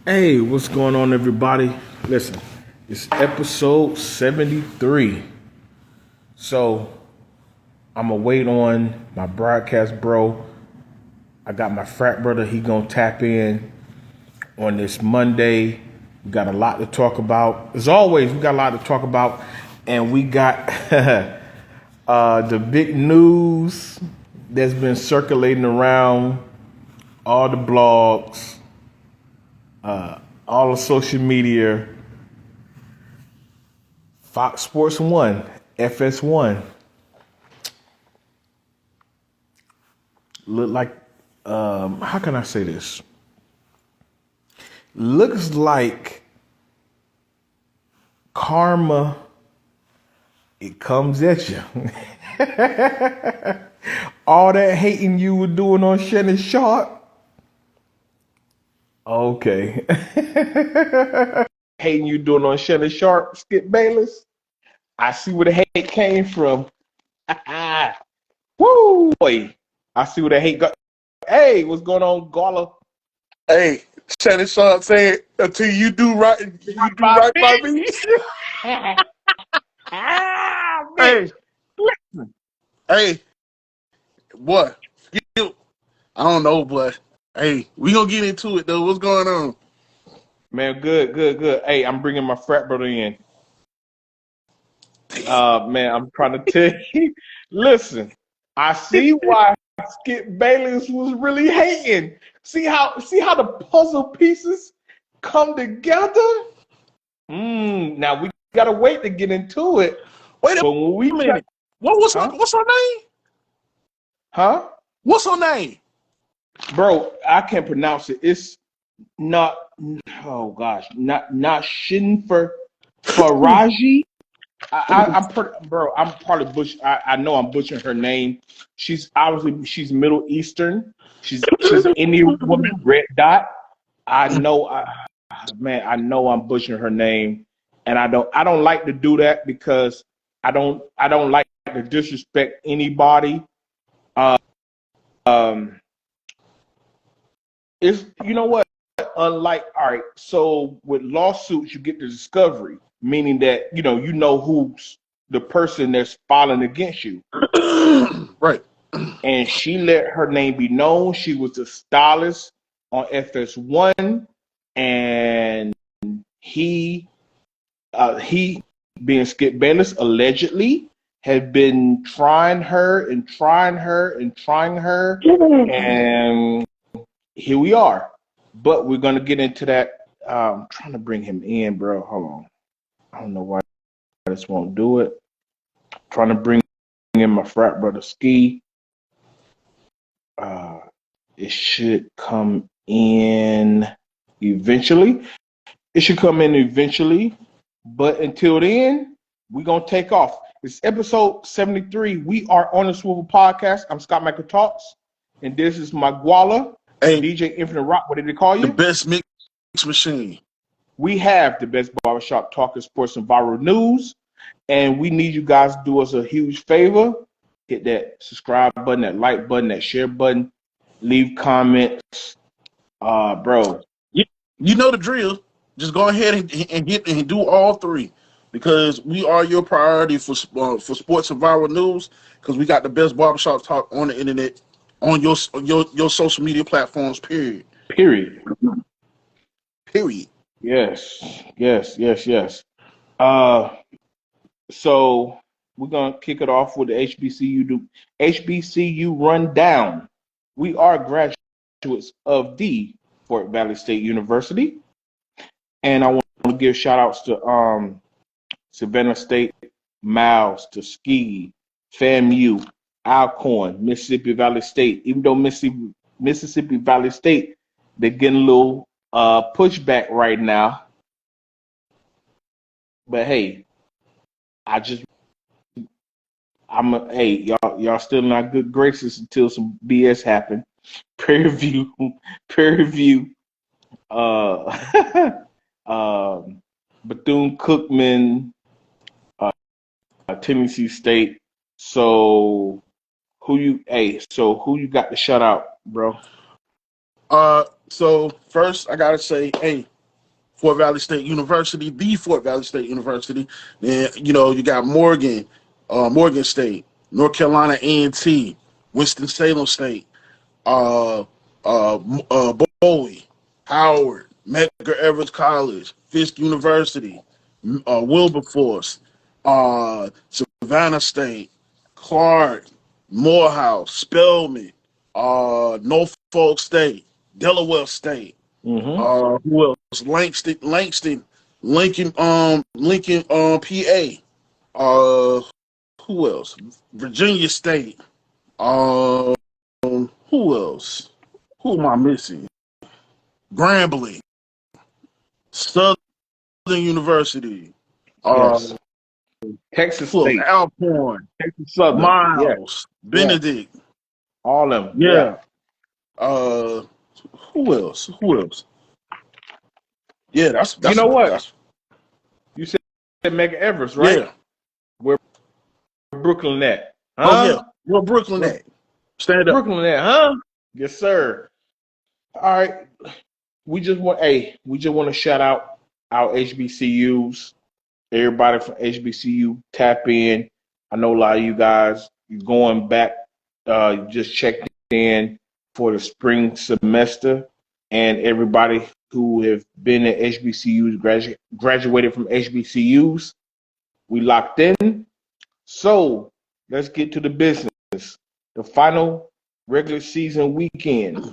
Hey, what's going on, everybody? Listen, it's episode 73. So, I'm going to wait on my broadcast bro. I got my frat brother. He going to tap in on this Monday. We got a lot to talk about. As always, we got a lot to talk about. And we got the big news that's been circulating around all the blogs, all the social media. Fox Sports 1, FS1, look like, how can I say this? Looks like karma, it comes at you. All that hating you were doing on Shannon Sharp. Okay. Hating you doing on Shannon Sharp, Skip Bayless. I see where the hate came from. Woo! Boy, I see where the hate got. Hey, what's going on, Gala? Hey, Shannon Sharp said, until you do right, you do right by me. Bitch. Hey, hey, boy, you, I don't know, but hey, we gonna get into it though. What's going on? Man, good. Hey, I'm bringing my frat brother in. Man, I'm trying to tell you. Listen, I see why Skip Bayless was really hating. See how the puzzle pieces come together. Now we gotta wait to get into it. Wait But when a we minute. What's huh? what's her name? Huh? What's her name? Bro, I can't pronounce it. It's not oh gosh, not Shinfer Faraji. I'm probably I know I'm butchering her name. She's Middle Eastern. She's an Indian woman, red dot. I know, I know I'm butchering her name, and I don't like to do that because I don't like to disrespect anybody. Uh, um, it's you know what? Unlike all right, so with lawsuits you get the discovery, meaning that you know who's the person that's filing against you. Right. And she let her name be known. She was the stylist on FS1, and he he being Skip Bayless allegedly had been trying her and trying her and trying her, and here we are. But we're gonna get into that. I'm trying to bring him in, bro. Hold on. I don't know why this won't do it. I'm trying to bring in my frat brother Ski. Uh, it should come in eventually. It should come in eventually. But until then, we're going to take off. It's episode 73. We are on the Swivel Podcast. I'm Scott Michael Talks. And this is my Guala, Hey, DJ Infinite Rock. What did they call the you? best mix machine. We have the best barbershop talking sports and viral news. And we need you guys to do us a huge favor. Hit that subscribe button, that like button, that share button. Leave comments. Bro. You know the drill. Just go ahead and get and do all three, because we are your priority for sports and viral news. Because we got the best barbershop talk on the internet, on your social media platforms. Period. Period. Period. Yes. Uh, so we're gonna kick it off with the HBCU rundown. We are graduates of the Fort Valley State University, and I want to give shout outs to Savannah State, Miles, Tuskegee, FAMU, Alcorn, Mississippi Valley State. Even though Mississippi Valley State, they're getting a little pushback right now. But hey, I just hey, y'all still in our good graces until some BS happen. Peer review, peer review. Uh, Bethune Cookman, uh, Tennessee State. So who you got to shut out, bro? So first I gotta say, hey, Fort Valley State University, the Fort Valley State University. Then you got Morgan, Morgan State, North Carolina A&T, Winston Salem State, uh, Bowie, Howard, Medgar Evers College, Fisk University, Wilberforce, Savannah State, Clark, Morehouse, Spelman, Norfolk State, Delaware State. Who else? Langston, Lincoln, PA. Who else? Virginia State. Who else? Who am I missing? Grambling, Southern University. Yes. Texas State. Alcorn, Texas Southern. Miles, Yeah. Benedict. All of them. Yeah. Who else? Yeah, that's you know what? You said Medgar Evers, right? Yeah. Where Brooklyn at? Huh? Oh yeah. Where Brooklyn at? Stand up. Brooklyn at, huh? Yes, sir. All right. We just want to shout out our HBCUs. Everybody from HBCU, tap in. I know a lot of you guys, you're going back, just checked in for the spring semester, and everybody who have been at HBCUs, graduated from HBCUs, we locked in. So let's get to the business. The final regular season weekend.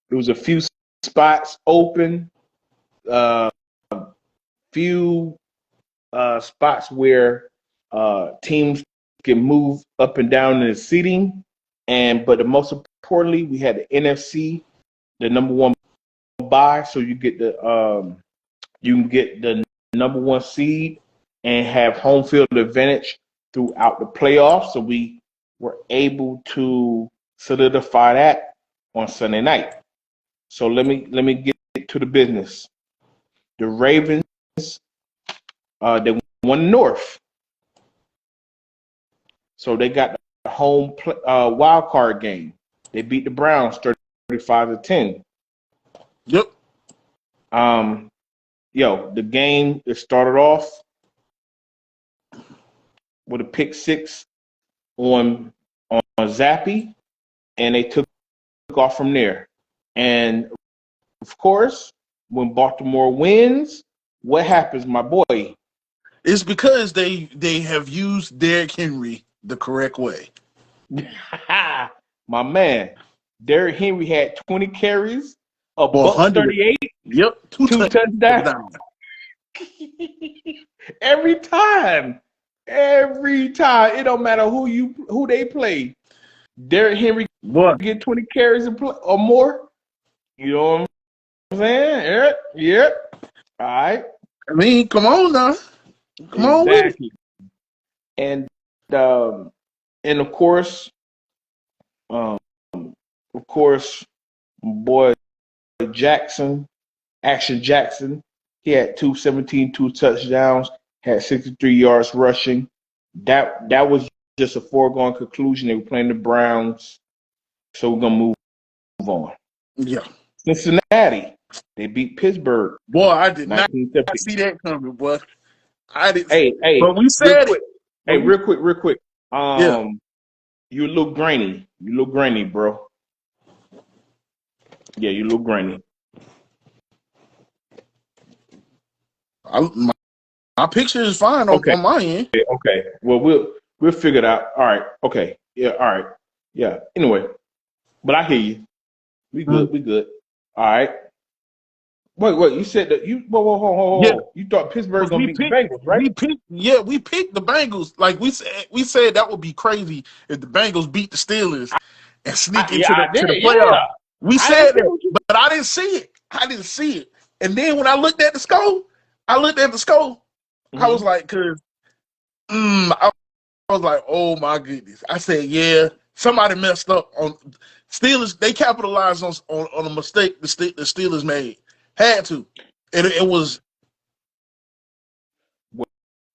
There was a few spots open, few spots where teams can move up and down in the seating, but the most importantly, we had the NFC, the number one bye, so you can get the number one seed and have home field advantage throughout the playoffs. So we were able to solidify that on Sunday night. So let me get to the business. The Ravens, they won North, so they got the home wild card game. They beat the Browns 35-10. Yep. The game, it started off with a pick six on Zappy, and they took off from there. And of course, when Baltimore wins, what happens, my boy? It's because they have used Derrick Henry the correct way. My man, Derrick Henry had 20 carries, a buck 38. Yep, two touchdowns. Every time. It don't matter who they play. Derrick Henry get 20 carries or more. You know what I'm saying? Yeah. All right. I mean, come on now. Come on with it. And of course, boy Jackson, Action Jackson, he had 217, 2 touchdowns, had 63 yards rushing. That was just a foregone conclusion. They were playing the Browns, so we're gonna move on. Yeah. Cincinnati, they beat Pittsburgh. Boy, I did not see that coming, boy. I didn't. Hey, but we said it. Hey, real quick. You look grainy. You look grainy, bro. Yeah, you look grainy. My picture is fine on my end. Okay. Well, we'll figure it out. All right. Okay. Yeah. All right. Yeah. Anyway, but I hear you. We good. We good. All right. Wait. You said that you. Whoa. Yeah. You thought Pittsburgh gonna beat the Bengals, right? We picked the Bengals. Like we said that would be crazy if the Bengals beat the Steelers and sneak into the playoff. Yeah. We said that, but I didn't see it. And then when I looked at the score, mm-hmm. I was like, I was like, oh my goodness. I said, yeah, somebody messed up on Steelers. They capitalized on a mistake the Steelers made. Had to. It was.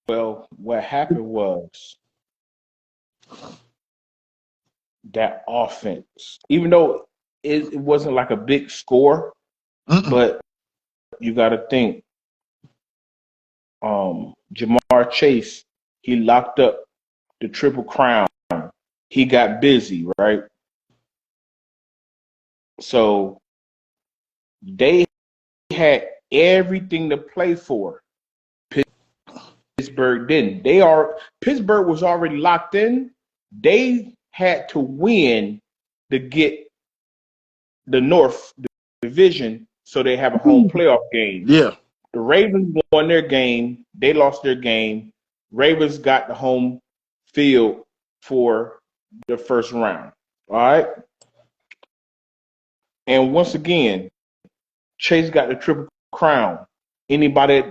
Well, what happened was that offense, even though it wasn't like a big score, but you got to think Jamar Chase, he locked up the Triple Crown. He got busy, right? So they had everything to play for. Pittsburgh didn't. Pittsburgh was already locked in. They had to win to get the North Division, so they have a home playoff game. Yeah. The Ravens won their game. They lost their game. Ravens got the home field for the first round. All right. And once again, Chase got the Triple Crown. Anybody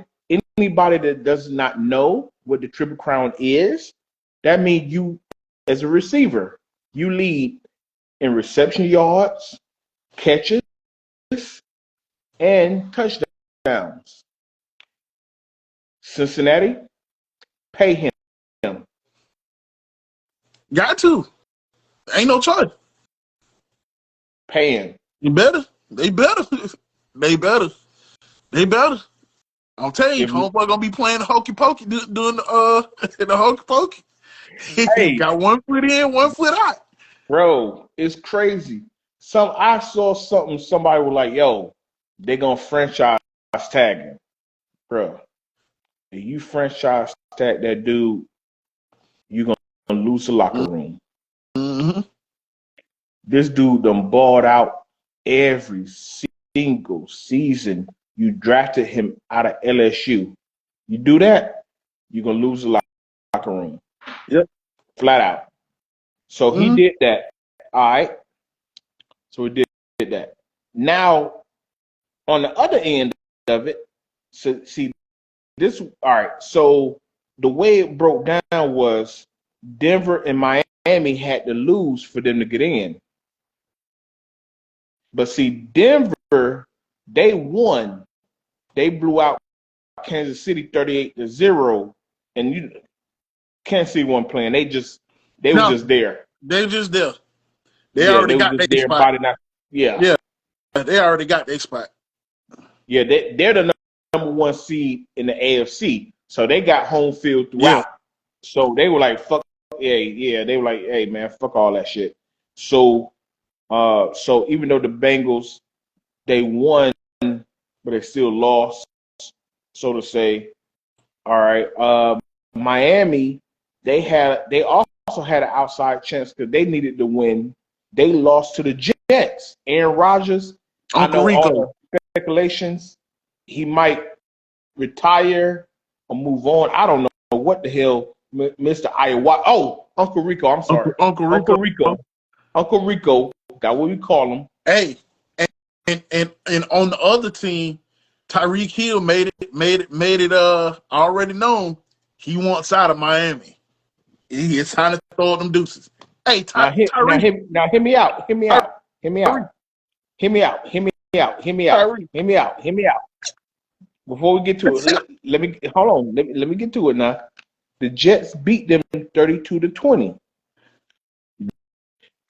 that does not know what the Triple Crown is, that means you, as a receiver, you lead in reception yards, catches, and touchdowns. Cincinnati, pay him. Got to. Ain't no choice. Pay him. You better. They better. They better. They better. I'm telling you, homeboy gonna be playing the hokey pokey doing the hokey pokey. Hey, got 1 foot in, 1 foot out. Bro, it's crazy. I saw something. Somebody was like, "Yo, they gonna franchise tag him, bro. If you franchise tag that dude, you gonna lose the locker room." Mm-hmm. This dude done balled out every single season. You drafted him out of LSU. You do that, you're gonna lose the locker room. Yep. Flat out. So he did that. All right. So he did that. Now, on the other end of it, so see this. All right. So the way it broke down was Denver and Miami had to lose for them to get in. But see, Denver, they won. They blew out Kansas City 38-0, and Kansas City wasn't playing. They were just there. They were just there. They already got their spot. Yeah, they already got their spot. Yeah, they're the number one seed in the AFC, so they got home field throughout. Yeah. So they were like, "Fuck, yeah." They were like, "Hey, man, fuck all that shit." So even though the Bengals they won, but they still lost, so to say. All right, Miami they also had an outside chance because they needed to win. They lost to the Jets. Aaron Rodgers. Uncle Rico. All the speculations he might retire or move on. I don't know what the hell, Mr. Iowa. Oh, Uncle Rico. I'm sorry, Uncle Rico. Uncle Rico. That's what we call him. Hey, and on the other team, Tyreek Hill made it already known he wants out of Miami. It's time to throw them deuces. Hey, Tyreek. Now hear me out. Hear me out. Before we get to it, let me get to it now. The Jets beat them 32-20.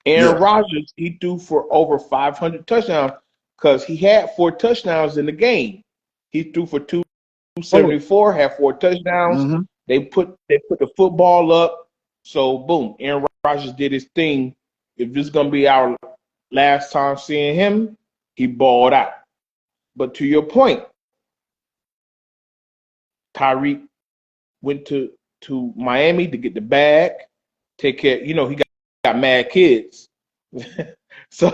Aaron Rodgers, he threw for over 500 touchdowns because he had 4 touchdowns in the game. He threw for 274, had 4 touchdowns. Mm-hmm. They put the football up. So boom, Aaron Rodgers did his thing. If this is gonna be our last time seeing him, he balled out. But to your point, Tyreek went to Miami to get the bag, take care. You know, he got mad kids. So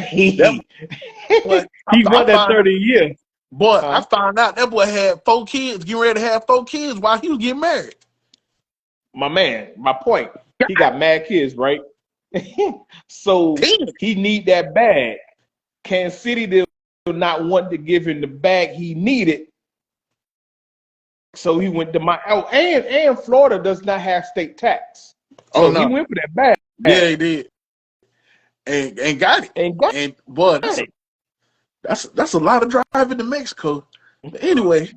he won that 30 years. Boy, I found out that boy had 4 kids, getting ready to have 4 kids while he was getting married. My man, my point. He got mad kids, right? So he need that bag. Kansas City did not want to give him the bag he needed. So he went to and Florida does not have state tax. So he went for that bag. Yeah, he did. And got it. Boy, that's a lot of driving to Mexico. But anyway.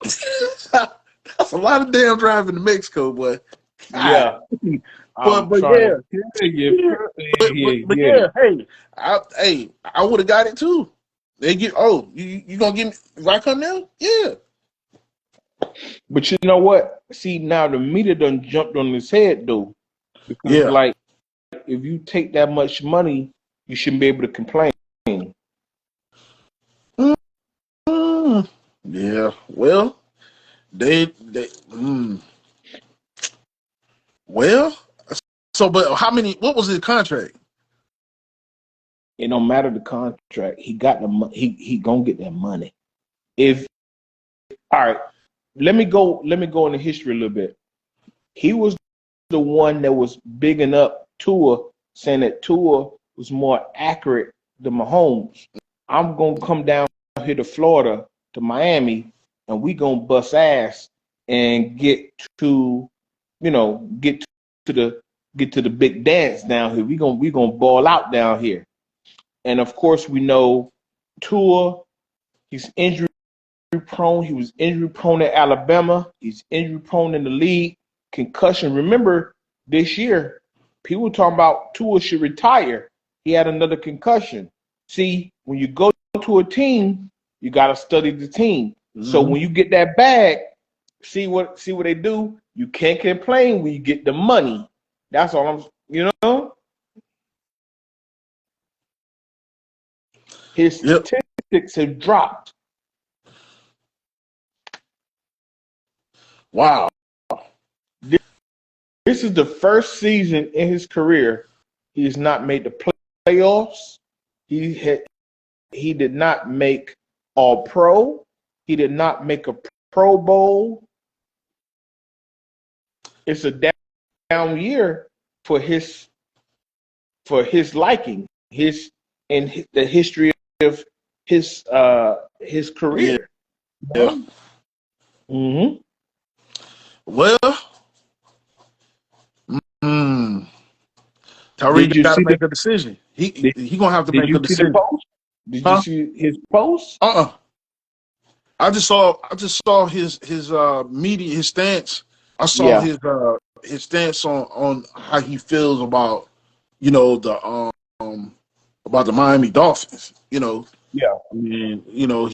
That's a lot of damn driving to Mexico, boy. Yeah. But hey, I would have got it too. They get, you gonna give me if I come now? Yeah. But you know what? See, now the media done jumped on his head though, because Yeah. like if you take that much money, you shouldn't be able to complain. Mm, yeah. Well, they well. So, but how many? What was his contract? It don't matter the contract. He got the he gonna get that money. If all right, let me go into history a little bit. He was the one that was bigging up Tua, saying that Tua was more accurate than Mahomes. I'm gonna come down here to Florida, to Miami, and we gonna bust ass and to, get to the get to the big dance down here. We gonna ball out down here. And of course, we know Tua. He's injury prone. He was injury prone at Alabama. He's injury prone in the league. Concussion. Remember this year, people talking about Tua should retire. He had another concussion. See, when you go to a team, you got to study the team. So Mm-hmm. when you get that bag, see what they do. You can't complain when you get the money. That's all his Yep. statistics have dropped. Wow. This is the first season in his career he has not made the playoffs. He did not make All Pro. He did not make a Pro Bowl. It's a down year for his liking. The history of his Yeah. career. Yeah. Mm-hmm. Well, mm, Did Tyreek you got to see the make a decision. did, He gonna have to did make you a see the decision. post? Did you Huh? see his post? I just saw his media, his stance. I saw Yeah. his stance on how he feels about, the about the Miami Dolphins. Yeah. I mean,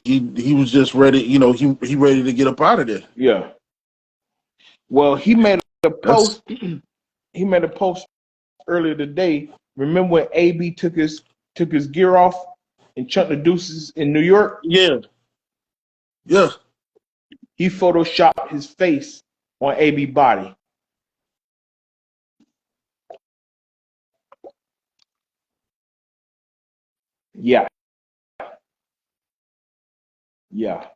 he was just ready. He ready to get up out of there. Yeah. Well, he made a That's post. He made a post earlier today. Remember when AB took his gear off and chunked the deuces in New York? yeah, yeah. He photoshopped his face on AB body. Yeah, yeah,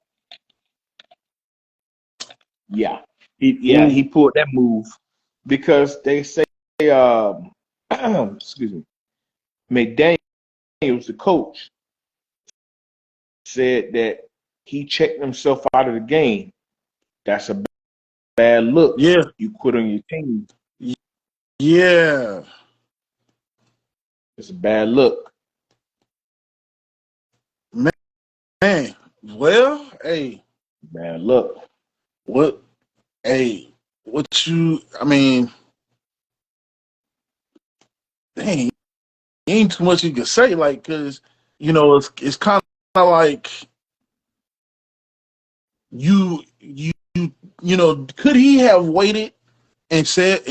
yeah. He pulled that move because they say excuse me, McDaniels, the coach, said that he checked himself out of the game. That's a bad look. Yeah, You quit on your team. yeah, It's a bad look. man. Well, hey, Bad look. what, hey, what you? I mean, dang, ain't too much you can say, like, cause it's kind of like you could he have waited and said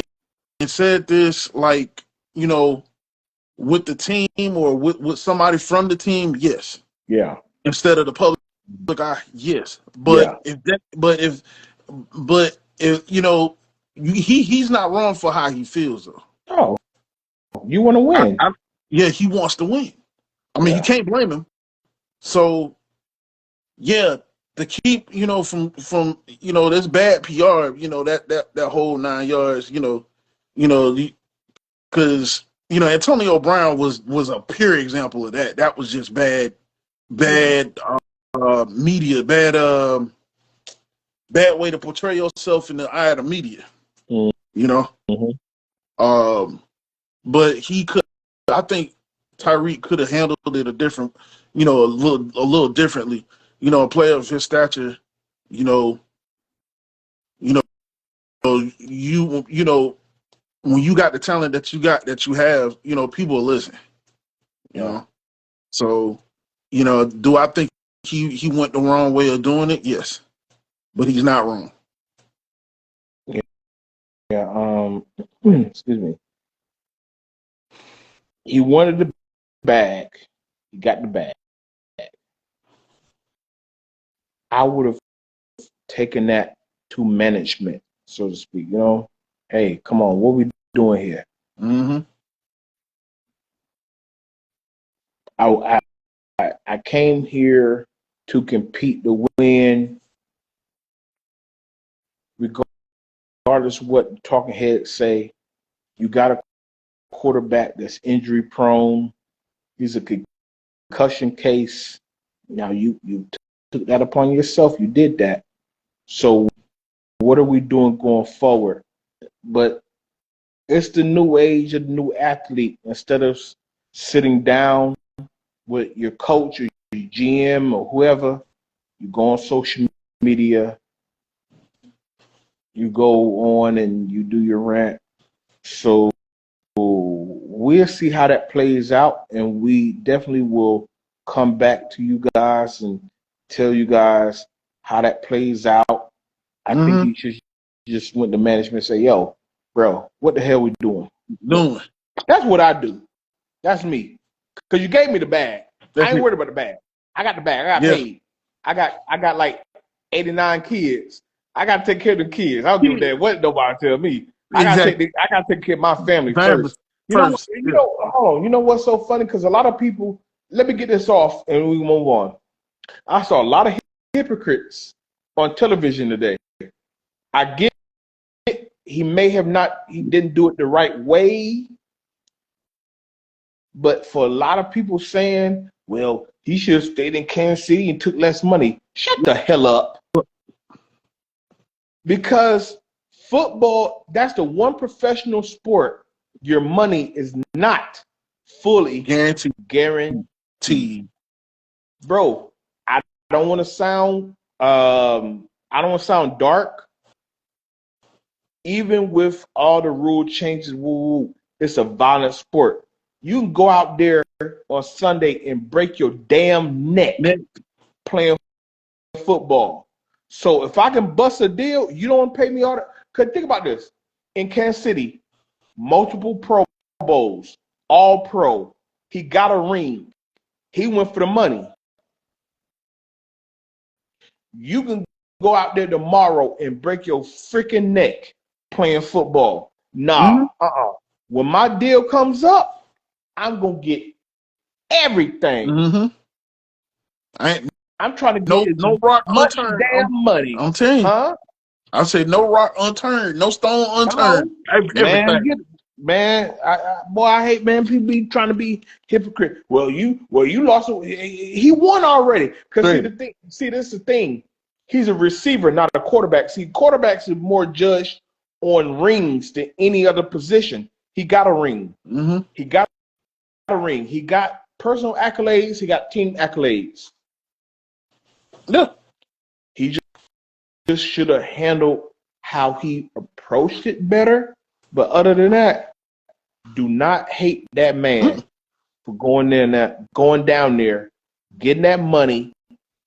this, like, with the team or with somebody from the team? Yes. Yeah, Instead of the public eye? Yes. yeah. But if he's not wrong for how he feels though. Oh, you want to I, win? I, yeah, he wants to win. I mean, you Yeah, can't blame him. So yeah, to keep from this bad PR, that whole 9 yards, because Antonio Brown was a pure example of that. That was just yeah. bad media, bad way to portray yourself in the eye of the media. You know, Mm-hmm. um, but he could. I think Tyreek could have handled it a little differently. A player of his stature, you know, you know, when you got the talent that you have, people will listen. You Yeah, know, so Do I think he went the wrong way of doing it? Yes, but he's not wrong. Yeah. Excuse me. He wanted the bag. He got the bag. I would have taken that to management, so to speak. Hey, come on, what we doing here? Mm-hmm. I came here to compete to win, regardless of what talking heads say. You got a quarterback that's injury prone. He's a concussion case. Now you took that upon yourself. You did that. So what are we doing going forward? But it's the new age of the new athlete. Instead of sitting down with your coach or your GM or whoever, you go on social media, you go on and you do your rant. So we'll see how that plays out, and we definitely will come back to you guys and tell you guys how that plays out. I think you should just went to management and say, yo, bro, what the hell we doing? That's what I do. That's me. Because you gave me the bag. I ain't worried about the bag. I got the bag. I got paid. I got like 89 kids. I got to take care of the kids. I don't give a damn what nobody tell me. I got to take care of my family first. Hold on. You know what's so funny? Because a lot of people, let me get this off and we move on. I saw a lot of hypocrites on television today. I get it. He didn't do it the right way. But for a lot of people saying, well, he should have stayed in Kansas City and took less money. Shut the hell up. Because football, that's the one professional sport your money is not fully guaranteed. Bro, I don't want to sound dark. Even with all the rule changes, it's a violent sport. You can go out there on Sunday and break your damn neck playing football. So if I can bust a deal, you don't pay me all that. Because think about this. In Kansas City, multiple Pro Bowls, all pro. He got a ring. He went for the money. You can go out there tomorrow and break your freaking neck playing football. Nah, When my deal comes up, I'm going to get everything. I'm trying to get no rock unturned. Damn money. I'm telling you. Huh? I said no rock unturned, no stone unturned. Everything. I hate people be trying to be hypocrite. Well, you lost. He won already. Because this is the thing. He's a receiver, not a quarterback. See, quarterbacks are more judged on rings than any other position. He got a ring. He got a ring. He got personal accolades. He got team accolades. Yeah. He just should have handled how he approached it better. But other than that, do not hate that man for going down there, getting that money.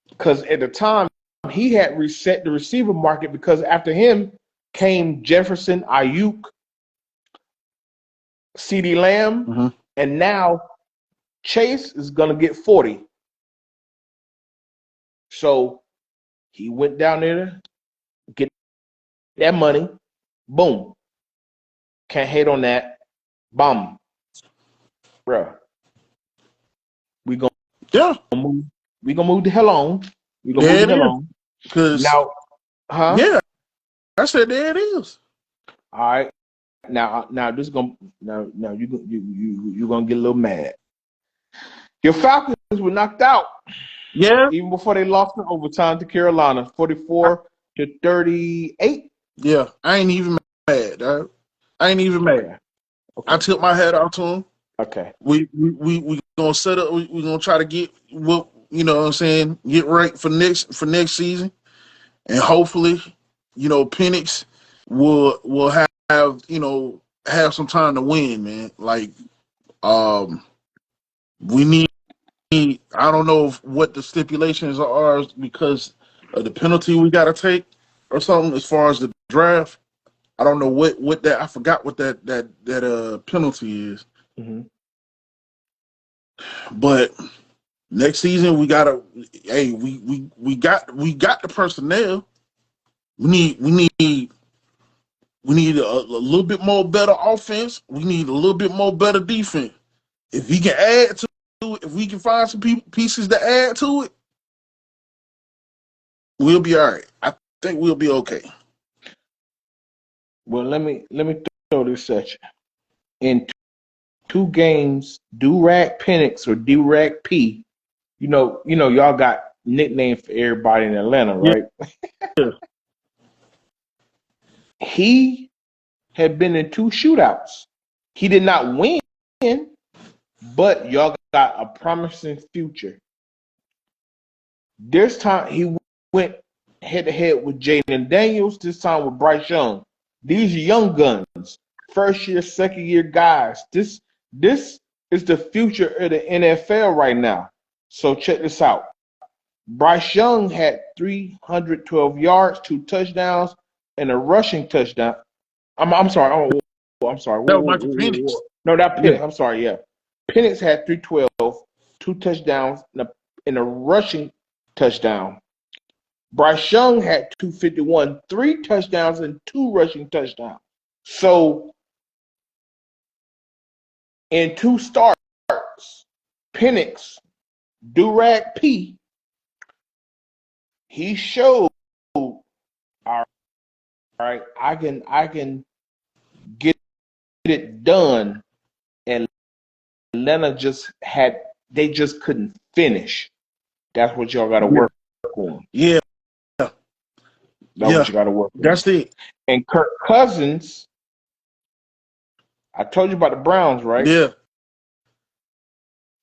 Because at the time, he had reset the receiver market because after him came Jefferson, Ayuk, CeeDee Lamb, and now Chase is going to get 40. So he went down there to get that money. Boom. Can't hate on that. Boom. Bruh. We gonna move the hell on. We gonna move the hell on. Because now, yeah, I said there it is. All right. Now this gonna you gonna get a little mad. Your Falcons were knocked out. Yeah. Even before they lost in overtime to Carolina, 44-38. Yeah, I ain't even mad. Dog. I ain't even mad. Okay. I took my hat off to him. Okay. We gonna set up. We gonna try to get what what I'm saying. Get right for next season, and hopefully, Penix will have have some time to win, man. Like, we need I don't know what the stipulations are because of the penalty we got to take or something as far as the draft. I don't know what that I forgot what that penalty is. Mm-hmm. But next season we gotta. Hey, we got the personnel. We need a little bit more better offense. We need a little bit more better defense. If he can add to it, if we can find some pieces to add to it, we'll be all right. I think we'll be okay. Well, let me throw this at you. In two games, Durag Penix or Durag P. Y'all got nicknames for everybody in Atlanta, right? Yeah. He had been in two shootouts. He did not win, but y'all got a promising future. This time he went head to head with Jaden Daniels. This time with Bryce Young. These are young guns, first year, second year guys. This is the future of the NFL right now. So check this out. Bryce Young had 312 yards, 2 touchdowns, and a rushing touchdown. I'm sorry. I'm sorry. That was Michael Penix. No, that Penix. Yeah. I'm sorry. Yeah, Penix had 312, 2 touchdowns, and a rushing touchdown. Bryce Young had 251, 3 touchdowns, and 2 rushing touchdowns. So in 2 starts, Penix, Durag P, he showed, all right, I can get it done. And Atlanta they just couldn't finish. That's what y'all got to work on. Yeah. That's what you got to work on. That's it. And Kirk Cousins, I told you about the Browns, right? Yeah.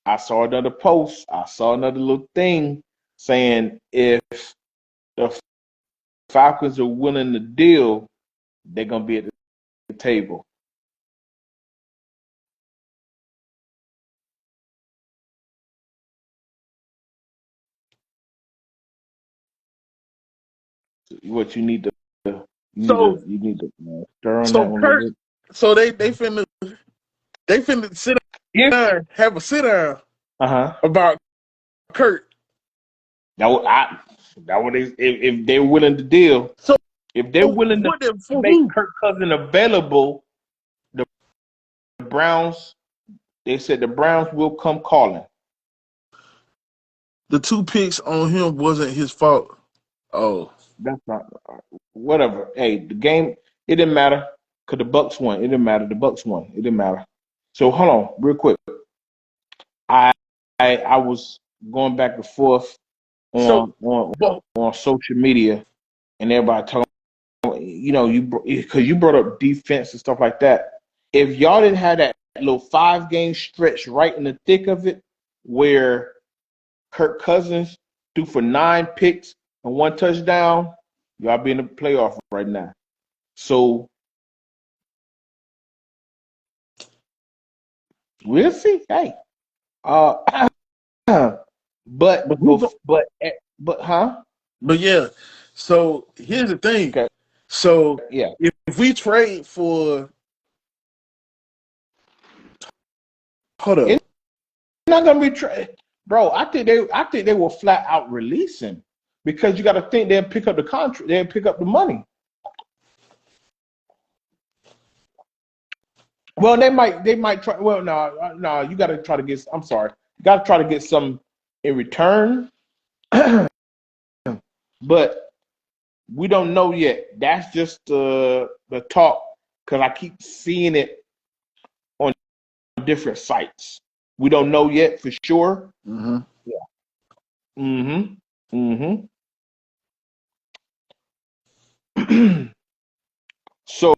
I saw another post. I saw another little thing saying if the Falcons are willing to deal, they're going to be at the table. What you need to stir on that one. Kirk, so they finna sit down, have a sit down about Kurt. That would if they're willing to deal. So if they're willing to make Kirk Cousins available, the Browns, they said the Browns will come calling. The 2 picks on him wasn't his fault. Oh, that's not whatever. Hey, the game, it didn't matter because the Bucks won. It didn't matter. The Bucks won. It didn't matter. So hold on, real quick. I was going back and forth on social media, and everybody talking. Because you brought up defense and stuff like that. If y'all didn't have that little 5-game stretch right in the thick of it, where Kirk Cousins threw for 9 picks and 1 touchdown, y'all be in the playoff right now. So we'll see. Hey, but yeah. So here's the thing. Okay. So yeah, if we trade for, hold up, it's not gonna be bro. I think they will flat out release him because you got to think they'll pick up the contract, they'll pick up the money. Well, they might try. Well, no, you got to try to get. I'm sorry, you got to try to get some in return, but we don't know yet. That's just the talk because I keep seeing it on different sites. We don't know yet for sure. Mm-hmm. Yeah. Mm-hmm. Mm-hmm. So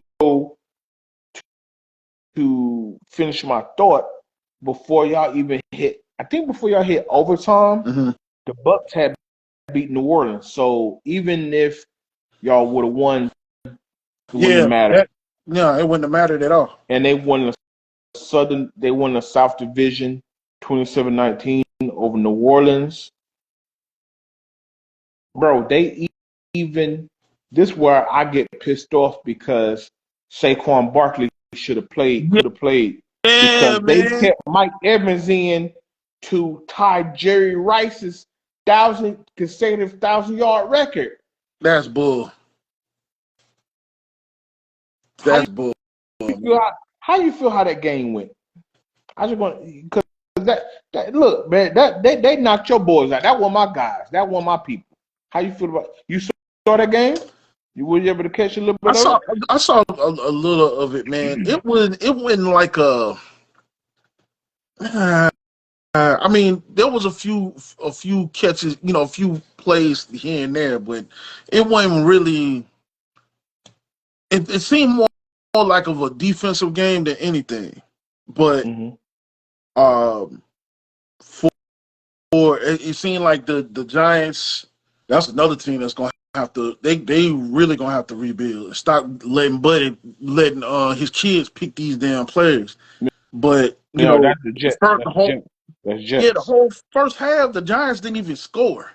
to finish my thought, before y'all hit overtime, the Bucks had beat New Orleans. So even if y'all would have won, it wouldn't have mattered. It wouldn't have mattered at all. And they won the South Division 27-19. over New Orleans. Bro, even this is where I get pissed off because Saquon Barkley should have played, could have played, Yeah, because they man. kept Mike Evans in to tie Jerry Rice's consecutive 1,000-yard record. That's bull. How That's bull. you feel how that game went? I just want because that look, man, they knocked your boys out. That wasn't my guys. That wasn't my people. How you feel about you saw that game? You were able to catch a little bit of it? I saw a little of it, man. It wasn't like a. I mean, there was a few catches, a few plays here and there, but it wasn't really. It seemed more like of a defensive game than anything. But it seemed like the Giants. That's another team that's gonna have to. They really gonna have to rebuild and stop letting his kids pick these damn players. But that's the Jets. The whole first half, the Giants didn't even score.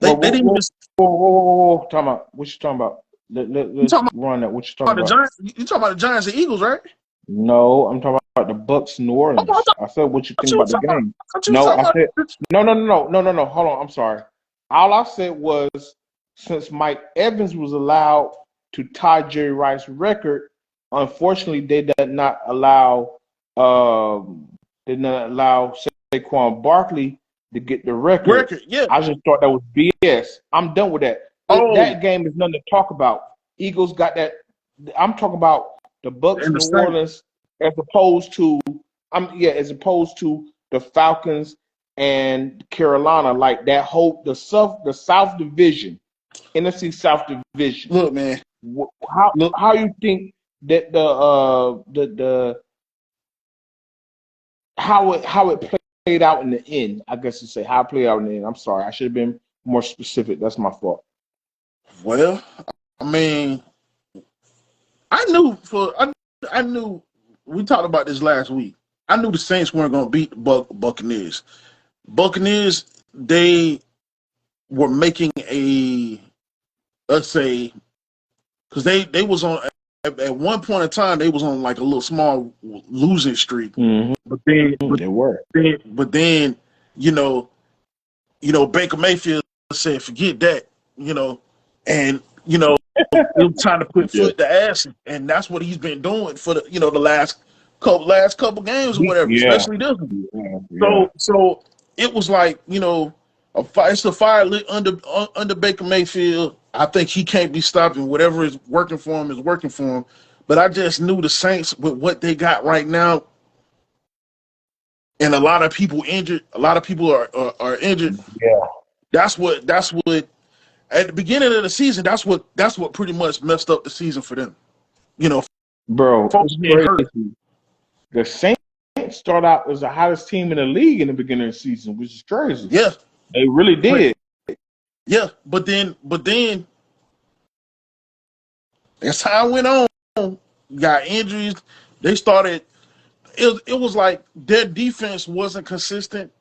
They didn't even. Talking about what you talking about? Let's run that. What you talking about? Giants? You talking about the Giants and Eagles, right? No, I'm talking about the Bucks, New Orleans. I said, what you think about the game? No, I said no. Hold on, I'm sorry. All I said was, since Mike Evans was allowed to tie Jerry Rice's record, unfortunately, they did not allow Saquon Barkley to get the record. Yeah. I just thought that was BS. I'm done with that. That game is nothing to talk about. Eagles got that. I'm talking about the Bucks, New Orleans, as opposed to the Falcons and Carolina. Like that whole the South Division, NFC South Division. Look, man, how you think that how it played out in the end? I guess you say how it played out in the end. I'm sorry, I should have been more specific. That's my fault. Well, I mean, I knew we talked about this last week. I knew the Saints weren't going to beat the Buccaneers. Buccaneers, they were making let's say, because they was on at one point in time, they was on like a little small losing streak. Mm-hmm. But then they were. But then Baker Mayfield said, "Forget that," and it was time to put foot to ass, and that's what he's been doing for the last couple games or whatever, especially this one. Yeah. So it was like it's a fire lit under Baker Mayfield. I think he can't be stopped, and whatever is working for him is working for him. But I just knew the Saints with what they got right now, and a lot of people injured. A lot of people are injured. Yeah, that's what. At the beginning of the season, that's what pretty much messed up the season for them. Bro, folks getting hurt. The Saints start out as the hottest team in the league in the beginning of the season, which is crazy. Yeah, they really did. Yeah, but then as time went on, got injuries. They started. It was like their defense wasn't consistent.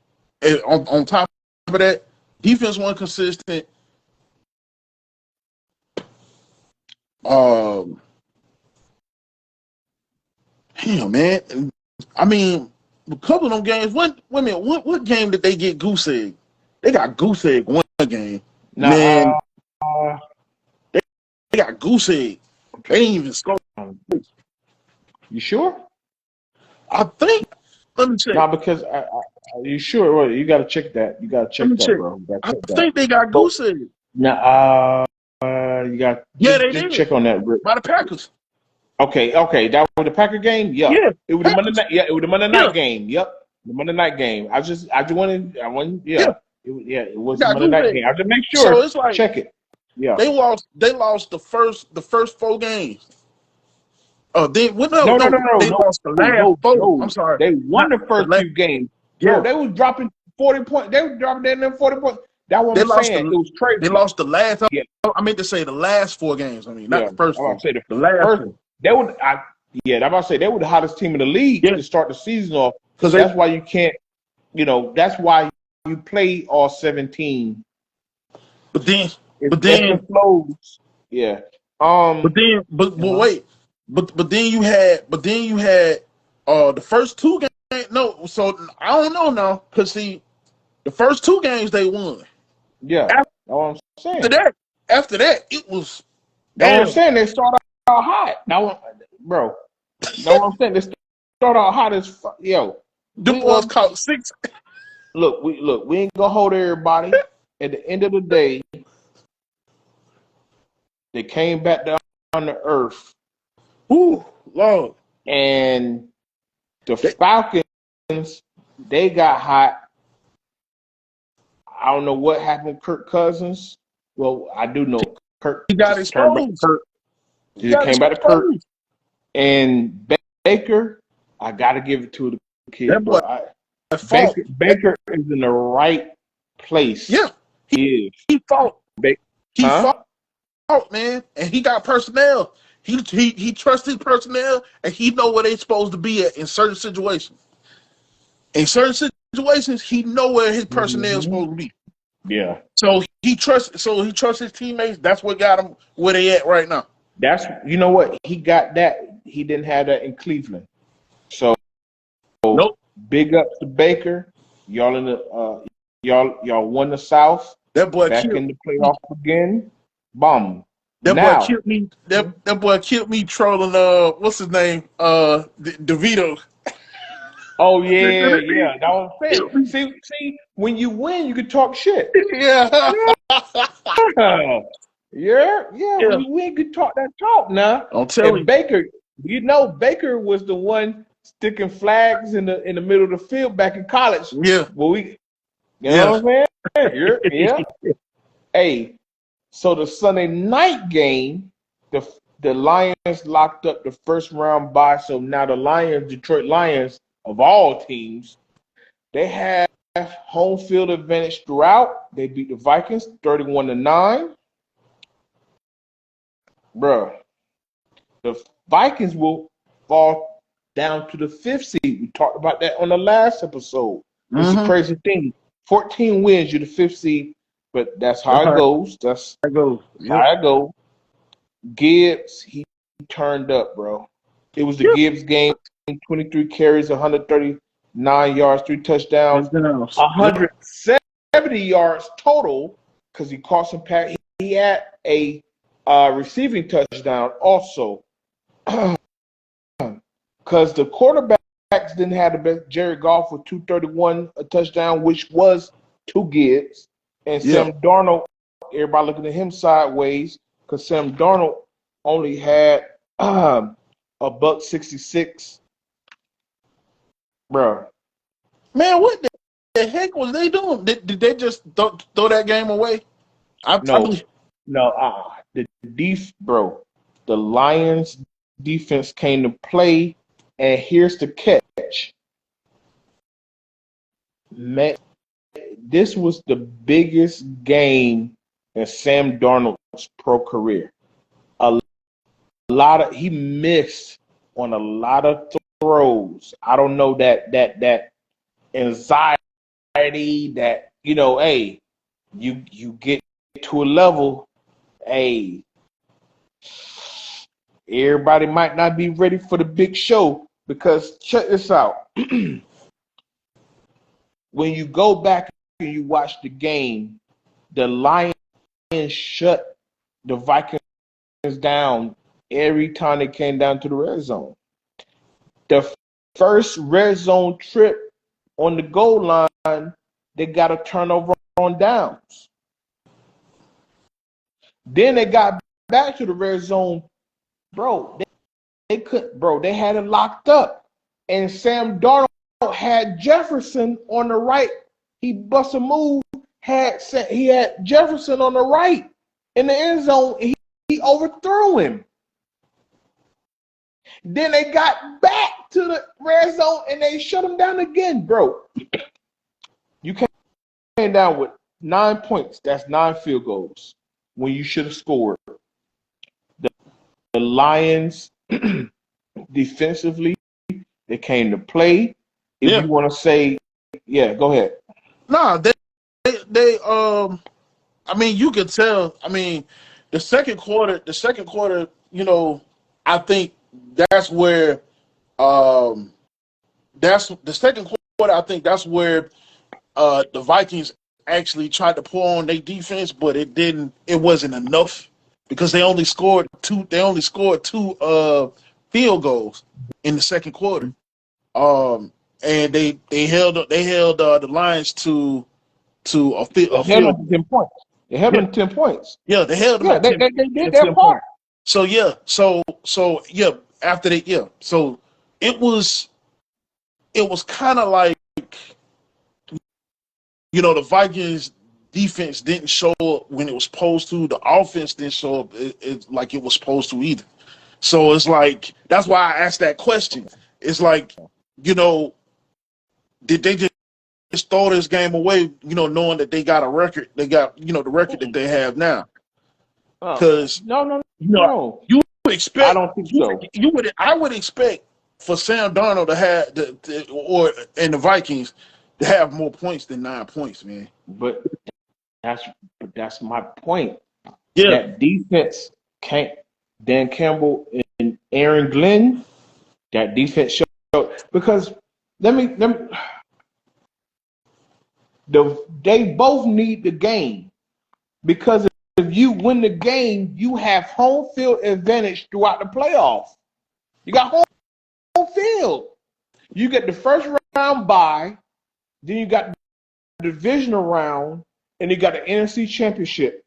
And on top of that, defense wasn't consistent. Damn, man. I mean, a couple of them games. What game did they get goose egg? They got goose egg one game. Nah, man, they got goose egg. They didn't even score. You sure? I think. Let me check. Nah, because you sure? Well, you got to check that. You got to check that, bro. I think they got goose egg. Nah, you got. Yeah, they just did. Check on that, Rick. By the Packers. Okay. That was the Packer game. Yeah. It was the Monday night. Yeah, it was the Monday night game. Yep, the Monday night game. I wanted. Yeah. It was the Monday night game. I just make sure. So it's like, check it. Yeah. They lost the first 4 games. No. They lost the last 4. No. I'm sorry. They won the first 2 games. Yeah. Bro, they was dropping 40 points. They were dropping them 40 points. That's what I'm saying. It was crazy. They lost the last. Yeah. I meant to say the last 4 games. I mean, not the first 4. Say the last first. 4. They would. I'm about to say they were the hottest team in the league to start the season off. Because that's why you can't. That's why you play all 17. But then, It's but ebbs and then, flows. Yeah. but wait, but then you had, the first two games. No, so I don't know now, cause see, the first two games they won. Yeah. That's what I'm After saying. that, after that, it was That's what I'm damn. saying. They start out hot. Now, bro. That's what I'm saying. They start out hot as fuck. Yo, Them we boys gonna caught six. look. We ain't gonna hold everybody. At the end of the day, they came back down to earth, Ooh, Lord. and the They, Falcons, they got hot. I don't know what happened with Kirk Cousins. Well, I do know Kirk he got just turned back to exposed. Kirk. He He just got came back to Kirk. exposed. And Baker, I gotta give it to the That kid, boy bro. fought. Baker is in the right place. Yeah, He is. he fought. Ba- He huh? fought, man, and he got personnel. He trusts his personnel, and he know where they supposed to be at in certain situations. In certain situations, he know where his personnel is Mm-hmm. supposed to be. Yeah. So he trusts. So he trusts his teammates. That's what got him where they at right now. That's you know what? He got that. He didn't have that in Cleveland. So Nope. big ups to Baker. Y'all in the y'all won the South. That boy Back killed. in the playoff again. Bomb. That boy Now. killed me. That boy killed me trolling. What's his name? DeVito. Oh yeah. That was fair. See, when you win, you can talk shit. Yeah. Yeah. Yeah. Yeah. When you win, you can talk that talk now. I'm telling And you. Baker, Baker was the one sticking flags in the middle of the field back in college. Yeah. Well, you Yeah. know what I'm saying? Yeah. Hey, so the Sunday night game, the Lions locked up the first round bye. So now the Detroit Lions of all teams, they have home field advantage throughout. They beat the Vikings 31-9. Bruh, the Vikings will fall down to the 5th seed. We talked about that on the last episode. It's a Mm-hmm. crazy thing. 14 wins, you're the 5th seed, but that's how That's it how goes. That's it goes. Yep. how it goes. Gibbs, he turned up, bro. It was the Yep. Gibbs game. 23 carries, 139 yards, 3 touchdowns, Nothing else. Yep. 170 yards total because he caught some pass. He had a receiving touchdown also because the quarterbacks didn't have the best. Jared Goff with 231, a touchdown, which was 2 Gibbs. And Yeah. Sam Darnold, everybody looking at him sideways because Sam Darnold only had a $166. Bro, Man, what the heck was they doing? Did they just throw that game away? I no, believe. bro, the Lions defense came to play, and here's the catch. Man, this was the biggest game in Sam Darnold's pro career. A he missed on a lot of throws. I don't know that anxiety that hey, you get to a level, hey, everybody might not be ready for the big show because check this out. When you go back and you watch the game, the Lions shut the Vikings down every time they came down to the red zone. The first red zone trip on the goal line, they got a turnover on downs. Then they got back to the red zone, bro. They had it locked up. And Sam Darnold had Jefferson on the right. He bust a move, he had Jefferson on the right in the end zone. He overthrew him. Then they got back to the red zone and they shut him down again, bro. You came down with 9 points. That's 9 field goals when you should have scored. The Lions defensively, they came to play. If Yeah. you want to say, yeah, go ahead. Nah, I mean, you could tell. I mean, the second quarter, I think that's where, um, that's the second quarter. I think that's where the Vikings actually tried to pull on their defense, but it didn't. It wasn't enough because they only scored two. They only scored two field goals in the second quarter. Um, and they held the Lions to They a held field them to goal. 10 points. They held Yeah, them to 10 points. yeah, they held them Yeah, at they, 10, they, they did at their 10 part. points. So yeah, so after that, yeah. So it was it was kind of like, the Vikings defense didn't show up when it was supposed to. The offense didn't show up like it was supposed to either. So it's like that's why I asked that question. It's like, you know, did they just throw this game away, knowing that they got a record, they got, the record that they have now? Because No, no, you know, no. you would I expect don't think so. I would expect for Sam Darnold to have and the Vikings to have more points than 9 points, man. But that's but that's my point. Yeah, That defense can't. Dan Campbell and Aaron Glenn. That defense showed because let me they both need the game because if you win the game, you have home field advantage throughout the playoffs. You got home field. You get the first round bye, then you got the divisional round, and you got the NFC Championship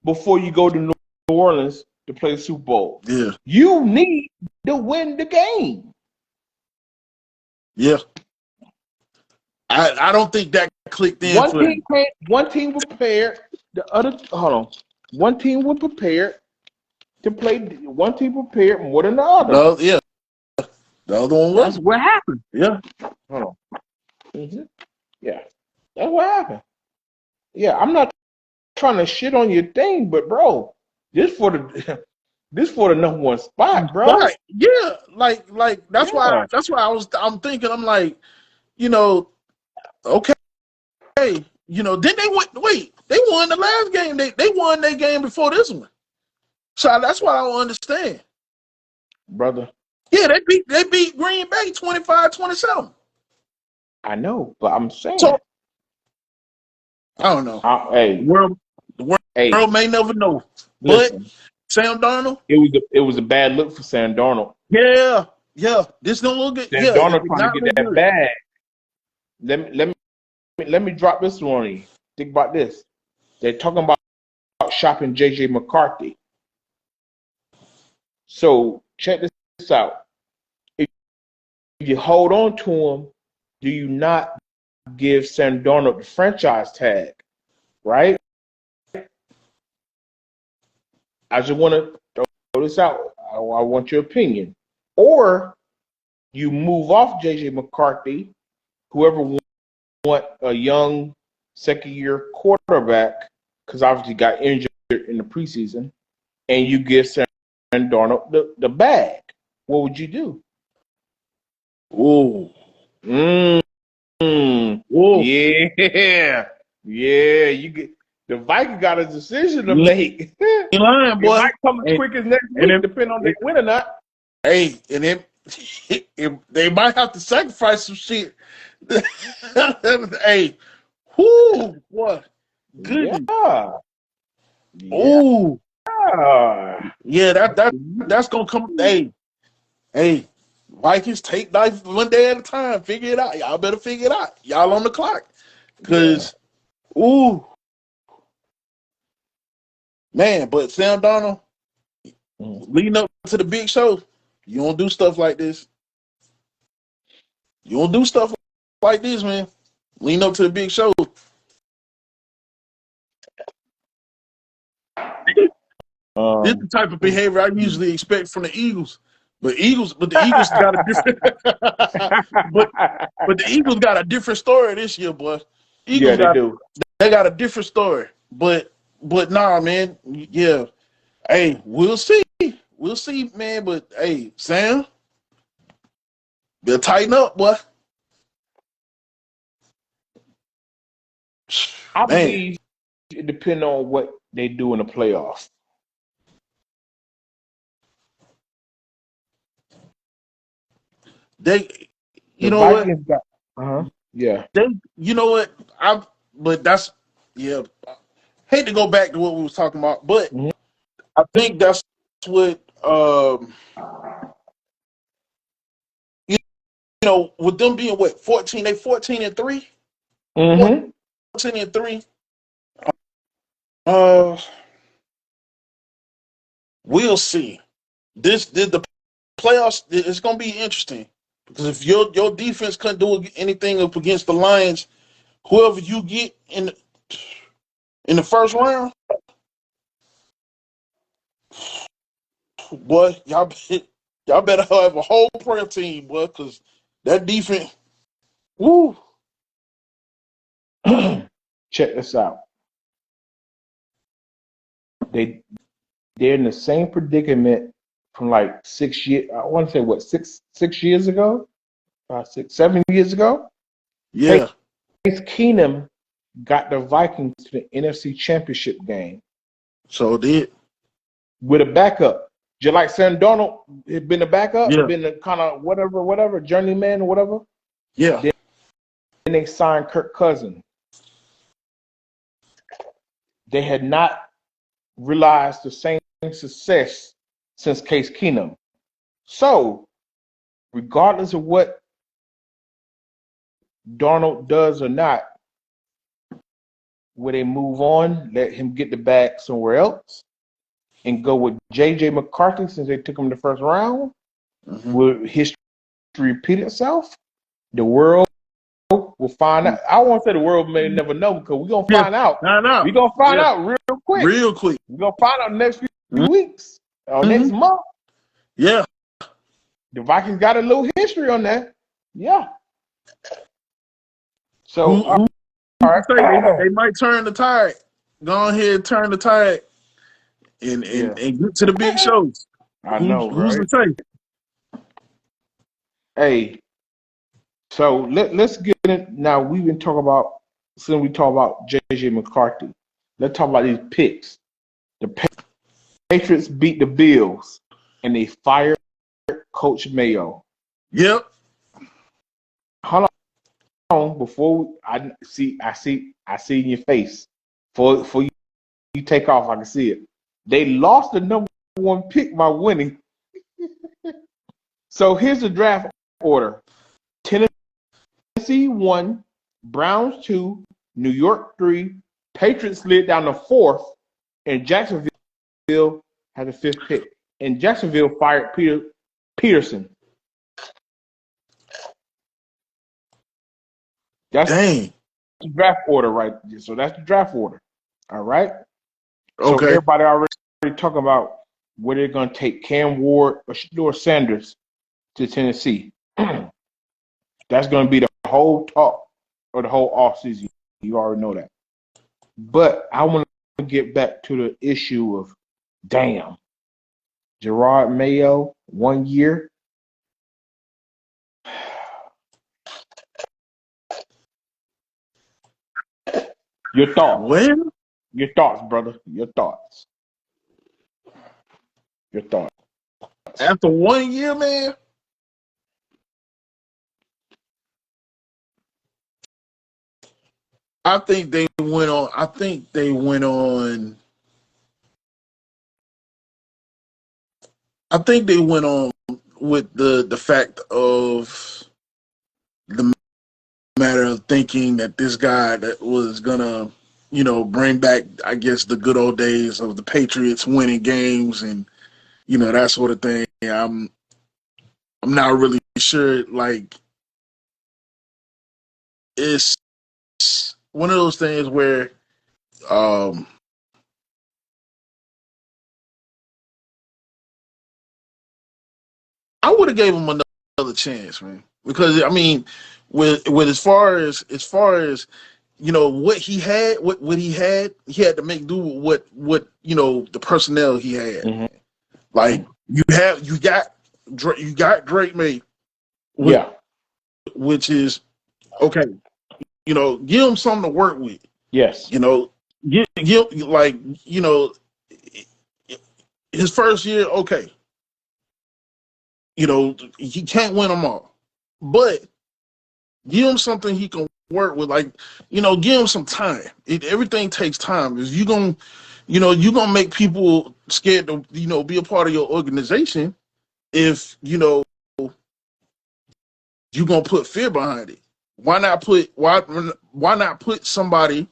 before you go to New Orleans to play the Super Bowl. yeah, You need to win the game. yeah. I don't think that clicked in for them. One team prepared. The other, hold on. One team was prepared to play. One team prepared more than the other. No, yeah, the other one That's wasn't. what happened. Yeah, Hold on. Yeah, that's what happened. Yeah, I'm not trying to shit on your thing, but bro, this for the this for the number one spot, bro. right. Yeah, like Yeah, that's why I'm thinking. I'm like, you know, okay. Then they went. Wait, they won the last game. They won their game before this one. So that's what I don't understand. brother. Yeah, they beat Green Bay 25-27. I know, but I'm saying, So I don't know. The hey, world, the hey, world may never know. But listen. Sam Darnold, It was a bad look for Sam Darnold. yeah, this don't look good. Sam Yeah, it Darnold did trying to not get look that good. bag. Let me drop this one on you. Think about this. They're talking about shopping JJ McCarthy. So check this out. If you hold on to him, do you not give Sam Darnold the franchise tag? Right? I just want to throw this out. I want your opinion. Or you move off JJ McCarthy, whoever want a young second year quarterback, because obviously got injured in the preseason, and you give Sam Darnold the bag. What would you do? Ooh, Mm, ooh. yeah. Yeah. You get the Vikings got a decision to You make. ain't lying, It boy. might come as And quick as next and week, depending on if they win or not. and they might have to sacrifice some shit. Hey, whoo, what? Goodness. Yeah. Yeah. Ooh, yeah. That's gonna come. Hey, Vikings take life one day at a time. Figure it out. Y'all better figure it out. Y'all on the clock. Yeah. Cause ooh, man. But Sam Darnold Mm. leading up to the big show, you don't do stuff like this. You don't do stuff like this, man. Lean up to the big show. This is Um, the type of behavior I usually expect from the Eagles. But the Eagles got a different but the Eagles got a different story this year, boy. yeah, Eagles they got do. they got a different story. But nah, man. Yeah. Hey, we'll see. We'll see, man. But hey, Sam, better tighten up, boy. I Man, believe it depends on what they do in the playoffs. they, you The know what? Vikings got, yeah. They, you know what? But that's, yeah. Hate to go back to what we was talking about, but Mhm. I think that's what, you know, with them being what 14, they 14-3, Mm-hmm. 14-3. Uh, we'll see. This did the playoffs. It's gonna be interesting because if your defense couldn't do anything up against the Lions, whoever you get in the first round, boy, y'all better have a whole prayer team, boy, because that defense, woo, Check this out. They they're in the same predicament from like 6 years. I want to say what 6 years ago, 6 7 years ago. Case yeah. Keenum got the Vikings to the NFC Championship game So did, with a backup. Just like Sam Donald had been a backup, yeah, been a kind of whatever, journeyman or whatever. yeah. Then they signed Kirk Cousins. They had not realized the same success since Case Keenum. So, regardless of what Darnold does or not, will they move on, let him get the bag somewhere else, and go with J.J. McCarthy since they took him in the first round? Mm-hmm. Will history repeat itself? The world will find out. I won't say the world may never know because we're going to Yeah, find out. find We're out. going to find Yeah, out real quick. real quick. We're going to find out in the next few weeks or Mm-hmm. next month. Yeah. The Vikings got a little history on that. Yeah. So, all Who right. say they might turn the tide? Go ahead, and turn the tide, and Yeah. get to the big shows. I know, Who's right? to say? Hey, so let's get it. Now, we've been talking about, since we talk about J.J. McCarthy, let's talk about these picks. The Patriots beat the Bills, and they fired Coach Mayo. Yep. Hold on, before I see in your face. For you take off, I can see it. They lost the number one pick by winning. So here's the draft order: Tennessee 1, Browns 2, New York 3, Patriots slid down to 4th, and Jacksonville had the 5th pick. And Jacksonville fired Peterson. That's Dang. the draft order, right? So that's the draft order. All right. So Okay. everybody already talking about where they're going to take Cam Ward or Shedeur Sanders to Tennessee. That's going to be the whole talk or the whole offseason. You already know that. But I want to get back to the issue of, damn, Gerard Mayo, 1 year. Your thoughts. Well, Your thoughts, brother. Your thoughts. Your thoughts. after 1 year, man, I think they went on. I think they went on. I think they went on with the fact of the matter of thinking that this guy that was gonna, bring back, I guess, the good old days of the Patriots winning games and that sort of thing. I'm not really sure. Like, it's one of those things where um I would have gave him another chance, man. Because I mean, with as far as what he had to make do with what the personnel he had. Mm-hmm. Like you got Drake May, Yeah. which is okay. Give him something to work with. Yes. You know, like, you know, his first year, okay. You know, he can't win them all, but give him something he can work with. Like, you know, give him some time. Everything takes time. If you gonna, you know, you gonna make people scared to, you know, be a part of your organization. If you know you gonna put fear behind it, why not put somebody,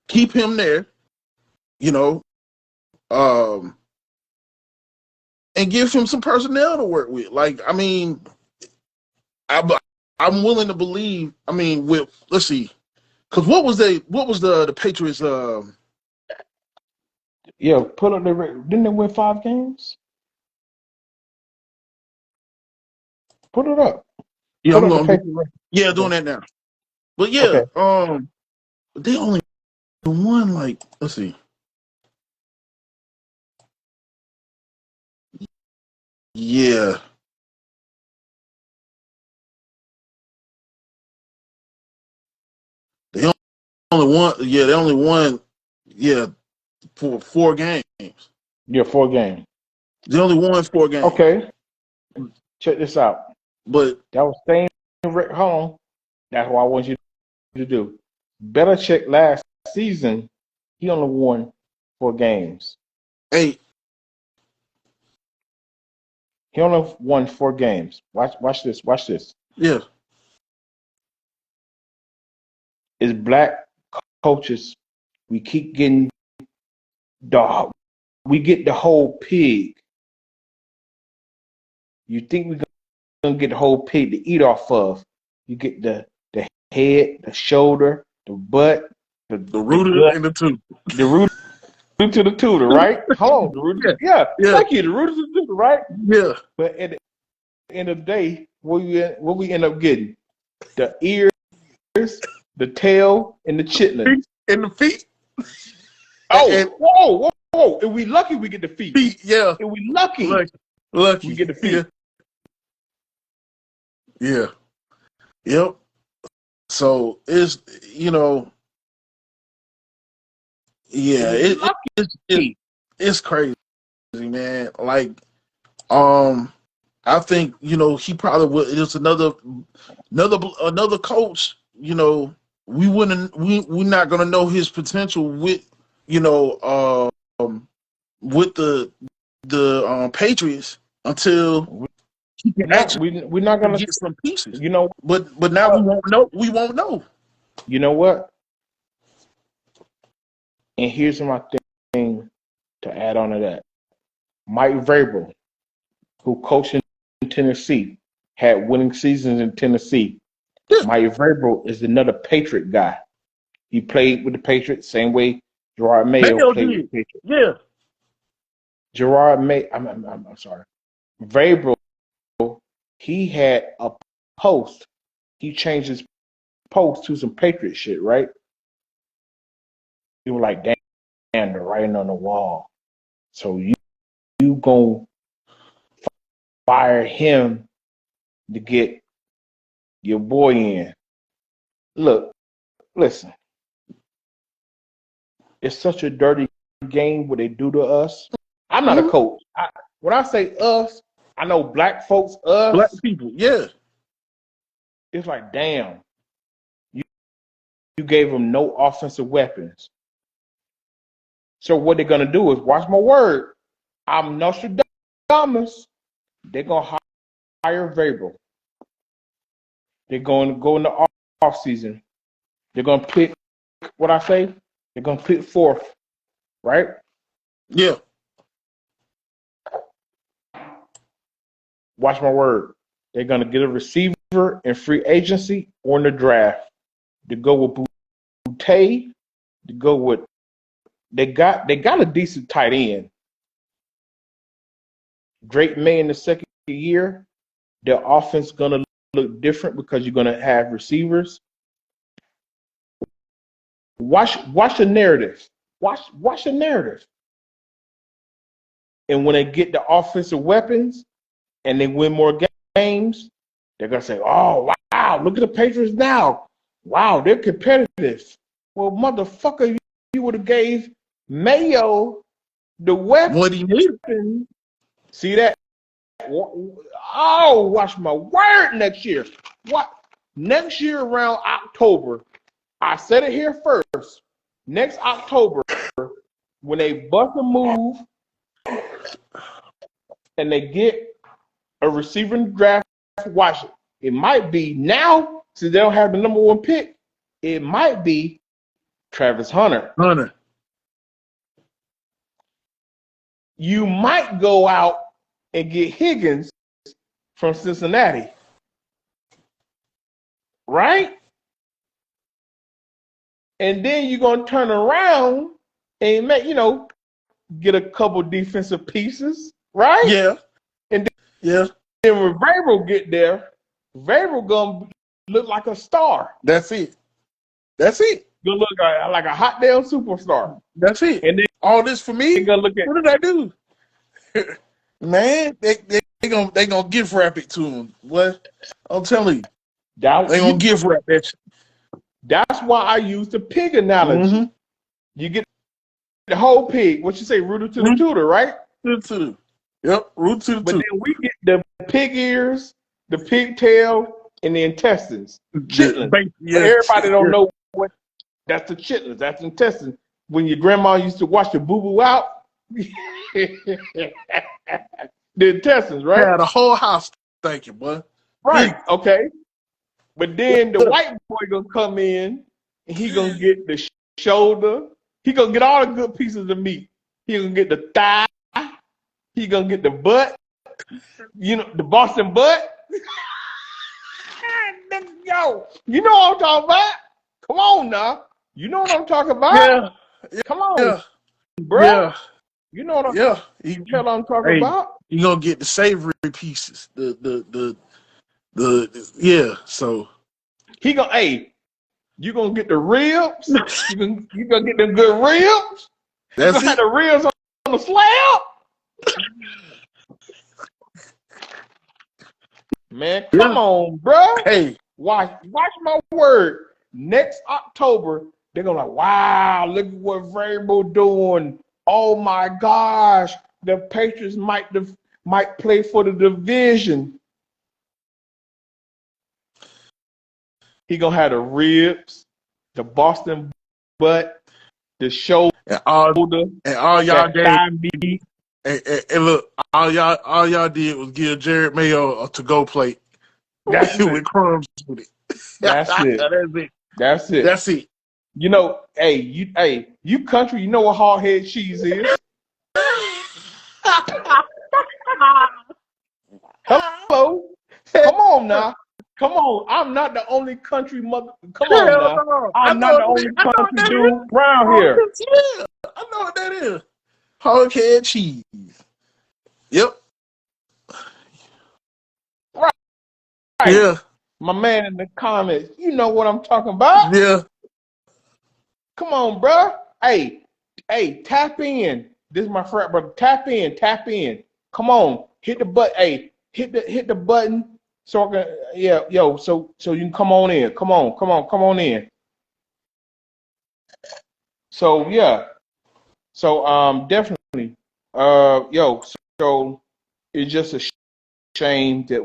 keep him there, you know, um, and give him some personnel to work with. Like, I mean, I, I'm willing to believe. I mean, with let's see, because what was the Patriots? Yeah, put up the didn't they win 5 games? Put it up. Yeah, Put I'm up the gonna paper. yeah Okay. doing that now. But yeah, Okay. they only won like let's see, yeah, they only won. Yeah, they only won. Yeah, for 4 games. Yeah, 4 games. They only won 4 games. Okay. Check this out. But That was staying home. That's what I want you to do. Belichick last season, he only won 4 games. hey, He only won 4 games. Watch this. Watch this. yeah, It's black coaches. We keep getting the we get the whole pig. You think we're gonna get the whole pig to eat off of? You get the head, the shoulder, the butt, the the rooter gut, and the two. the root to the tutor, right? Hold on, the root. Yeah, Yeah, yeah, thank you. The root to the tutor, right? yeah. But at the end of the day, what we end up getting? The ears, the tail, and the chitlins. Feet and the feet and Oh, whoa, whoa, whoa! If we lucky, we get the feet. feet. Yeah, If we lucky, lucky, we lucky. get the Yeah, feet. yeah, yep. So it's you know, If yeah, we it's it's lucky, it's crazy, man. Like, um, I think you know he probably would. It's another coach. You know, we're not gonna know his potential with you know with the Patriots until he can actually we're not gonna. get some pieces. You know But now we what? won't know. We won't know. You know what? And here's my thing to add on to that. Mike Vrabel, who coached in Tennessee, had winning seasons in Tennessee. Yeah, Mike Vrabel is another Patriot guy. He played with the Patriots same way Gerard Mayo Mayo played with did. the Patriots. Yeah, Gerard May, I'm sorry. Vrabel, he had a post. He changed his post to some Patriot shit, right? You were like, damn, the writing on the wall. So you gonna fire him to get your boy in. Look, listen, it's such a dirty game what they do to us. I'm not a hmm coach. When I say us, I know black folks, black us, people. Yeah, it's like, damn, you, you gave them no offensive weapons. So what they're gonna do is watch my word. I'm Nostradamus. They're gonna hire Vrabel. They're going to go in the off season. They're gonna pick what I say. They're gonna pick fourth, right? yeah, Watch my word. They're gonna get a receiver in free agency or in the draft. To go with Boutte. To go with they got a decent tight end. Drake May in the second year. Their offense gonna look different because you're gonna have receivers. Watch the narrative. Watch the narrative. And when they get the offensive weapons and they win more games, they're gonna say, "Oh wow, look at the Patriots now! Wow, they're competitive." Well, motherfucker, you would have gave Mayo the What he needed. weapon. See that? Oh, watch my word next year. What? Next year around October, I said it here first. Next October, when they bust a move and they get a receiver in the draft, watch it. It might be now, since they don't have the number 1 pick, it might be Travis Hunter. You might go out and get Higgins from Cincinnati. Right? And then you're going to turn around and make, get a couple defensive pieces. Right? Yeah. And yeah. Then when Vrabel get there, Vrabel going to look like a star. That's it. That's it. Gonna look like a hot damn superstar. That's it. And then all this for me. Gonna look at, what did I do? Man, they gonna gift wrap it to him. What? I'm telling you, they gonna gift wrap that shit. That's why I use the pig analogy. Mm-hmm. You get the whole pig. What you say, rooted to the tutor, right? Rooted to the. Yep, rooted to the But tutor. then we get the pig ears, the pigtail, and the intestines. Chitlins. Yeah. Everybody don't know what. That's the chitlins. That's the intestines. When your grandma used to wash the boo-boo out, the intestines, right? Yeah, the whole house thinking, boy. Right, okay. But then the white boy gonna come in and he gonna get the shoulder. He gonna get all the good pieces of meat. He gonna get the thigh. He gonna get the butt. The Boston butt. Yo, you know what I'm talking about? Come on now. You know what I'm talking about? Yeah. Come on, yeah. bro. Yeah. You know what I'm I'm talking about? You gonna get the savory pieces. The so he gonna you gonna get the ribs. you gonna get them good ribs. That's you gonna have the ribs on the slab. Man, come on, bro. Hey, watch my word. Next October, they're gonna like, wow, look at what Vrabel doing. Oh my gosh, the Patriots might play for the division. He gonna have the ribs, the Boston butt, the shoulder, and all y'all did. And look, all y'all did was give Jared Mayo a to-go plate. That's it. With crumbs with it. That's it. That's it. That's it. You country, you know what hard head cheese is. Hello. Come on now. Come on. I'm not the only country mother. Come on now. I'm not the only country dude around here. Yeah, I know what that is. Hard head cheese. Yep. Right. Yeah. My man in the comments, you know what I'm talking about? Yeah. Come on, bro. Hey, tap in. This is my friend, brother. Tap in. Come on, hit the button. Hey, hit the button so I can. So you can come on in. Come on in. So yeah. So definitely. So it's just a shame that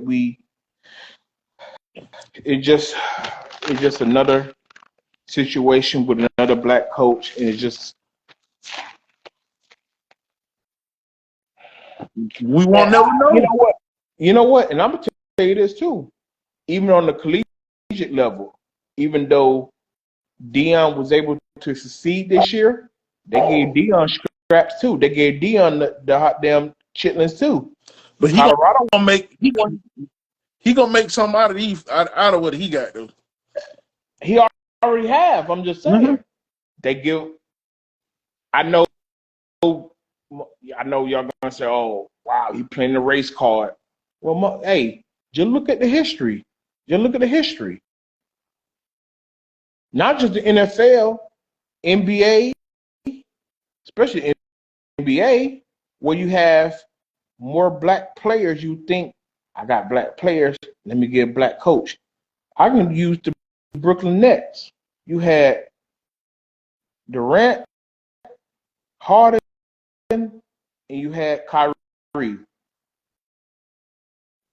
it's just another situation with another black coach, and it's just we won't never know. You know what? And I'm gonna tell you this too. Even on the collegiate level, even though Dion was able to succeed this year, they gave Dion scraps too. They gave Dion the hot damn chitlins too. But Colorado gonna make he gonna make something out of what he got though. He already have. I'm just saying. Mm-hmm. They give. I know y'all gonna say, "Oh, wow, he playing the race card." Well, just look at the history. Not just the NFL, NBA, especially NBA, where you have more black players. You think, I got black players, let me get a black coach. I can use the Brooklyn Nets. You had Durant, Harden, and you had Kyrie,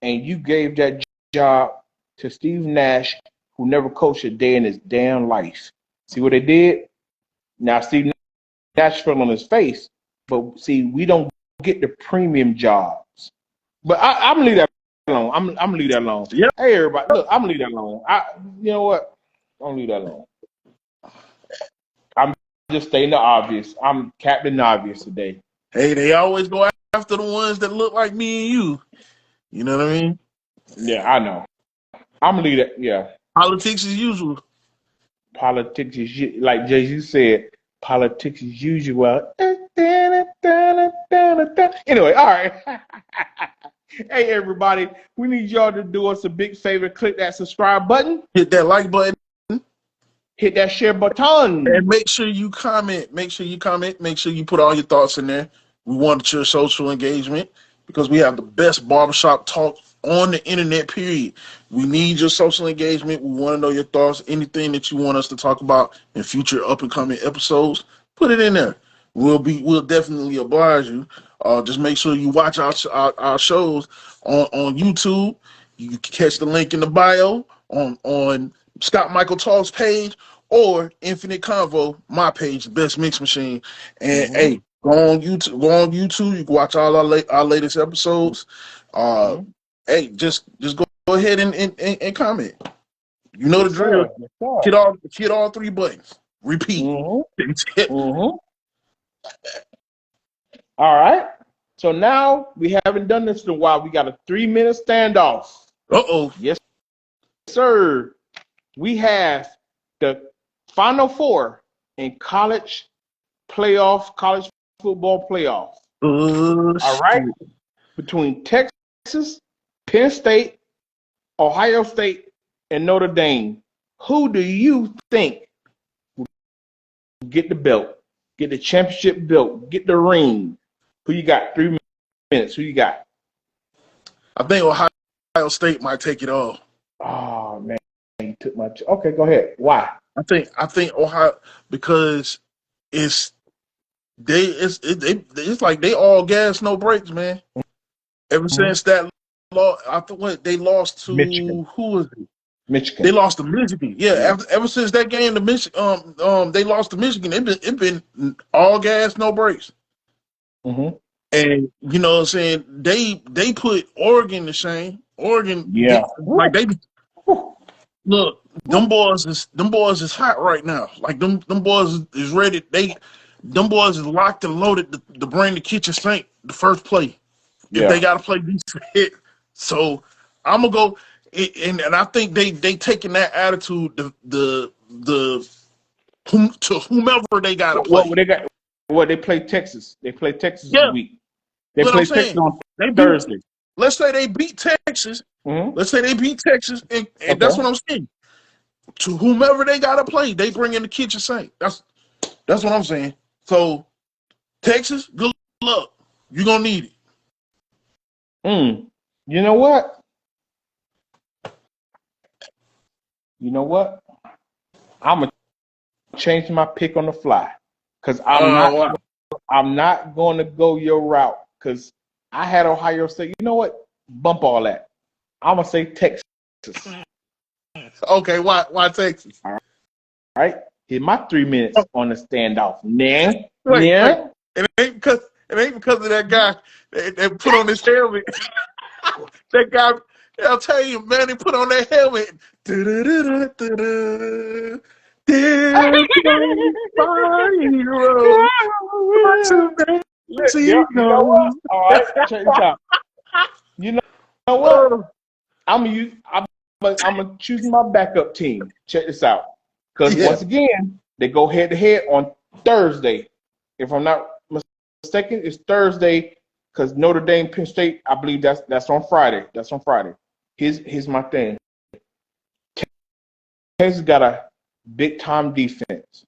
and you gave that job to Steve Nash, who never coached a day in his damn life. See what they did? Now Steve Nash fell on his face, but see, we don't get the premium jobs. But I'm gonna leave that alone. I'm gonna leave that alone. Yep. Hey everybody, look, I'm gonna leave that alone. You know what? I'm gonna leave that alone. I'm just stating the obvious. I'm Captain Obvious today. Hey, they always go after the ones that look like me and you. You know what I mean? Yeah, I know. I'm gonna leave that. Yeah, Politics as usual. politics is like Jay-Z said. Politics as usual. Anyway, all right. Hey everybody, we need y'all to do us a big favor. Click that subscribe button. Hit that like button. Hit that share button. And make sure you comment. Make sure you comment. Make sure you put all your thoughts in there. We want your social engagement because we have the best barbershop talk on the internet, period. We need your social engagement. We want to know your thoughts. Anything that you want us to talk about in future up and coming episodes, put it in there. We'll definitely oblige you. Just make sure you watch our shows on YouTube. You can catch the link in the bio on Scott Michael Talks page or Infinite Convo, my page, the Best Mix Machine. And hey, go on YouTube. Go on YouTube. You can watch all our latest episodes. Hey, just go ahead and comment. You know the drill. Hit all three buttons. Repeat. All right. So now we haven't done this in a while. We got a 3-minute standoff. Uh-oh. Yes, sir. We have the Final Four in college football playoff. All right. Between Texas, Penn State, Ohio State, and Notre Dame. Who do you think will get the belt, get the championship belt, get the ring? Who you got? 3 minutes. Who you got? I think Ohio State might take it all. Oh man, you took my. Okay, go ahead. Why? I think Ohio, because it's like they all gas, no brakes, man. Ever since that law, they lost to Michigan. Who was it? Michigan. They lost to Michigan. Yeah, ever since that game to Michigan, they lost to Michigan. It been all gas, no brakes. And you know what I'm saying? They put Oregon to shame. Oregon, yeah, like they look, them boys is hot right now. Like them boys is ready. Them boys is locked and loaded to bring the kitchen sink the first play. If they gotta play decent. So I'm gonna go and I think they taking that attitude to whomever they gotta play. They play Texas. They play Texas this week. They play Texas on Thursday. Let's say they beat Texas. Let's say they beat Texas, and that's what I'm saying. To whomever they gotta play, they bring in the kitchen sink. That's what I'm saying. So Texas, good luck. You're gonna need it. You know what? I'm gonna change my pick on the fly because I'm not going to go your route because I had Ohio State. You know what? Bump all that. I'm gonna say Texas. Okay, why Texas? All right. Here's my 3 minutes on the standoff. Wait. It ain't because of that guy that put on his helmet. That guy, I'll tell you, man, he put on that helmet. You know what? All right, check this out. You know what? I'm gonna choose my backup team. Check this out, because once again they go head to head on Thursday. If I'm not mistaken, it's Thursday because Notre Dame, Penn State. I believe that's on Friday. That's on Friday. Here's my thing. Texas got a big time defense.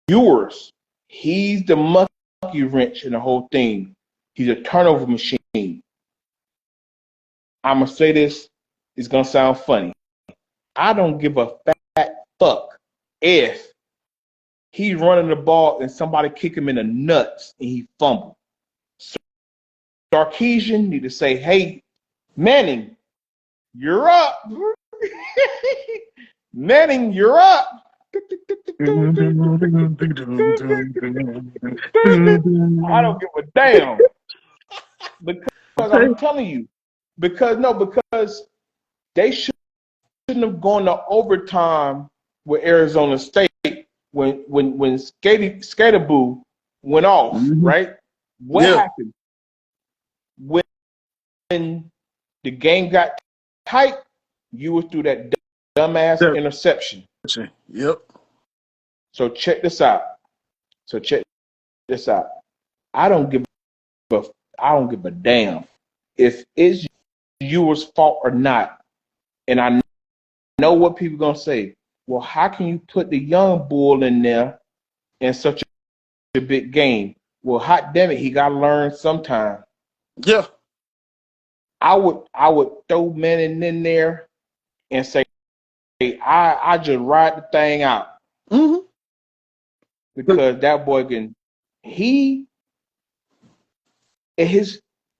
Ewers, he's the monkey wrench in the whole thing. He's a turnover machine. I'm gonna say this. It's gonna sound funny. I don't give a fat fuck if He's running the ball and somebody kick him in the nuts and he fumbled. Sarkisian need to say, hey, Manning, you're up. Manning, you're up. I don't give a damn. Because I'm telling you, because they shouldn't have gone to overtime with Arizona State when Skaterboo went off, right? What happened? When the game got tight, you were through that dumbass interception. Yep. So check this out. I don't give a damn if it's yours fault or not. And I know what people gonna say. Well, how can you put the young bull in there in such a big game? Well, hot damn it, he gotta learn sometime. Yeah. I would throw Manning in there and say, hey, I just ride the thing out. Mm-hmm. Because that boy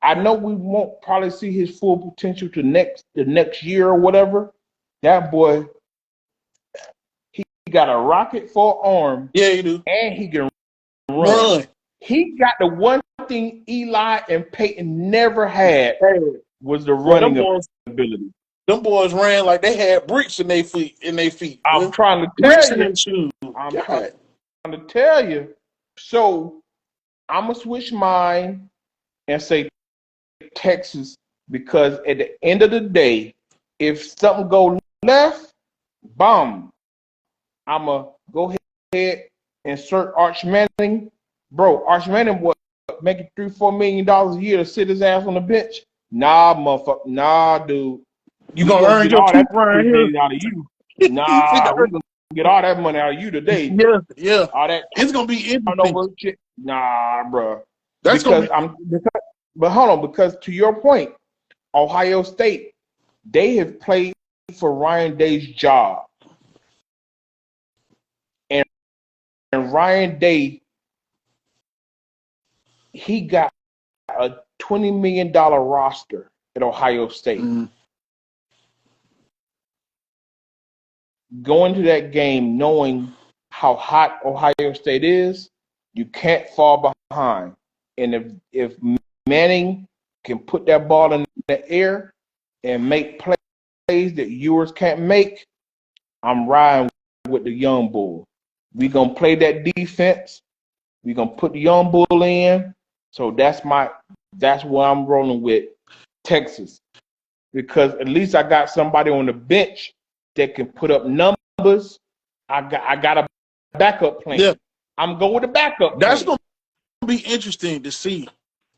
I know we won't probably see his full potential to the next year or whatever. That boy, he got a rocket for an arm. Yeah, he do. And he can run. He got the one thing Eli and Peyton never had was the running ability. Them boys ran like they had bricks in their feet. I'm trying to tell you. So I'm gonna switch mine and say Texas, because at the end of the day, if something go left, bomb. I'ma go ahead and insert Arch Manning. Bro, Arch Manning making $3-4 million a year to sit his ass on the bench? Nah, motherfucker. Nah, dude. You gonna earn your all that money out of you. Nah, we gonna get all that money out of you today. Yeah. All that it's gonna be interesting. Shit. Nah, bro. But hold on, because to your point, Ohio State, they have played for Ryan Day's job. And Ryan Day, he got a $20 million roster at Ohio State. Going to that game knowing how hot Ohio State is, you can't fall behind. And if Manning can put that ball in the air and make plays that yours can't make, I'm riding with the young bull. We're going to play that defense. We're going to put the young bull in. So that's what I'm rolling with, Texas. Because at least I got somebody on the bench that can put up numbers. I got a backup plan. Yeah. I'm going with the backup plan. That's going to be interesting to see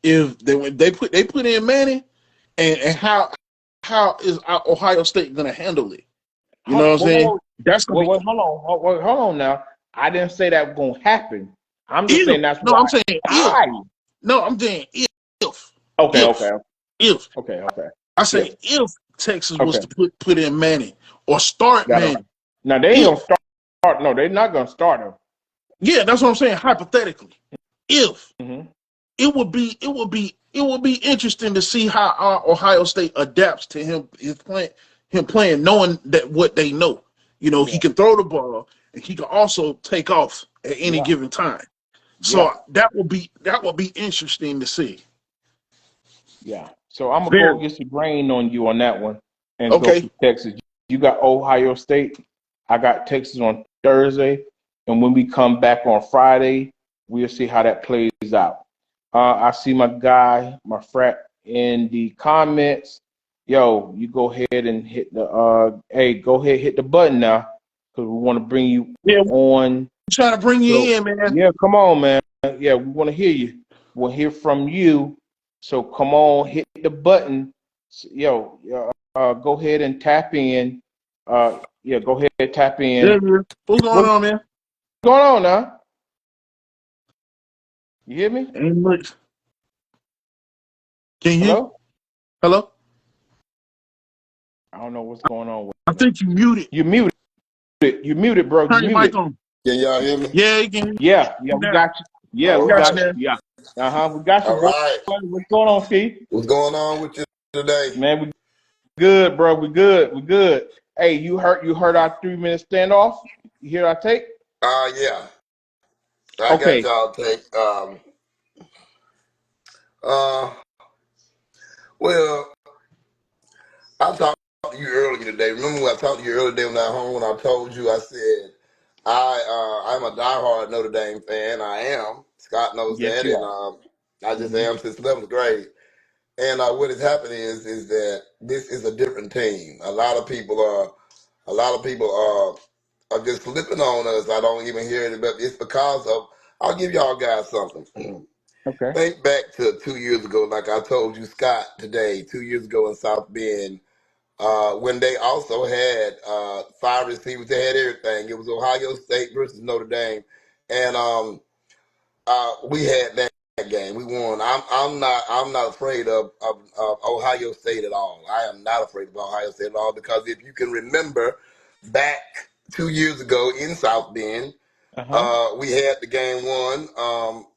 if they put in Manning and how is Ohio State going to handle it. You know what I'm saying? That's going to be... Hold on now. I didn't say that was going to happen. I'm just saying that's why. I'm saying if. No, I'm saying if. Okay. If. Okay. I say if Texas was to put in Manning or start Manning. Now they ain't gonna start. No, they're not gonna start him. Yeah, that's what I'm saying. Hypothetically, if it would be interesting to see how Ohio State adapts to him playing, knowing that what they know. You know, he can throw the ball and he can also take off at any given time. So that will be interesting to see. Yeah. So I'm gonna go against the grain on you on that one and go to Texas. You got Ohio State. I got Texas on Thursday, and when we come back on Friday, we'll see how that plays out. I see my guy, my frat, in the comments. Yo, you go ahead and hit the hit the button now, because we want to bring you on. I'm trying to bring you in, man. Yeah, come on, man. Yeah, we want to hear you. We'll hear from you. So come on, hit the button. Yo, go ahead and tap in. Go ahead and tap in. Yeah, what's going on, man? What's going on now? You hear me? Ain't much. Can you hear? Hello? I don't know what's going on with I think you muted. You muted, bro. Turn your mic on. Can y'all hear me? Yeah, you can Yeah, you we now. got you. Yeah, All we Got got you right. now. you. Yeah. We got you, All boy. right. What's going on, Ski? What's going on with you today? Man, we good, bro. We good. We good. Hey, you heard our 3 minute standoff? You hear our take? Yeah. I got Okay. y'all take. Uh, well, I talked to you earlier today. Remember when I talked to you earlier today when I home when I told you I said I'm a diehard Notre Dame fan. I am. Scott knows Yes, that, you and are. I just Hmm. am since 11th grade. And what has happened is that this is a different team. A lot of people are just flipping on us. I don't even hear it, but it's because of. I'll give y'all guys something. Okay. Think back to 2 years ago, like I told you, Scott, today. 2 years ago in South Bend, when they also had five receivers, they had everything. It was Ohio State versus Notre Dame, and we had that game. We won. I'm not afraid of Ohio State at all. I am not afraid of Ohio State at all because if you can remember back 2 years ago in South Bend, Uh huh. we had the game won.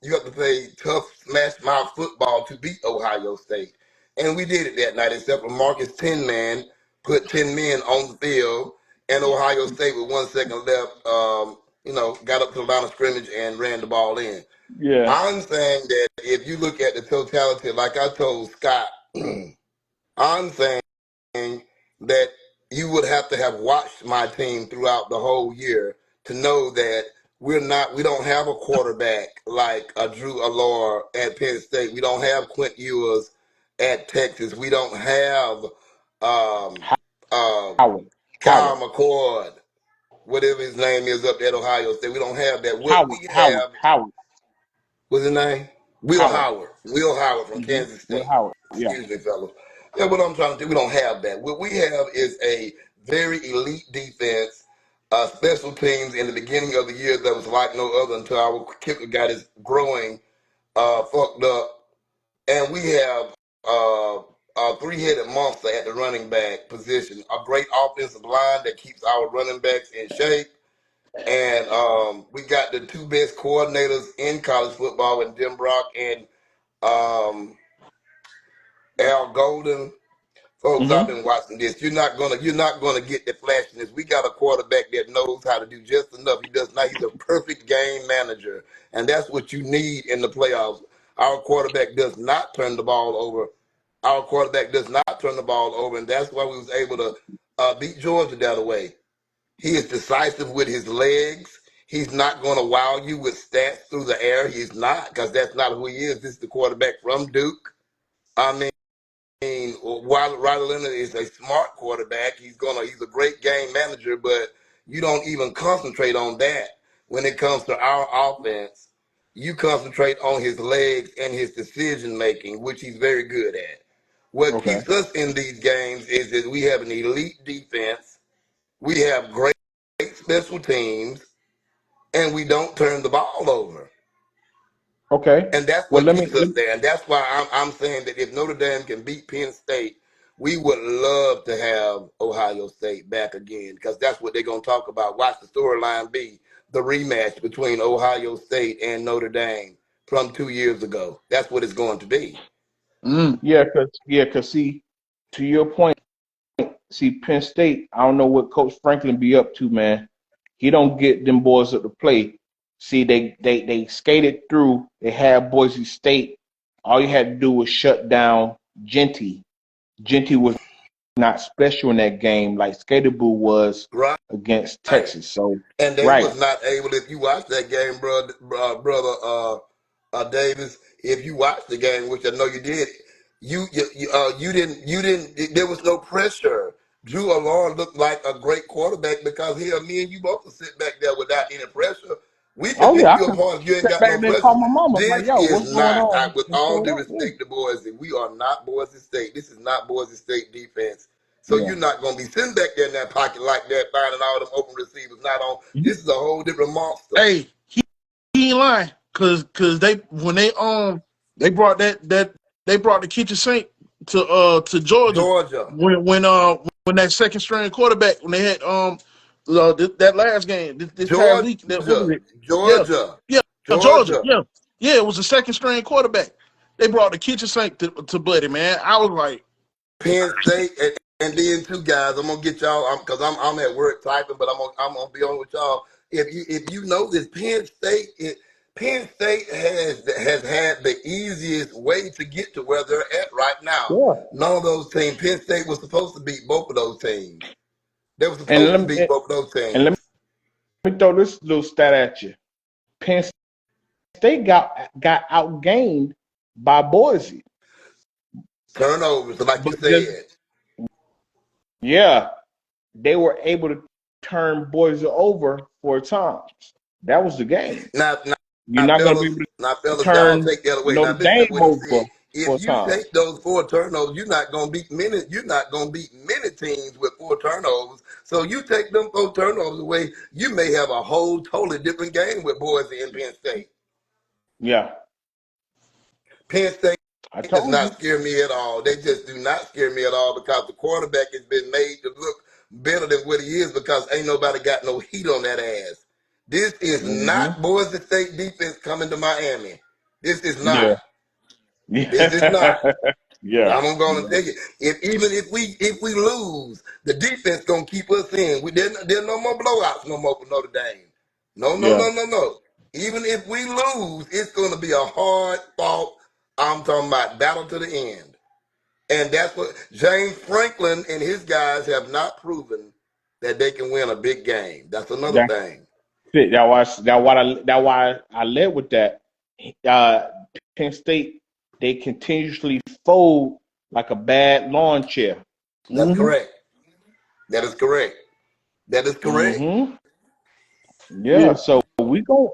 You have to play tough smash mouth football to beat Ohio State, and we did it that night. Except for Marcus 10 man put 10 men on the field, and Ohio State with 1 second left, got up to the line of scrimmage and ran the ball in. Yeah. I'm saying that if you look at the totality, like I told Scott, I'm saying that you would have to have watched my team throughout the whole year to know that we don't have a quarterback like a Drew Allure at Penn State. We don't have Quint Ewers at Texas. We don't have um, uh, Howard. Kyle Howard. McCord, whatever his name is up at Ohio State. We don't have that. What Howard. we Howard. have, Howard. what's his name? Will Howard. Howard. Will Howard from Hmm. Kansas With State. Howard. Yeah. Excuse me, fellas. Yeah, what I'm trying to do, we don't have that. What we have is a very elite defense, special teams in the beginning of the year that was like no other until our kicker got his growing fucked up. And we have a three-headed monster at the running back position, a great offensive line that keeps our running backs in shape. And we got the two best coordinators in college football in Jim Brock and um, Al Golden. Folks, I've Hmm. been watching this. You're not gonna get the flashiness. We got a quarterback that knows how to do just enough. He does not. He's a perfect game manager, and that's what you need in the playoffs. Our quarterback does not turn the ball over. Our quarterback does not turn the ball over, and that's why we was able to beat Georgia that way. He is decisive with his legs. He's not going to wow you with stats through the air. He's not, because that's not who he is. This is the quarterback from Duke. I mean, while Riley Leonard is a smart quarterback, he's a great game manager, but you don't even concentrate on that when it comes to our offense. You concentrate on his legs and his decision making, which he's very good at. What Okay. keeps us in these games is that we have an elite defense, we have great special teams, and we don't turn the ball over. Okay. And that's Well, what let me. keeps us there. And that's why I'm saying that if Notre Dame can beat Penn State, we would love to have Ohio State back again because that's what they're going to talk about. Watch the storyline be the rematch between Ohio State and Notre Dame from 2 years ago. That's what it's going to be. Mm. Cause see, to your point, see Penn State. I don't know what Coach Franklin be up to, man. He don't get them boys up to play. See, they skated through. They had Boise State. All you had to do was shut down Genty. Genty was not special in that game like Skaterboo was Right. against Texas. So, And they right. was not able. If you watch that game, brother Davis, if you watched the game, which I know you did, you didn't. There was no pressure. Drew Alon looked like a great quarterback because here, me and you both will sit back there without any pressure. We can Oh pick yeah, I you could apart if you ain't sit got back no there and pressure. call my mama. Like, This yo, what's is going not, on? with And all showed due up. Yeah. respect to Boise, we are not Boise State. This is not Boise State defense. So Yeah. you're not going to be sitting back there in that pocket like that, finding all them open receivers not on. This is a whole different monster. Hey, he ain't lying. Cause they when they brought they brought the kitchen sink to Georgia Georgia. when that second string quarterback when they had that last game, this past week. What was Georgia, it? Yeah, Georgia, yeah, Georgia. Georgia. Yeah. It was a second string quarterback. They brought the kitchen sink to Buddy, man. I was like, Penn State, and then two guys. I'm gonna get y'all because I'm at work typing, but I'm gonna be on with y'all. If you know this, Penn State has had the easiest way to get to where they're at right now. Yeah. None of those teams. Penn State was supposed to beat both of those teams. They were And supposed to beat both of those let teams. me throw this little stat at you. Penn State got outgained by Boise. Turnovers, like you But just said. yeah, they were able to turn Boise over 4 times. That was the game. Now, You're not going to be able to y'all turn take that away. Now, Notre listen to Dame what he over said. If four you times. take those 4 turnovers, you're not gonna beat many. You're not gonna beat many teams with 4 turnovers. So you take them 4 turnovers away, you may have a whole totally different game with Boise and Penn State. Yeah, Penn State I does told you. not scare me at all. They just do not scare me at all because the quarterback has been made to look better than what he is because ain't nobody got no heat on that ass. This is Mm-hmm. not Boise State defense coming to Miami. This is not. Yeah. This is not. Yeah. Yeah. I'm gonna tell you, even if we lose, the defense gonna keep us in. There's no more blowouts no more for Notre Dame. No, no, Yeah. no, no, no. Even if we lose, it's gonna be a hard fought. I'm talking about battle to the end, and that's what James Franklin and his guys have not proven that they can win a big game. That's another That's thing. it. That why I led with that. Uh, Penn State, they continuously fold like a bad lawn chair. That's mm-hmm. correct. That is correct. That is correct. Mm-hmm. Yeah. Yeah. So we go.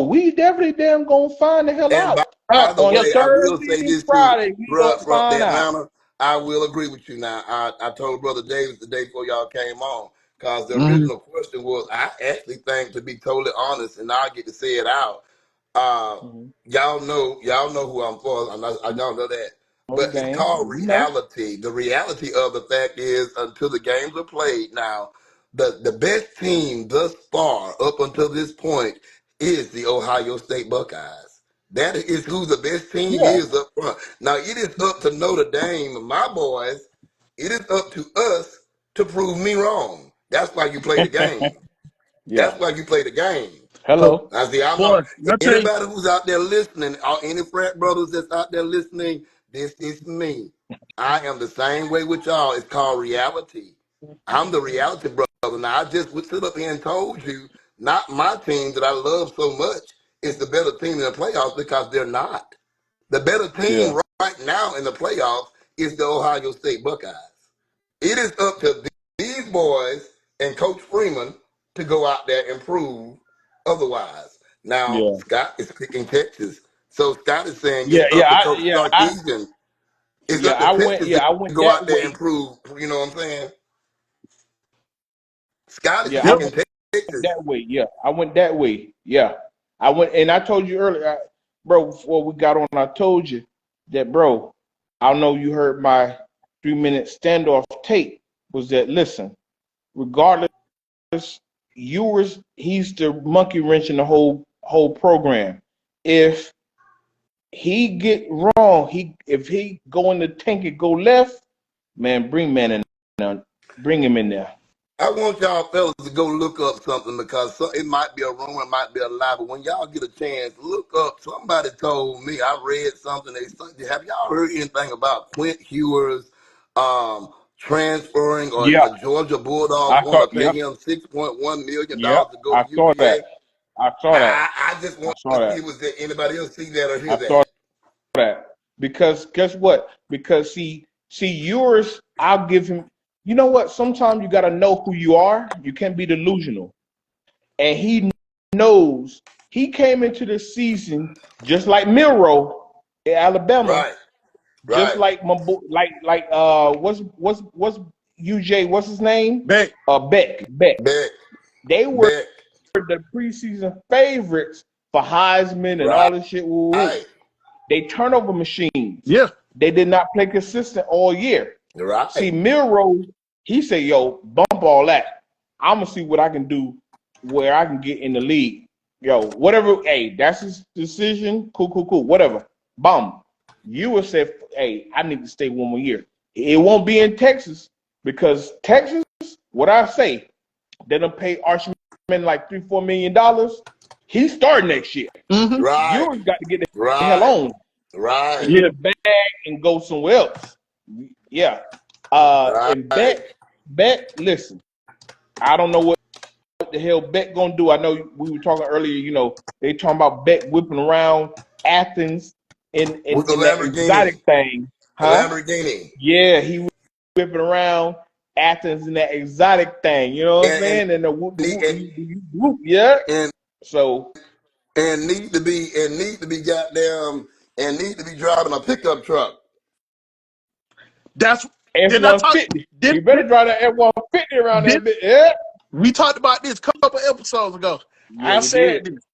We definitely damn gonna find the hell And out by the on Yeah. way, I will Thursday say and this too, Friday. We bro, gonna from find out. Atlanta, I will agree with you now. I told Brother Davis the day before y'all came on, because the Mm-hmm. original question was, I actually think, to be totally honest, and I get to say it out, uh, Mm-hmm. y'all know who I'm for. Y'all know that. Notre But it's Dame. called We know. reality. The reality of the fact is, until the games are played now, the best team thus far, up until this point, is the Ohio State Buckeyes. That is who the best team Yeah. is up front. Now it is up to Notre Dame and my boys. It is up to us to prove me wrong. That's why you play the game. Yeah. That's why you play the game. Cause Hello. I see. I'm boy, not I tell you, anybody who's out there listening, or any frat brothers that's out there listening. This is me. I am the same way with y'all. It's called reality. I'm the reality brother. Now I just would sit up here and told you, not my team that I love so much is the better team in the playoffs because they're not. The better Yeah. team right now in the playoffs is the Ohio State Buckeyes. It is up to these boys and Coach Freeman to go out there and prove otherwise. Now, Yeah. Scott is picking Texas. So Scott is saying Yeah. it's up to Coach Sarkisian. It's up to Texas to I went go that out there and way. prove, you know what I'm saying? Scott is Yeah, I yep. picking went Texas. that way. Yeah, I went that way. Yeah, I went, and I told you earlier, bro. Before we got on, I told you that, bro. I know you heard my 3 minute standoff tape. Was that listen? Regardless, he's the monkey wrench in the whole program. If he get wrong, if he go in the tank and go left, man, bring him in there. I want y'all fellas to go look up something because it might be a rumor, it might be a lie, but when y'all get a chance, look up. Somebody told me, I read something. Have y'all heard anything about Quint Ewers transferring, or Yeah, Georgia Bulldogs I want saw. to pay Yep, him $6.1 million yep. to go I to saw that. UVA? I saw that. I just I want saw to see, that. was there anybody else see that or hear I saw that? that. Because guess what? Because yours, I'll give him. You know what? Sometimes you got to know who you are. You can't be delusional. And he knows he came into the season just like Milroe in Alabama, Right, just right. like my boy, what's UJ? What's his name? Back. Beck. Beck. Beck, They were Beck, the preseason favorites for Heisman and all right, this shit. Woo, woo. right, They turnover machines. Yeah. They did not play consistent all year. right. See, Milroe, he said, yo, bump all that. I'm gonna see what I can do where I can get in the league. Yo, whatever. Hey, that's his decision. Cool. Whatever. Boom. You will say, hey, I need to stay one more year. It won't be in Texas because Texas, what I say, they don't pay Archman like $3-4 million. He's starting next year. Mm-hmm. Right. You got to get the hell Right. on. Right. Get a bag and go somewhere else. Yeah. And Right. Bet, listen, I don't know what the hell Bet gonna do. I know we were talking earlier, you know, they talking about Bet whipping around Athens With the in that exotic Lamborghini. The huh? Lamborghini. Yeah, he was whipping around Athens in that exotic thing, you know what I'm And saying? And the whoop, and yeah. and, So and need to be goddamn and need to be driving a pickup truck. That's did I talk? F-150. Did, You better drive that F-150 around did that bit. Yeah. we talked about this a couple episodes ago? Yeah, I we did. said this.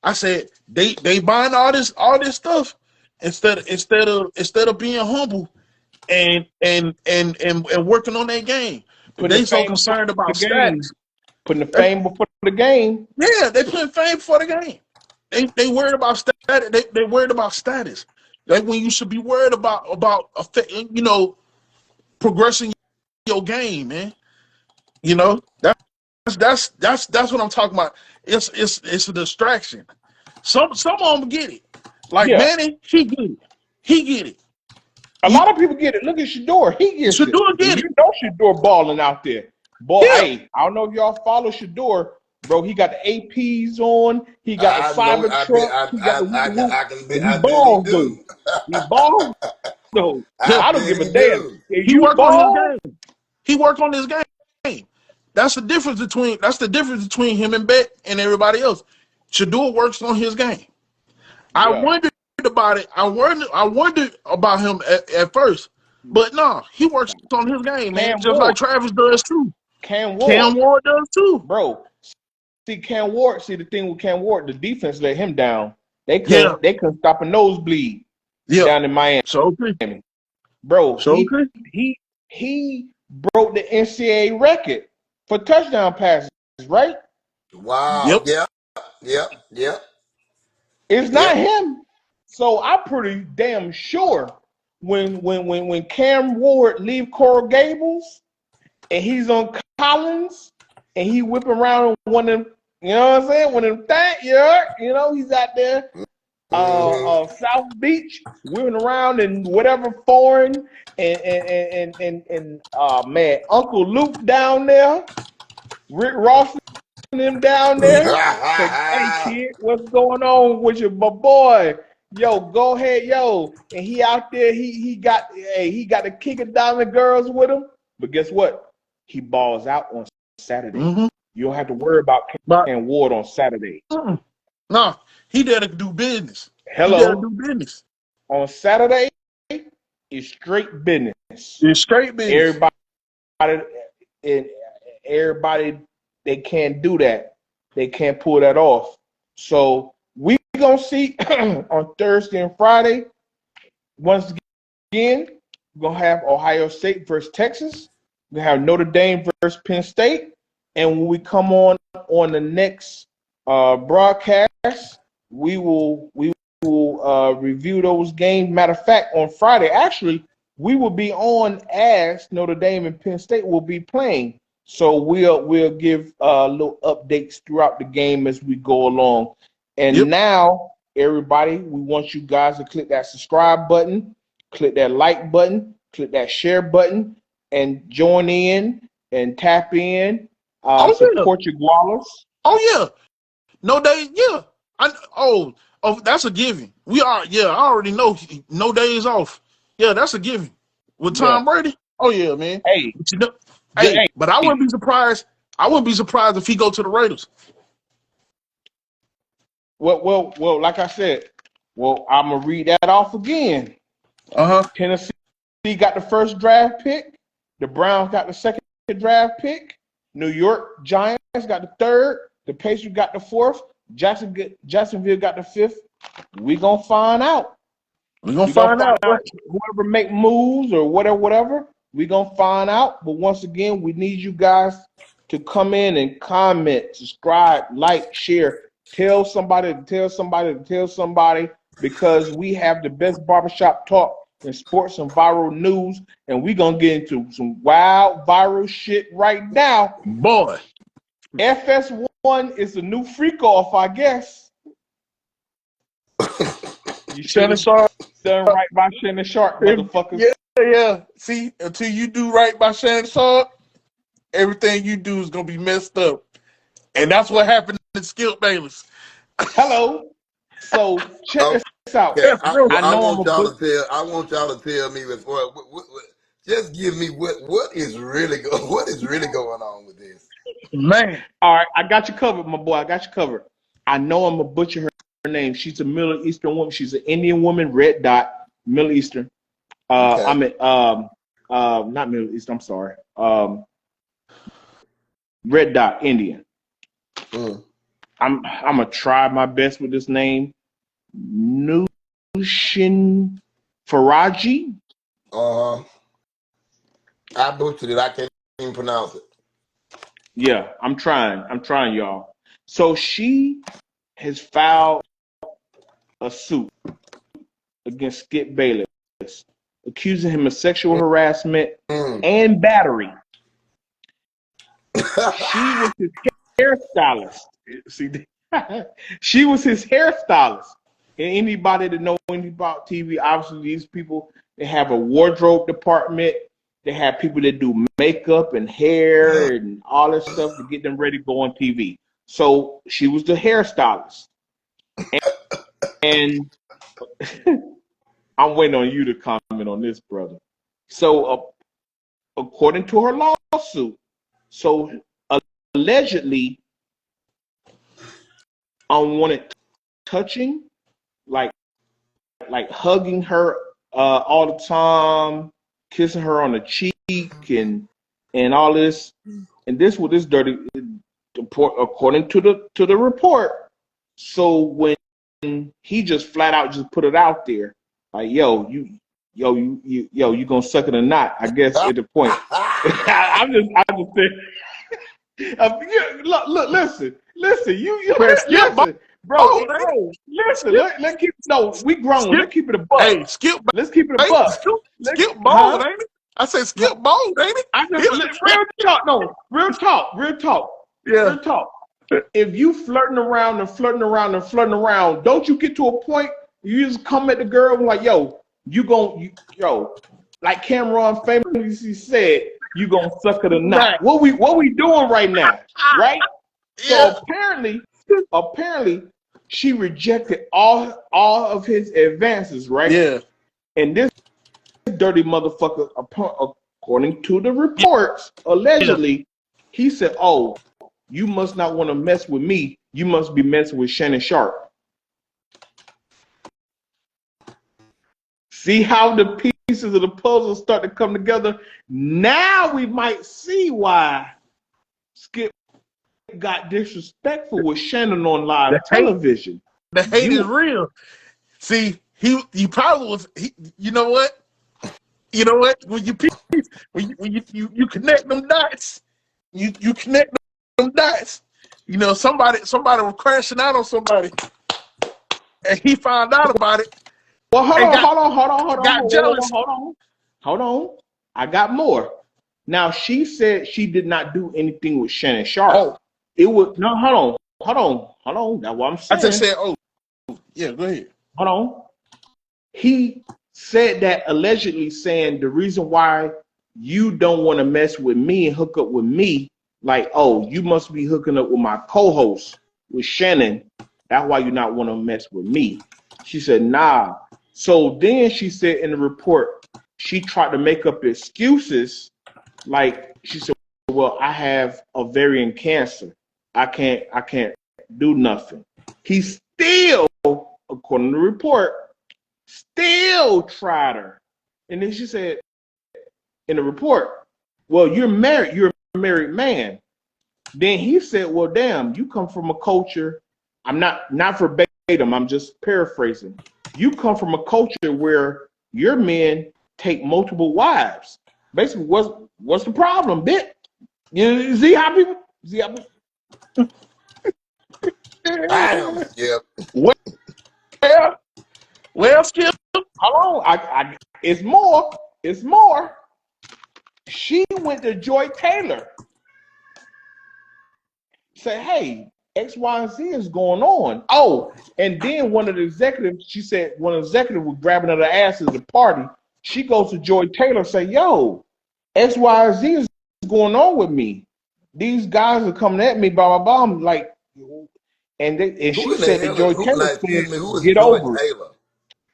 I said they buying all this stuff instead of being humble and working on their game. Putting They the so fame before concerned the about game. status. Putting the fame before the game. Yeah, they putting fame for the game. They worried about status. They worried about status. Like when you should be worried about progressing your game, man. You know that's what I'm talking about. It's a distraction. Some of them get it. Like Yeah. Manny, he get it. He get it. A lot of people get it. Look at Shador. He gets it. Shador get And it. you know Shador balling out there. Boy, Yeah. hey, I don't know if y'all follow Shador, bro. He got the APs on. He got the I know. cyber truck. He got the whoop whoop. And he I bet he balls though. do. He balls though. Yeah. I I don't bet give a he damn. do. If He you work on his ball, game. He work on his game. That's the difference between him and Bet and everybody else. Shador works on his game. I yeah. wondered about it. I wondered about him at first, but no, he works on his game, man. Cam Just like Ward. Travis does too. Cam Cam Ward. Ward does too. Bro. See Cam Ward, the thing with Cam Ward, the defense let him down. They Yeah, couldn't stop a nosebleed yeah. down in Miami. So okay. Bro, So okay. he broke the NCAA record for touchdown passes, right? Wow. Yep. Yep. It's not him. So I'm pretty damn sure when Cam Ward leave Coral Gables and he's on Collins and he whipping around one of them, you know what I'm saying? One of them he's out there South Beach, whipping around in whatever foreign, and man, Uncle Luke down there, Rick Ross and them down there. Say, hey kid, what's going on with your boy? Yo, go ahead, yo. And he out there, he got the kick of diamond girls with him. But guess what? He balls out on Saturday. Mm-hmm. You don't have to worry about Cam Ward on Saturday. No, he there to do business. Hello. He there to do business. On Saturday, it's straight business. It's straight business. Everybody, they can't do that. They can't pull that off. So we gonna see on Thursday and Friday. Once again, we're gonna have Ohio State versus Texas. We're gonna have Notre Dame versus Penn State. And when we come on the next broadcast, we will review those games. Matter of fact, on Friday, actually, we will be on as Notre Dame and Penn State will be playing. So we'll give little updates throughout the game as we go along. And now, everybody, we want you guys to click that subscribe button, click that like button, click that share button, and join in and tap in. Support your Gualas. Oh yeah, no days. Yeah, oh, that's a given. I already know. No days off. Yeah, that's a given. With Tom Brady. Oh yeah, man. Hey, but I wouldn't be surprised. I wouldn't be surprised if he go to the Raiders. Well, like I said, I'm gonna read that off again. Tennessee got the first draft pick. The Browns got the second draft pick. New York Giants got the third. The Pacers got the fourth. Jacksonville got the fifth. We gonna find out. We gonna find out. Whoever make moves or whatever. We gonna find out. But once again, we need you guys to come in and comment, subscribe, like, share, tell somebody, because we have the best barbershop talk in sports and viral news, and we're going to get into some wild viral shit right now. Boy. FS1 is the new freak off, I guess. You Shannon Sharp done right by Shannon Sharp, motherfuckers. Yeah. See, until you do right by Shannon Sharp, everything you do is gonna be messed up, and that's what happened in Skip Bayless. Hello. So check this out. Okay. I want y'all to tell me what just give me what is really going on with this. Man. All right, I got you covered, my boy. I got you covered. I know I'm gonna butcher her name. She's a Middle Eastern woman. She's an Indian woman, red dot, Middle Eastern. Okay. I mean, not Middle East. I'm sorry. Red dot, Indian. I'm gonna try my best with this name. Nushin Faraji. I butchered it. I can't even pronounce it. Yeah, I'm trying, y'all. So she has filed a suit against Skip Bayless, accusing him of sexual harassment and battery. She was his hairstylist. See, she was his hairstylist. And anybody that knows anything about TV, obviously these people, they have a wardrobe department. They have people that do makeup and hair and all that stuff to get them ready to go on TV. So she was the hairstylist. And I'm waiting on you to comment on this, brother. So according to her lawsuit, so allegedly unwanted touching, like hugging her all the time, kissing her on the cheek and all this, and this with this dirty, according to the report. So when he just flat out just put it out there, like you gonna suck it or not? I guess at the point. I'm just saying. Look, listen, you listen, bro, listen. Let's keep we grown. Let's keep it a buck. Hey, Skip. Let's keep it a buck. Skip bold, ain't it? I said Skip bold, ain't it? Real talk. No, real talk. Yeah. Real talk. If you flirting around, don't you get to a point you just come at the girl and like, like Cameron famously said, you gonna suck it or not? Right. What we doing right now, right? Yeah. So apparently, she rejected all of his advances, right? Yeah. And this dirty motherfucker, according to the reports, allegedly, he said, "Oh, you must not want to mess with me. You must be messing with Shannon Sharp." See how the pieces of the puzzle start to come together? Now we might see why Skip got disrespectful with Shannon on live television. The hate is real. See, he probably was. You know what? When you connect them dots, you connect them dots. You know, somebody was crashing out on somebody, and he found out about it. Well, hold on. I got more. Now she said she did not do anything with Shannon Sharp. Oh. It was no. Hold on. That's what I'm saying. I just said, oh, yeah. Go ahead. Hold on. He said that allegedly, saying the reason why you don't want to mess with me and hook up with me, like, oh, you must be hooking up with my co-host, with Shannon. That's why you not want to mess with me. She said, nah. So then she said in the report, she tried to make up excuses. Like she said, well, I have ovarian cancer. I can't do nothing. He still, according to the report, still tried her. And then she said in the report, well, you're a married man. Then he said, well, damn, you come from a culture, I'm not verbatim, I'm just paraphrasing. You come from a culture where your men take multiple wives. Basically, what's the problem, bitch? You see how people See, I'm, Damn, Skip. Well, well, Skip. hold on. It's more. It's more. She went to Joy Taylor. Said, hey, X, Y, and Z is going on. Oh, and then one of the executives, she said, one of the executives was grabbing her ass at the party. She goes to Joy Taylor and say, yo, X, Y, and Z is going on with me. These guys are coming at me, blah, blah, blah. I'm like, and Who she in the said that hell Joy is who? Taylor Now, said, excuse me. Who is get Joy over it. Taylor?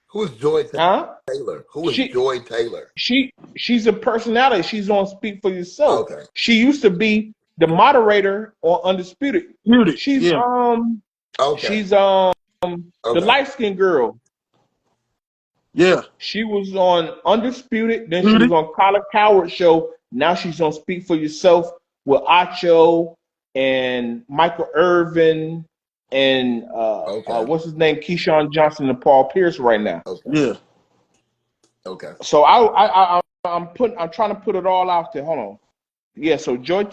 Who is Joy Huh? Taylor? Who is She Joy Taylor? she's a personality. She's on Speak for Yourself. Okay. She used to be the moderator on Undisputed. Muted. She's Yeah. Okay. she's the Okay. light skinned girl. Yeah. She was on Undisputed, then she was Muted. on Colin Coward show. Now she's on Speak for Yourself with Acho and Michael Irvin and Okay. what's his name, Keyshawn Johnson and Paul Pierce right now. Okay. Yeah. Okay. So I'm trying to put it all out there. Hold on. Yeah, so Joy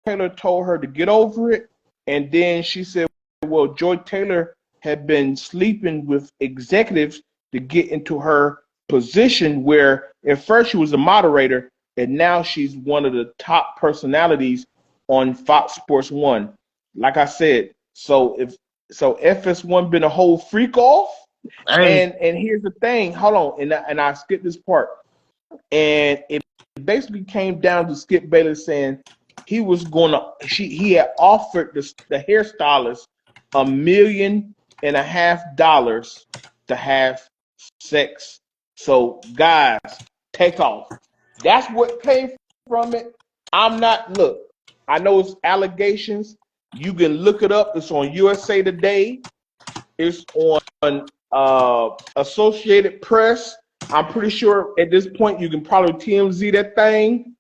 Taylor told her to get over it, and then she said, well, Joy Taylor had been sleeping with executives to get into her position where at first she was a moderator, and now she's one of the top personalities on Fox Sports 1. Like I said, so FS1 been a whole freak off, Hey. and here's the thing. Hold on, and I skipped this part. And it basically came down to Skip Bayless saying he had offered the hairstylist $1.5 million to have sex. So guys, take off. That's what came from it. I know it's allegations. You can look it up. It's on USA Today. It's on Associated Press. I'm pretty sure at this point you can probably TMZ that thing.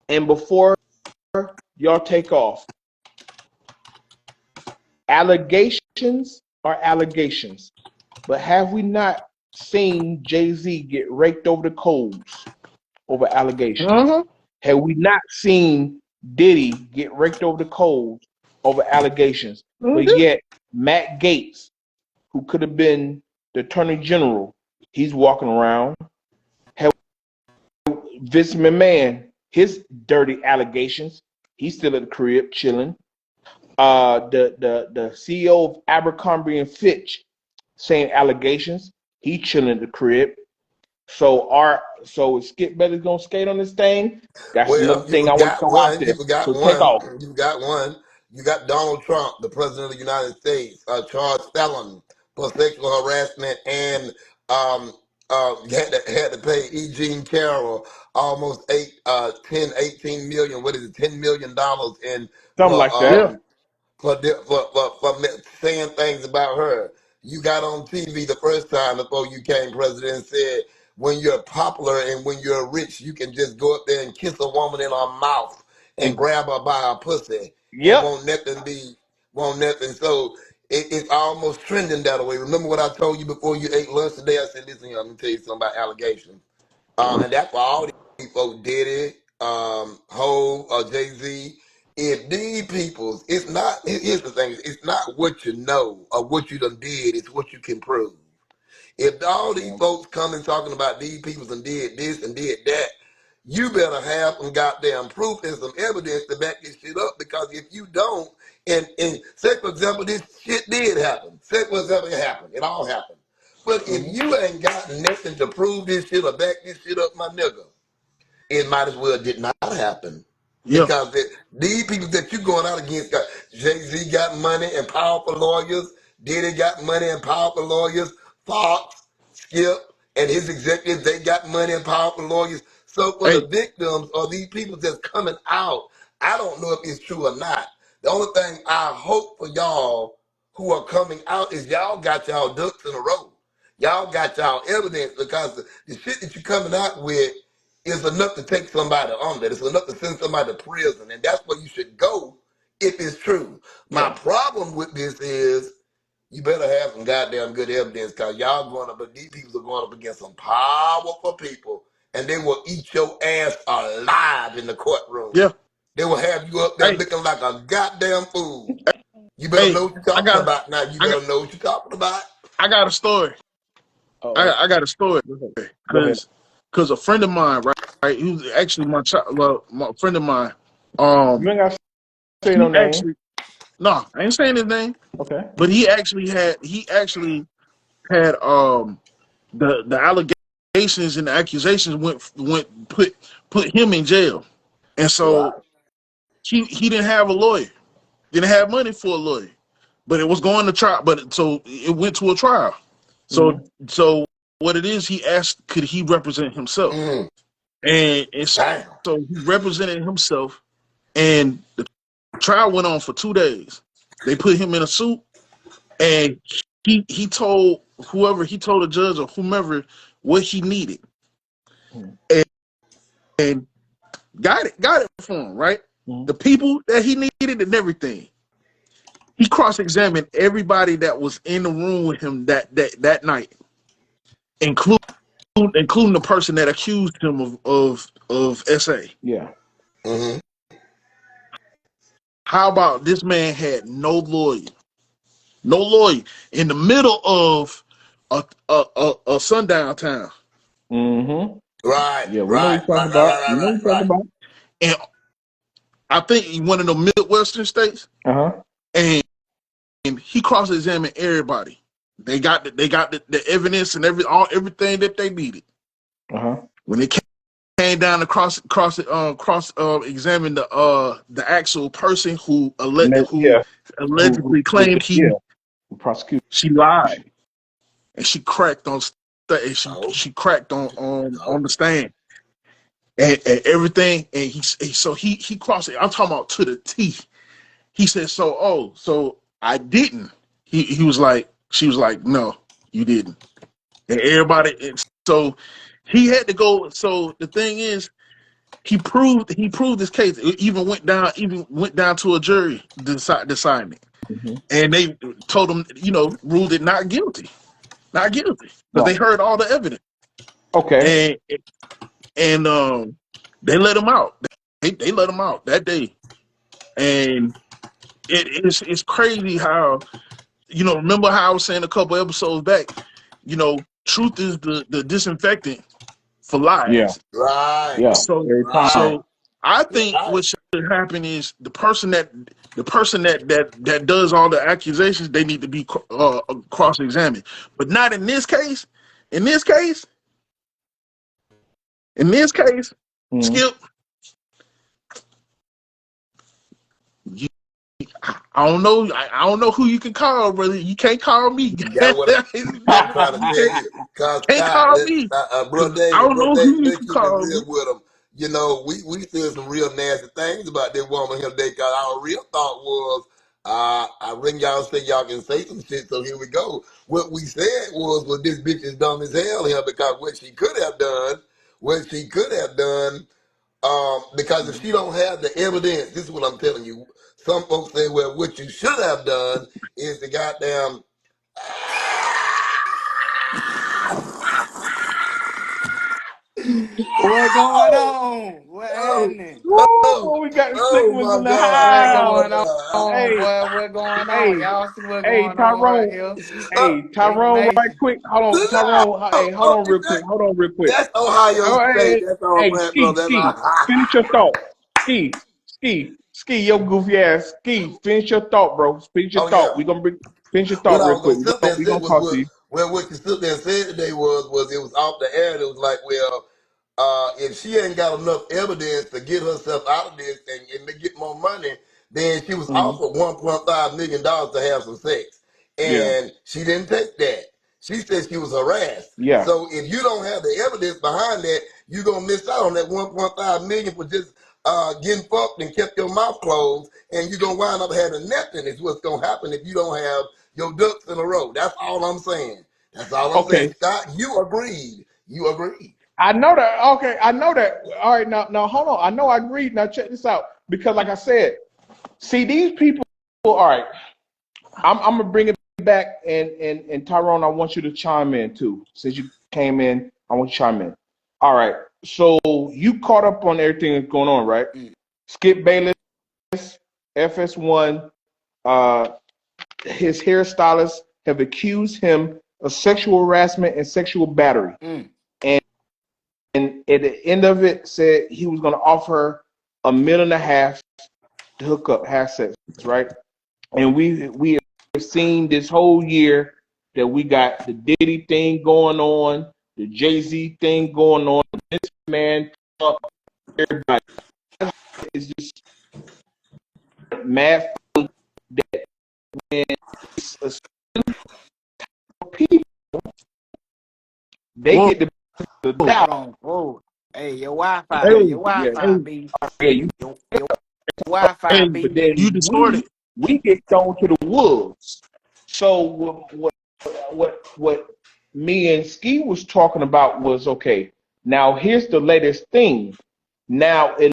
And before y'all take off, allegations are allegations. But have we not seen Jay-Z get raked over the coals over allegations? Uh-huh. Have we not seen Diddy get raked over the coals over allegations? But yet Matt Gaetz, who could have been the Attorney General, he's walking around. Vince McMahon, his dirty allegations, he's still at the crib chilling. The CEO of Abercrombie and Fitch, same allegations, he chilling at the crib. So is Skip Bayless gonna skate on this thing? That's another Well, you thing I want to forgot throw out one. You there. forgot So take one. off. You got one. You got Donald Trump, the president of the United States, charged felon for sexual harassment and had to pay E. Jean Carroll almost 18 million. What is it? $10 million in Something for like that. Yeah. um for saying things about her. You got on TV the first time before you came president and said when you're popular and when you're rich, you can just go up there and kiss a woman in her mouth and And grab her by her pussy and yep. won't nothing. So it's almost trending that way. Remember what I told you before you ate lunch today? I said, listen here, I'm gonna tell you something about allegations. And that's why all these folks did it. Hov, Jay Z. If these peoples, it's not. Here's the thing: it's not what you know or what you done did. It's what you can prove. If all these folks coming talking about these peoples and did this and did that, you better have some goddamn proof and some evidence to back this shit up. Because if you don't, and say for example, this shit did happen. Say for example, it happened. It all happened. But if Mhm. you ain't got nothing to prove this shit or back this shit up, my nigga, it might as well did not happen. Yeah. Because these people that you going out against got Jay-Z got money and powerful lawyers, Diddy got money and powerful lawyers, Fox, Skip, and his executives, they got money and powerful lawyers. So for Hey. the victims or these people that's coming out, I don't know if it's true or not. The only thing I hope for y'all who are coming out is y'all got y'all ducks in a row. Y'all got y'all evidence because the shit that you're coming out with is enough to take somebody under. It's enough to send somebody to prison. And that's where you should go if it's true. My Yeah. problem with this is you better have some goddamn good evidence because y'all going up, but these people are going up against some powerful people and they will eat your ass alive in the courtroom. Yeah. they will have you up there Hey, looking like a goddamn fool. You better hey, know what you're talking about now. You I got, better know what you're talking about. I got a story. Oh, I got a story go ahead. because a friend of mine, right, he was actually my friend of mine. You ain't got to say no He name. actually, no, I ain't saying his name, Okay. but he actually had the allegations and the accusations put him in jail, and so Right. he didn't have a lawyer, didn't have money for a lawyer, but it was going to trial, but so it went to a trial. So Mm-hmm. so what it is, he asked, could he represent himself, Mm. and Damn. so he represented himself, and the trial went on for 2 days. They put him in a suit, and he told he told the judge or whomever what he needed, and, and got it for him, right? Mm-hmm. The people that he needed and everything. He cross-examined everybody that was in the room with him that night, including the person that accused him of SA. Yeah. Mm-hmm. How about this man had no lawyer, no lawyer in the middle of a sundown town, Mm-hmm. Right, Yeah, we know what right, you're right, talking right, about. right, We right, know right, what you're talking right. about. and I think one of the Midwestern states, Uh-huh. and he cross-examined everybody. They got the evidence and everything that they needed. Uh-huh. When it came down to cross examine the actual person And then, who yeah, who allegedly did claimed yeah, the prosecution. she lied, and she cracked Oh, she cracked oh. on the stand, and everything, and he crossed it. I'm talking about to the T. He said, so I didn't. He was like, she was like, no, you didn't. And everybody, and so he had to go. So the thing is, he proved his case. It even went down to a jury deciding it, Mm-hmm. and they told him, ruled it not guilty, because they Right. heard all the evidence, Okay. and they let him out. They let him out that day, and it's crazy how, remember how I was saying a couple episodes back, truth is the disinfectant for Yeah. lies. Right, Yeah. So Every time. right, so I think right. what should happen is the person that does all the accusations, they need to be cross examined, but not in this case. In this case, in this case, Mm-hmm. Skip, you, I don't know. I don't know who you can call, brother. You can't call me. That's what I'm trying to You tell you. Cause can't Scott, call me, bro because I don't Bro know David, who you let's can keep it call real me. with him. We said some real nasty things about this woman here today. Cause our real thought was, I ring y'all and say y'all can say some shit. So here we go. What we said was, well, this bitch is dumb as hell here because what she could have done. Because if she don't have the evidence, this is what I'm telling you. Some folks say, well, what you should have done is the goddamn. What going Oh, on? What oh, happening? oh, Woo! We got the sick oh ones in my the God, What oh house. my going God. on, Hey, boy? What going on? hey, Y'all see what hey, going on right Tyrone. here? Uh, Hey, Big Tyrone, right Nation. quick. Hold on, no, Tyrone. Hey, hold oh, on real quick. Hold on real quick. that's Ohio Oh, State. hey, That's all hey, right, bro. Ski, That's Ski, all. finish your thought. Ski, your goofy ass. Ski, finish your thought, bro. Finish your Oh thought. yeah. We gonna finish your What thought I real was quick. gonna sit there and We say gonna was talk to you. what you stood there and said today was it was off the air. And it was like, well, if she ain't got enough evidence to get herself out of this and to get more money, then she was Hmm. offered $1.5 million to have some sex, Yeah, and she didn't take that. She said she was harassed. yeah. So if you don't have the evidence behind that, you're gonna miss out on that 1.5 million for just getting fucked and kept your mouth closed, and you're gonna wind up having nothing. Is what's gonna happen if you don't have your ducks in a row. That's all I'm saying. That's all I'm saying. Okay, Scott, you agreed. You agreed. I know that. Okay, I know that. All right, now hold on. I know I agreed. Now check this out. Because like I said, see these people. All right, I'm gonna bring it back, and Tyrone, I want you to chime in too. Since you came in, I want you to chime in. All right. So you caught up on everything that's going on, right? Skip Bayless, FS1, uh, his hairstylists have accused him of sexual harassment and sexual battery. And at the end of it, said he was going to offer her $1.5 million to hook up, have sex, right? And we have seen this whole year that we got the Diddy thing going on, the Jay-Z thing going on. This man, everybody is just mad that when it's a people, they Whoa, get the hold doubt. on. Whoa. Hey, your Wi-Fi, Hey, your yeah, Wi-Fi, B. yeah, you. Your Wi-Fi, Hey, But B. you then distorted. we get thrown to the wolves. So what me and Ski was talking about was okay. Now here's the latest thing. Now at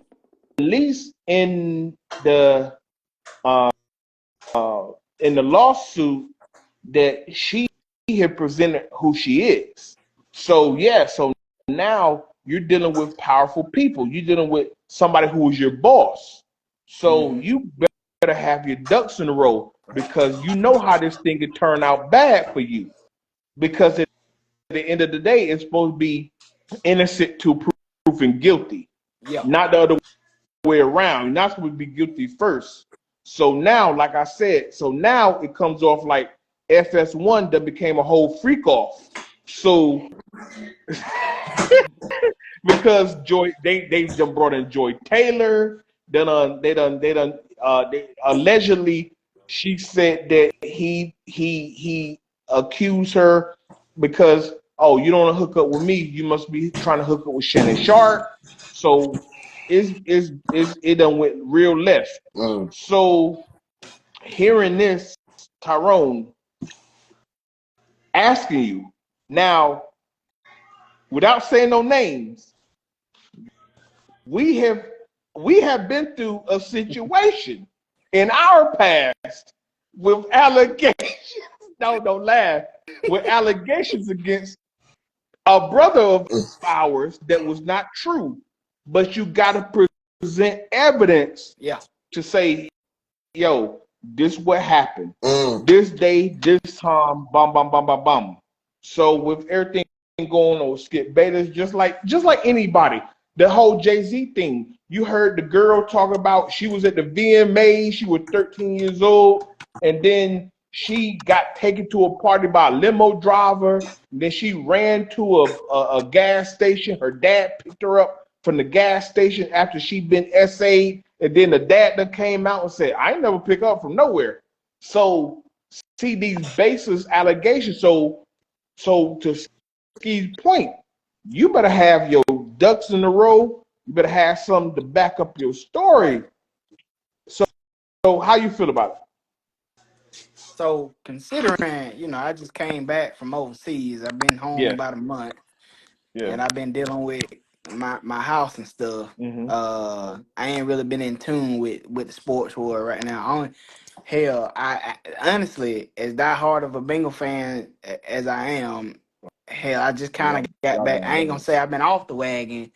least uh, in the lawsuit that she had presented who she is. So yeah, so now you're dealing with powerful people. You're dealing with somebody who is your boss. So you better have your ducks in a row because you know how this thing could turn out bad for you. Because at the end of the day, it's supposed to be innocent to proven guilty, Yeah. not the other way around. You're not supposed to be guilty first. So now, like I said, so now it comes off like FS1 that became a whole freak off. So because Joy they done brought in Joy Taylor, they allegedly she said that he accused her because oh you don't want to hook up with me, you must be trying to hook up with Shannon Sharp. So it done went real left. So hearing this, Tyrone, asking you now, without saying no names, we have we have been through a situation in our past with allegations. No, don't laugh. With allegations against a brother of ours that was not true, but you got to present evidence Yeah. to say, yo, this what happened. Mm. This day, this time, bum bum bum bum bum. So with everything going on with Skip Bayless, just like anybody, the whole Jay-Z thing. You heard the girl talk about she was at the VMA, she was 13 years old, and then she got taken to a party by a limo driver. And then she ran to a gas station. Her dad picked her up from the gas station after she'd been SA'd. And then the dad that came out and said, I ain't never pick up from nowhere. So see these baseless allegations. So to Ski's point, you better have your ducks in a row. You better have something to back up your story. Right. So how you feel about it? So considering, I just came back from overseas. I've been home Yeah, about a month, yeah. and I've been dealing with my house and stuff. Mm-hmm. I ain't really been in tune with the sports world right now. Hell, I honestly, as die hard of a Bengal fan as I am, hell, I just kind of got Y'all back. done I ain't gonna been, say I've been off the wagon,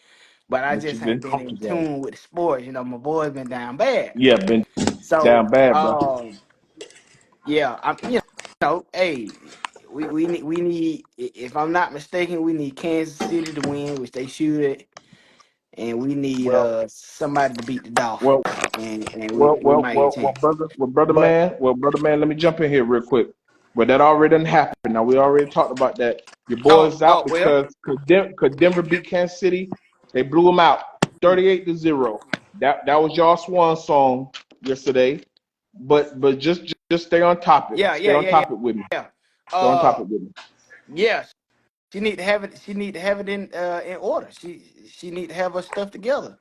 but I but just you've ain't been been off in the game. tune with the sports. My boy's been down bad. Yeah, been So, down bad, bro. yeah, hey, we need. If I'm not mistaken, we need Kansas City to win, which they should, and we need Well, somebody to beat the well, Dolphins, and we might get a chance. But brother man. Let me jump in here real quick. Well, that already done happened. Now we already talked about that. Your boys out well, because could Denver beat Kansas City? They blew them out, 38-0. That was y'all swan song yesterday. But just stay on topic. yeah, Stay yeah, on yeah, yeah, topic with me. yeah. Stay on Uh, topic with me. yeah, she need to have it. She need to have it in order. She need to have her stuff together.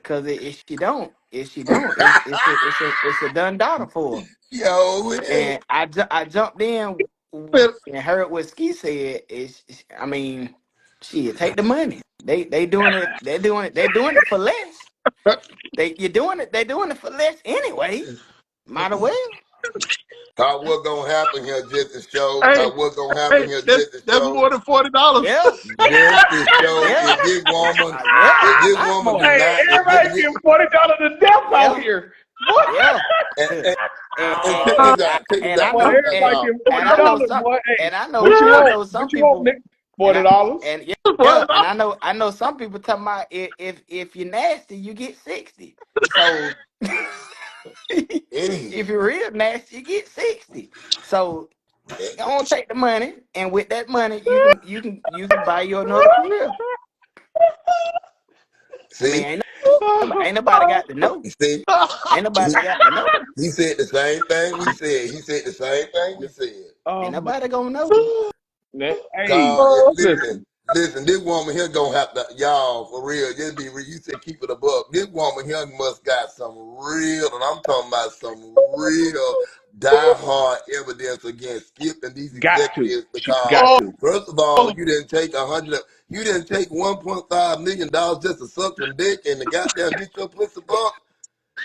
Cause if she don't, it's a done daughter for her. Yo, man. And I jumped in and heard what Ski said. I mean, shit, take the money. They doing it. They're doing it for less. They're doing it for less anyway. Might as well. Cause what's gonna happen here just to show. Hey, Cause what's gonna happen hey, here that's just to that's show. more than $40. Yeah, Just to show yeah, yeah, if a this lot woman do more. Hey, not, everybody getting $40 to death out Yeah, here. What? yeah. and, and, And check and this out, check this and out, I Boy, check know, this out, everybody y'all. getting forty dollars, boy. Hey, and I know, what you I want? know some What you want, people, Nick? and $40. and yeah, yeah, and $40. I know some people talking about if you're nasty, you get 60. So Hey, if you're real nasty, you get 60. So eh, go on, take the money, and with that money, you can buy you another career. I mean, see, ain't nobody got to know. you see, Ain't he, nobody got to know. he said the same thing we said. He said the same thing we said. Ain't Oh nobody gonna know. man. Hey, God, listen, listen, this woman here gonna have to, y'all, for real, just be real. You said keep it above. This woman here must got some real, and I'm talking about some real die-hard evidence against Skip and these got to. executives She because, got Oh, to. first of all, oh, you didn't take $1.5 million just to suck some dick and to goddamn get your pussy buck.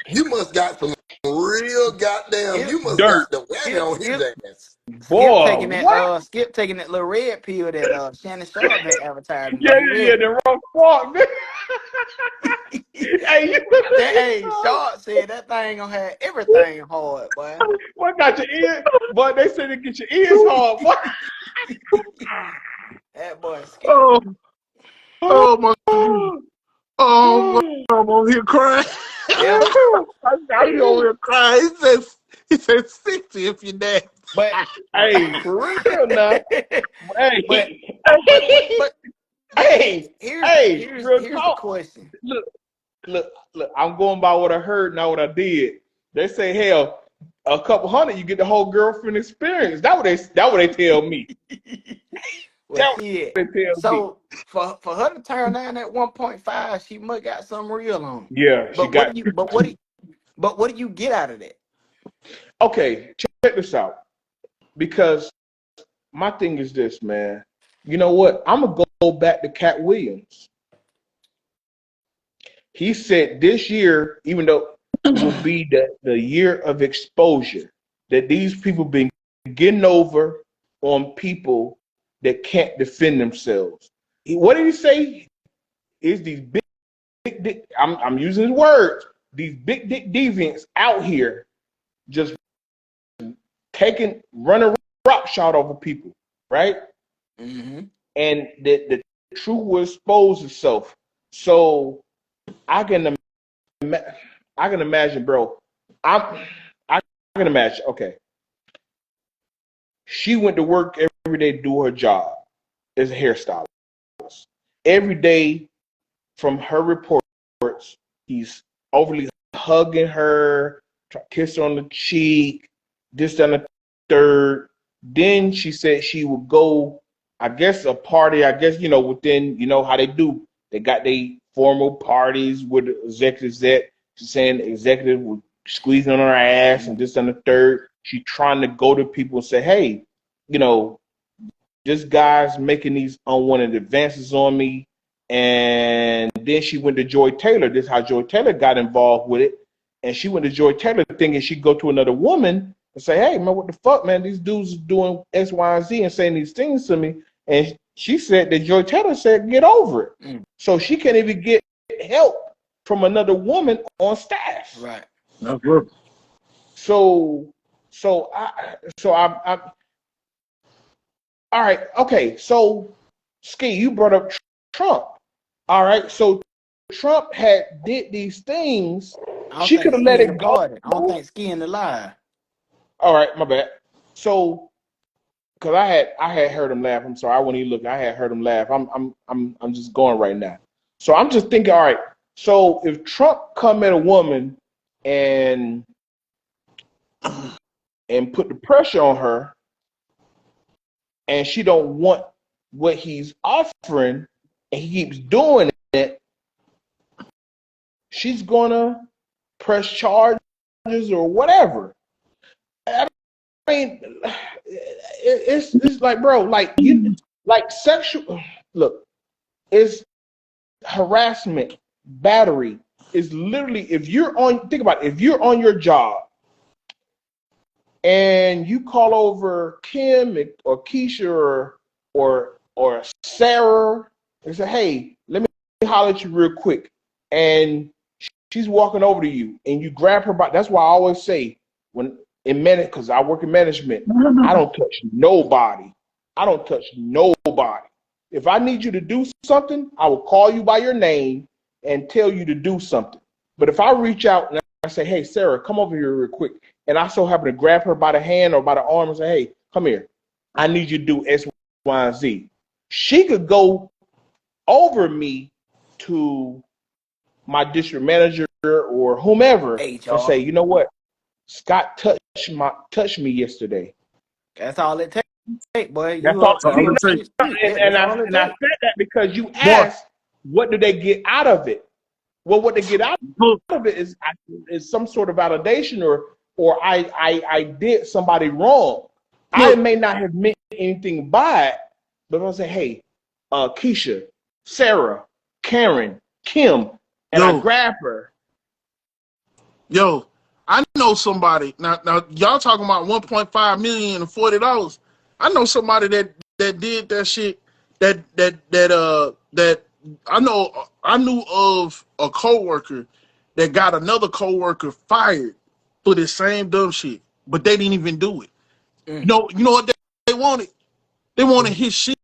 You must got some real goddamn, Skip, you must Dirt. got the whammy skip, on his skip, ass. Boy, what? Skip taking that little red pill that Shannon Sharp been advertising, Yeah, but he yeah, yeah, ready. the wrong walk. Hey, That Sharp said that thing gonna have everything hard, boy. what got your ears? Boy, they said to get your ears hard. Boy. That boy Skip. oh, oh my, oh, I'm over here crying. Yeah, I'm over here crying. He said 60 if you're dead. but Hey, for real now. but Hey, but hey, hey, real here's the talk. question. Look, look. I'm going by what I heard, not what I did. They say, hell, a couple hundred, you get the whole girlfriend experience. That what they tell me. Well, That what shit. they tell me. So for her to turn down at 1.5, she must got something real on. Yeah, she But what got. do you get out of that? Okay, check this out. Because my thing is this, man. You know what? I'm gonna go back to Cat Williams. He said this year, even though will be the year of exposure, that these people been getting over on people that can't defend themselves. What did he say? Is these big dick, I'm using his words, these big dick deviants out here just running rock shot over people, right? Mm-hmm. And the truth will expose itself. So I can I can imagine, bro. I can imagine. Okay, she went to work every day to do her job as a hairstylist. Every day, from her reports, he's overly hugging her, kiss her on the cheek, this and the third. Then she said she would go, I guess, a party. I guess within how they do. They got their formal parties with the executives. That she's saying the executive would squeezing on her ass and this and the third. She trying to go to people and say, hey, you know, this guy's making these unwanted advances on me. And then she went to Joy Taylor. This is how Joy Taylor got involved with it. And she went to Joy Taylor thinking she'd go to another woman and say, hey, man, what the fuck, man? These dudes are doing X, Y, and Z and saying these things to me. And she said that Joy Taylor said, get over it. Mm. So she can't even get help from another woman on staff. Right. That's good. So I all right, okay. So Ski, you brought up Trump. All right, so Trump did these things. I don't She think could have let skiing the it go. party. I don't think skiing the lie. All right, my bad. So, because I had heard him laugh. I'm sorry, I wasn't even looking. I had heard him laugh. I'm just going right now. So I'm just thinking. All right. So if Trump come at a woman and put the pressure on her, and she don't want what he's offering, and he keeps doing it, she's gonna press charges or whatever. I mean, it's like, bro, like sexual. Look, it's harassment, battery. Is literally, if you're on. Think about it. If you're on your job and you call over Kim or Keisha or Sarah and say, "Hey, let me holler at you real quick," and she's walking over to you, and you grab her by. That's why I always say when because I work in management, I don't touch nobody. I don't touch nobody. If I need you to do something, I will call you by your name and tell you to do something. But if I reach out and I say, "Hey, Sarah, come over here real quick," and I so happen to grab her by the hand or by the arm and say, "Hey, come here. I need you to do X, Y, and Z." She could go over me to my district manager or whomever and HR. say, "You know what? Scott touched me yesterday." That's all it takes, boy. That's all. So I'm gonna say, And That's all it I takes. said that because you boy, asked, what do they get out of it? Well, what they get out look, of it is some sort of validation, or I did somebody wrong. I look, may not have meant anything by it, but I'll say, "Hey, Keisha, Sarah, Karen, Kim," and I yo, grab her. yo, I know somebody. Now, y'all talking about 1.5 million and $40. I know somebody that did that shit. That I know. I knew of a coworker that got another coworker fired for the same dumb shit, but they didn't even do it. Mm. You know what they wanted? They wanted Mhm. his shift.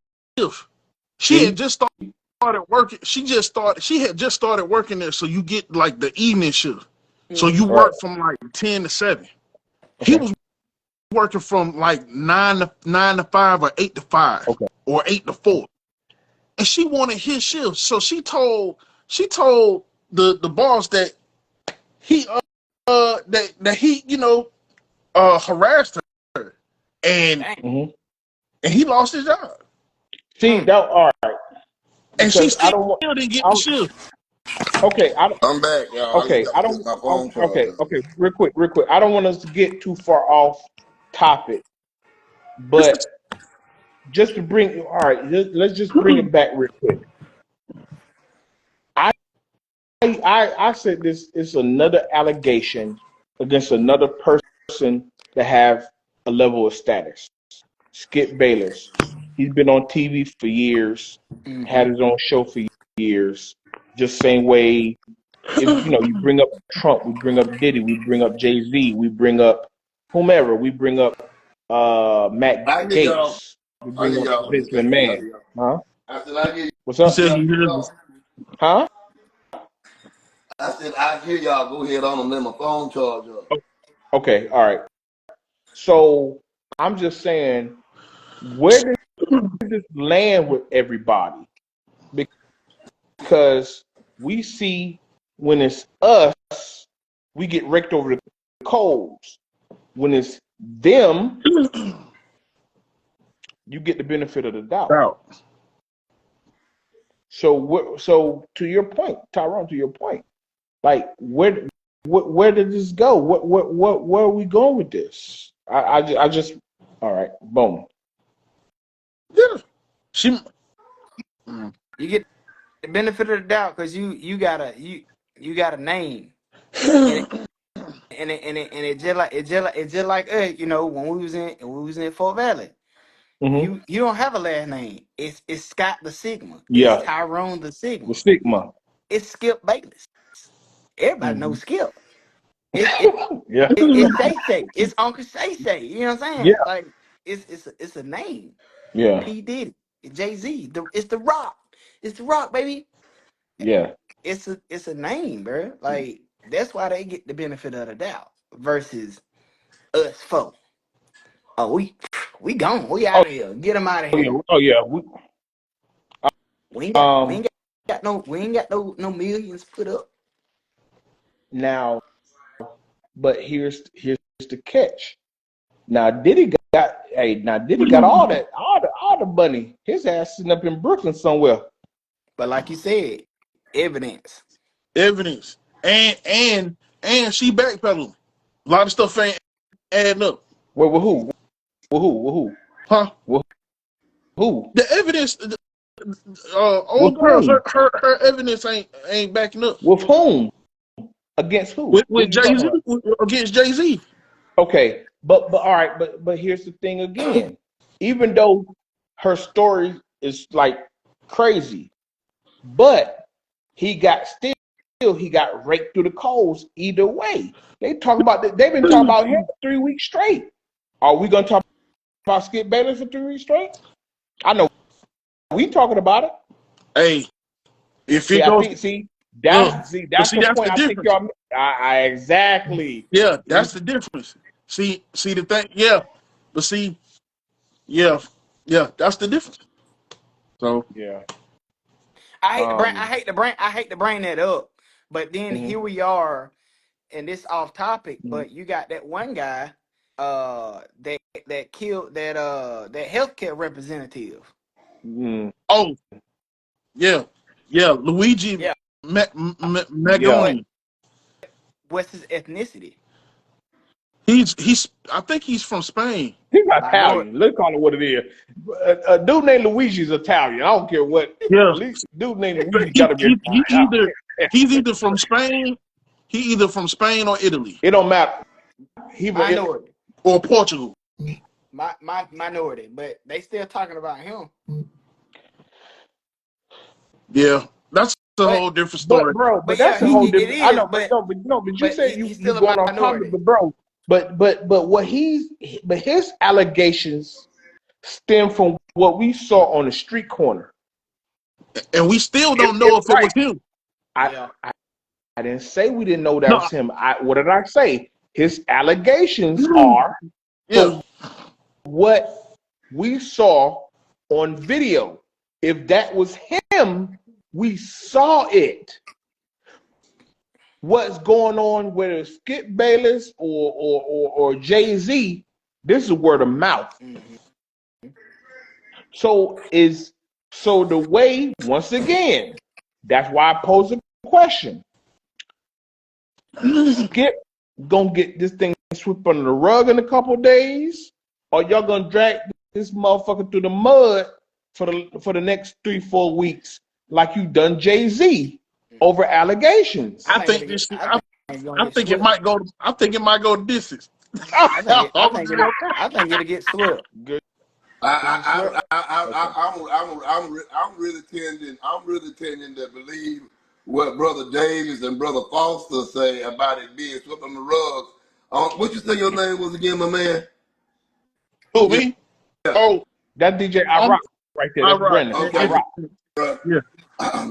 She had See, just started working. She had just started working there, so you get like the evening shift. So Mm-hmm. you all right, work from like 10 to 7. He okay, was working from like 9 to 5 or 8 to 5 okay, or 8 to 4. And she wanted his shift. So she told the boss that he that he, harassed her. And Dang. hmm and he lost his job. see Mm. that all right And she because I still don't want. didn't get the I'm shift. okay. I don't. I'm back, y'all. I just Okay, got I to get don't. my phone charged Okay, up. okay. Real quick, real quick. I don't want us to get too far off topic, This but just to bring. All right, let's just bring it back real quick. I I said this is another allegation against another person that have a level of status. Skip Bayless. He's been on TV for years, Mm-hmm. had his own show for years. Just same way, if you bring up Trump, we bring up Diddy, we bring up Jay-Z, we bring up whomever, we bring up Matt I hear y'all. Gates, we I bring hear up y'all. Vince I hear McMahon. y'all. Huh? I said, I hear What's he up? said he hears y'all. us. Huh? I said, I hear y'all. Go ahead on and let my phone charge up. Okay, all right. So I'm just saying, where does this land with everybody? Because we see when it's us, we get wrecked over the coals. When it's them, you get the benefit of the doubt. Out. So to your point, Tyrone, to your point, like where did this go? Where are we going with this? I just all right, boom. Yeah. She mm. You get the benefit of the doubt because you got a name, and it just like when we was in Fort Valley. Hmm. You don't have a last name. It's Scott the Sigma. It's Yeah, Tyrone the the Sigma. stigma. It's Skip Bayless. Everybody Hmm. knows Skip. It Yeah, it's Shay Shay. It's Uncle Shay Shay. You know what I'm saying? yeah, Like it's a name. yeah, P Diddy, Jay Z. It's the Rock. It's the Rock, baby. yeah. It's a name, bro. Like that's why they get the benefit of the doubt versus us four. Oh, we gone. We Oh out of here. Get them out of yeah, here. oh yeah. We Um ain't got no millions put up. now, but here's the catch. Now Diddy got all the money. His ass sitting up in Brooklyn somewhere. But like you said, evidence. evidence. And she backpedaling. A lot of stuff ain't adding up. Well, with who? With who? Huh? With who? The evidence With old girl, whom? her evidence ain't backing up. With whom? Against who? What With are you talking Jay-Z about? against Jay-Z. Okay, But all right, but here's the thing again. Even though her story is like crazy, but he got raped through the coals either way. They've been talking about him for 3 weeks straight. Are we gonna talk about Skip Bayless for 3 weeks straight? I know we talking about it. Hey, if See, it I goes, think look, that's the but see, point. that's the I think difference. y'all. Exactly. Yeah, that's the difference. See the thing. Yeah, but see, yeah, that's the difference. So, Yeah. I hate to bring that up, but then Mhm. here we are, and this off topic. Mhm. But you got that one guy, that killed that healthcare representative. Mhm. oh yeah, Luigi Yeah, Yeah. but Magoni. what's his ethnicity? He's I think he's from Spain. He's Minority. Italian. Let's call it what it is. A dude named Luigi is Italian. I don't care what. Yeah, At least dude named Luigi got he, to be he, he Italian. either he's either from Spain, or Italy It don't matter. He Minority. or Portugal. My minority. But they still talking about him. Yeah, that's a But whole different but story. bro, but but yeah, that's a he whole it different. I is. know, but no, but no, but you said He's you still going a off topic, minority. but bro, but what his allegations stem from what we saw on the street corner. And we still don't know It's if it right. was him. I, Yeah. I didn't say we didn't know that No, was him. What did I say? His allegations are yeah, from what we saw on video. If that was him, we saw it. What's going on, whether it's Skip Bayless or Jay-Z, this is word of mouth. Mm-hmm. So the way, once again, that's why I pose a question. Skip gonna get this thing swept under the rug in a couple of days, or y'all gonna drag this motherfucker through the mud for the next 3-4 weeks, like you done Jay-Z over allegations. I I think think it'll get. this. I think it's gonna I get think it swept. might go. I think it might go distance. I think it'll. I think it'll get swept. Good. I, Get I, swept. I, Okay. I'm really tending to believe what Brother Davis and Brother Foster say about it being swept on the rug. What you say your name was again, my man? Who Yeah, me? Oh, That DJ I um, Rock right there. all That's right. Brendan. I okay. Rock. Right. Yeah,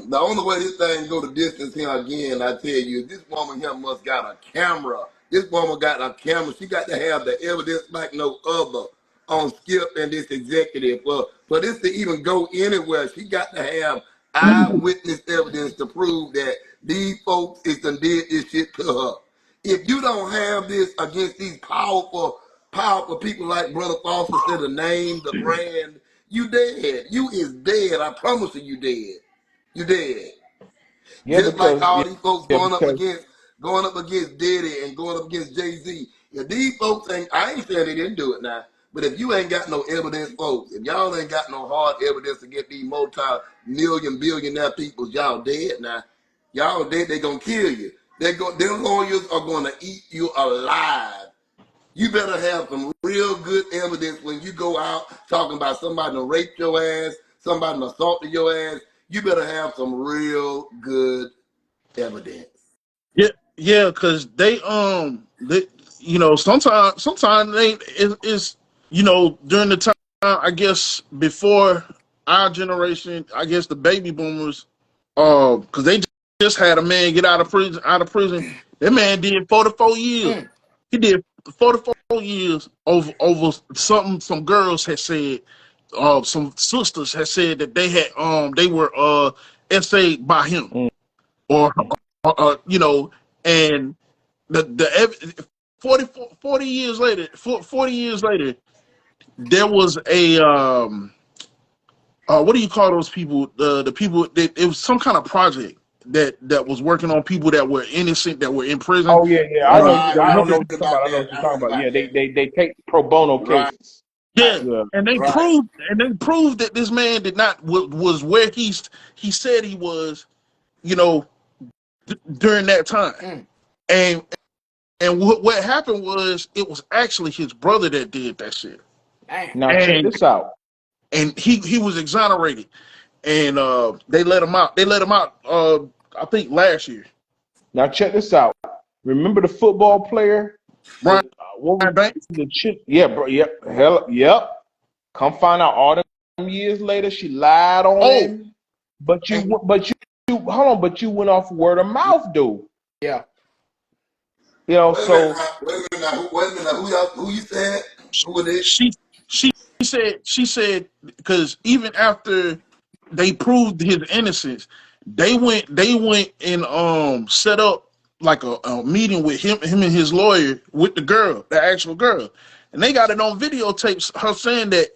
The only way this thing go the distance here again, I tell you, this woman here must got a camera. This woman got a camera. She got to have the evidence like no other on Skip and this executive. For this to even go anywhere, she got to have eyewitness evidence to prove that these folks is done did this shit to her. If you don't have this against these powerful people like Brother Foster said, the name, the brand, you dead. You is dead. I promise you, you dead. You dead. Yeah, Just like because all these folks yeah, going up against Diddy and going up against Jay-Z. If these folks ain't, I ain't saying they didn't do it now, but if you ain't got no evidence, folks, if y'all ain't got no hard evidence to get these multi-million billionaire people, y'all dead now. Y'all dead, they gonna kill you. Their lawyers are gonna eat you alive. You better have some real good evidence when you go out talking about somebody that raped your ass, somebody that assaulted your ass. You better have some real good evidence. yeah. Because they, sometimes they it's during the time, I guess before our generation, I guess the baby boomers, because they just had a man get out of prison. That man did 44 years. Mm. He did 44 years over something. Some girls had said, some sisters had said that they were essayed by him, mm, or and the 40 years later, 40 years later, there was a what do you call those people? The people that it was some kind of project that was working on people that were innocent, that were in prison. oh yeah. I know. Right, I I don't know heard what you're talking about about. I know that. what you're I talking heard about. about Yeah, that. they take pro bono Right, cases. Yeah, Yeah. and they right. proved that this man did not was where he said he was, you know, during that time. Mm. And And what happened was it was actually his brother that did that shit. Damn. Now check And this out. he was exonerated. And they let him out. They let him out I think last year. Now check this out. Remember the football player? Brian What was Banks? the chick? Yeah, bro. Yep. Hell, yep. Come find out all them years later, she lied on Oh, him. But and hold on. But you went off word of mouth, dude. Yeah. You know, Wait a minute so now. Wait a minute now. Wait a minute now. Who you said? Who was it? she said because even after they proved his innocence, they went and set up like a meeting with him and his lawyer with the girl, the actual girl, and they got it on videotapes. Her saying that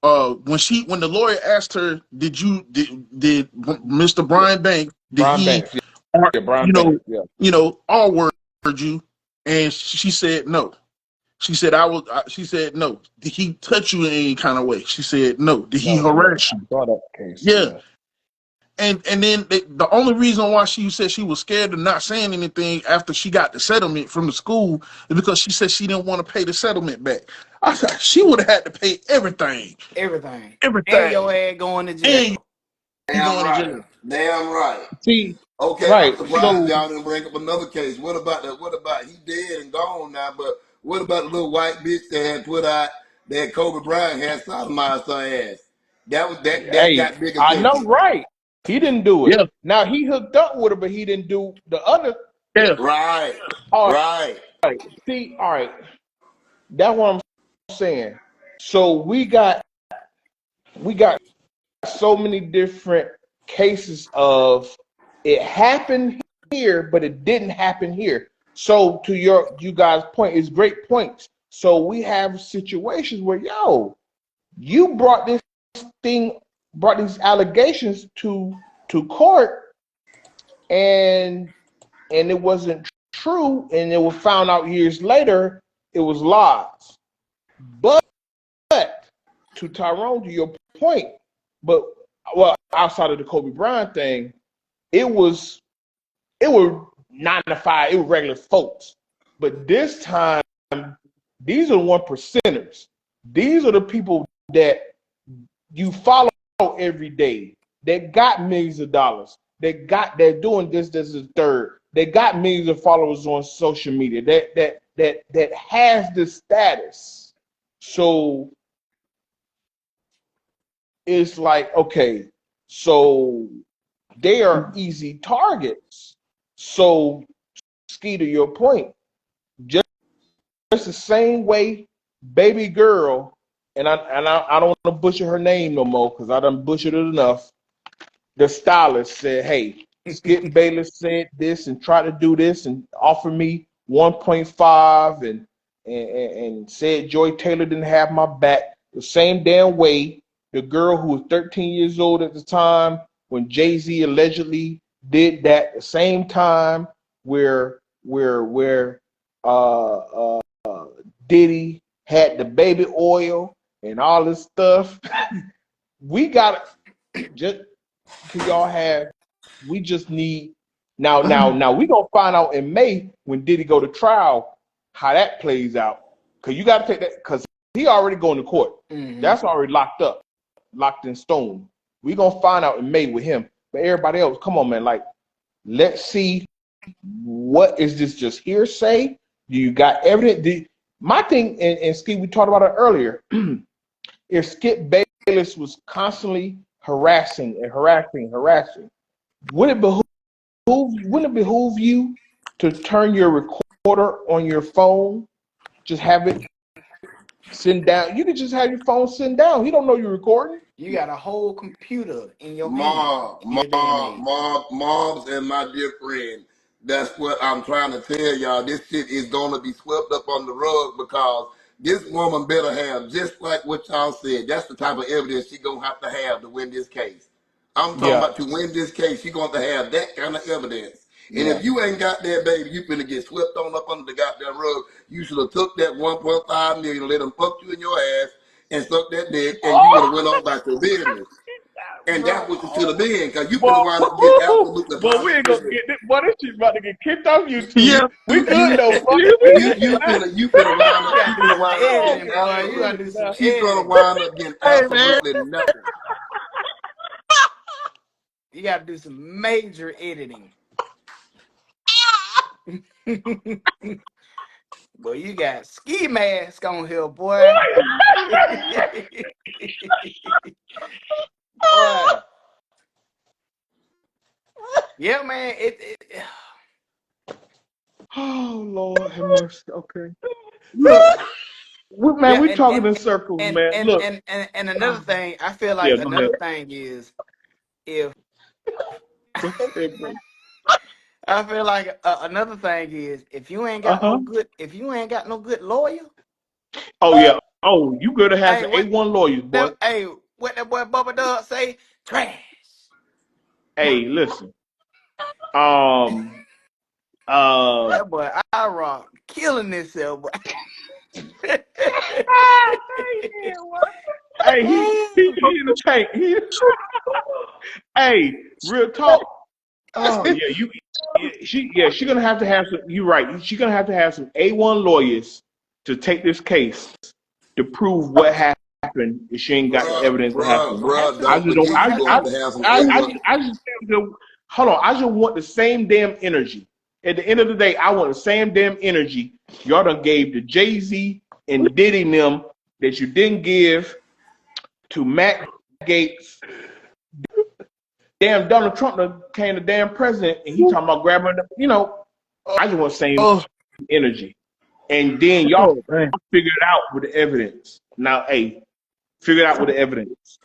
when the lawyer asked her, did Mr. yeah, Brian Banks, did Brian he Banks. Yeah, Brian you know Banks. Yeah. all word you? And she said no. She said she said no. Did he touch you in any kind of way? She said no. Did he No, yeah. harass I you? saw that case. Yeah. Yeah. And then the only reason why she said she was scared of not saying anything after she got the settlement from the school is because she said she didn't want to pay the settlement back. I said she would have had to pay everything, Everything. And everything, your ass going to and jail. you Damn going to right. jail. Damn right. See, Okay, I'm right. surprised So y'all didn't bring up another case. What about that? What about he dead and gone now? But what about the little white bitch that had put out that Kobe Bryant had sodomized her ass? That hey, got big I know, attention. right? He didn't do it. Yeah, Now he hooked up with her, but he didn't do the other. yeah. Right, All right. right. See, all right. That's what I'm saying. So we got so many different cases of it happened here, but it didn't happen here. So to you guys' point, it's great points. So we have situations where you thing brought these allegations to court, and it wasn't true, and it was found out years later it was lies. But to Tyrone, to your point, but well, outside of the Kobe Bryant thing, it was it were 9 to 5, it was regular folks. But this time, these are 1%ers. These are the people that you follow every day. They got millions of dollars. They're doing this is third. They got millions of followers on social media. That has this status. So it's like, okay, so they are easy targets. So, Ski, to your point, just the same way, baby girl, and I don't want to butcher her name no more because I done butchered it enough. The stylist said, "Hey, Skip Bayless said this and try to do this and offer me 1.5 and said Joy Taylor didn't have my back." The same damn way the girl who was 13 years old at the time when Jay-Z allegedly did that, the same time where Diddy had the baby oil and all this stuff. We got just because y'all have, we just need now we gonna find out in May when Diddy go to trial how that plays out. Cause you gotta take that because he already going to court. Mm-hmm. That's already locked up, locked in stone. We gonna find out in May with him. But everybody else, come on, man. Like, let's see what is this just hearsay? Do you got evidence? My thing, and Skip, we talked about it earlier. If Skip Bayless was constantly harassing, would it behoove you to turn your recorder on your phone? Just have it send down. You can just have your phone send down. He don't know you're recording. You got a whole computer in your hand Mob, in this day and mob, age. mob, mobs, and my dear friend. That's what I'm trying to tell y'all. This shit is gonna be swept up on the rug because this woman better have just like what y'all said. That's the type of evidence she gonna have to win this case. I'm talking Yeah, about to win this case, she gonna have that kind of evidence. And yeah. if you ain't got that, baby, you finna get swept on up under the goddamn rug. You should have took that 1.5 million, let them fuck you in your ass, and suck that dick, and you would have Oh, went on about your business. And that's what it should have been, because you could Boy, have wound up getting absolutely boy, we ain't gonna positive. get this. Boy, this shit about to get kicked off YouTube. Yeah. We couldn't know. Fuck You could have wound You up gotta do some Oh editing, getting my boy. You gotta absolutely. do some goodness. She could have editing. wound up getting Hey, man. absolutely nothing. You gotta do some major editing. Boy, you got ski mask on here, boy. Boy. Yeah, man. Oh Lord, have mercy. Okay. Look, man, Yeah, we talking in circles, man. Look. and another thing, I feel Yeah, like go ahead. another thing is if Go ahead, bro. I feel like another thing is if you ain't got no Uh-huh. good lawyer. Oh yeah. Oh, you gotta have Hey, some A1 lawyers, boy. what that boy Bubba Dub say? Trash. Hey, listen. Um That boy I rock killing himself, boy. Hey, he in the tank. Hey, real talk. Oh yeah, she gonna have to have some. You're right. She's gonna have to have some A1 lawyers to take this case to prove what happened if she ain't got the evidence to happen. I Don't just don't. forget you gonna have to have some A1. I just hold on. I just want the same damn energy. At the end of the day, I want the same damn energy y'all done gave to Jay-Z and Diddy and them that you didn't give to Matt Gates. Damn, Donald Trump done became the damn president and he talking about grabbing the, I just want the same Oh, energy. And then y'all oh, man. figure it out with the evidence. Now, hey, figure it out with the evidence.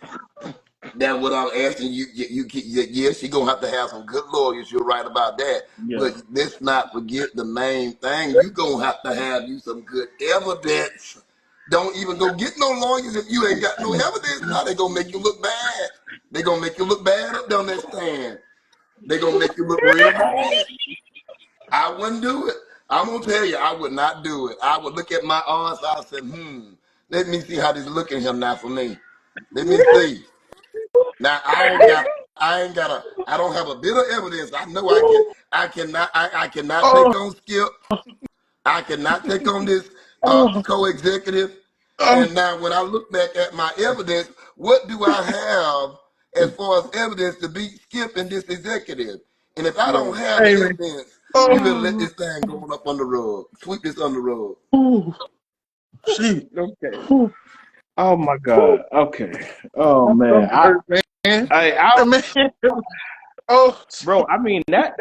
That's what I'm asking you. Yes, you're gonna have to have some good lawyers. You're right about that. Yeah. But let's not forget the main thing. You're gonna have you some good evidence. Don't even go get no lawyers if you ain't got no evidence. Now they gonna make you look bad. They gonna make you look bad up down that stand. They gonna make you look real bad. I wouldn't do it. I'm gonna tell you, I would not do it. I would look at my odds. I said, let me see how this looking here now for me. Let me see. Now I don't have a bit of evidence. I know I cannot take Oh, on Skip. I cannot take on this oh, co-executive. oh, And now when I look back at my evidence, what do I have as far as evidence to beat Skip and this executive? And if I don't Right. have the hey, man. evidence, you better let Oh, this thing go up on the rug. Sweep this under the rug. oh, shit. Okay. Oh, Oh my oh, God. Okay. Oh my man. stomach hurt, man. I Hey, man. Oh, bro. I mean that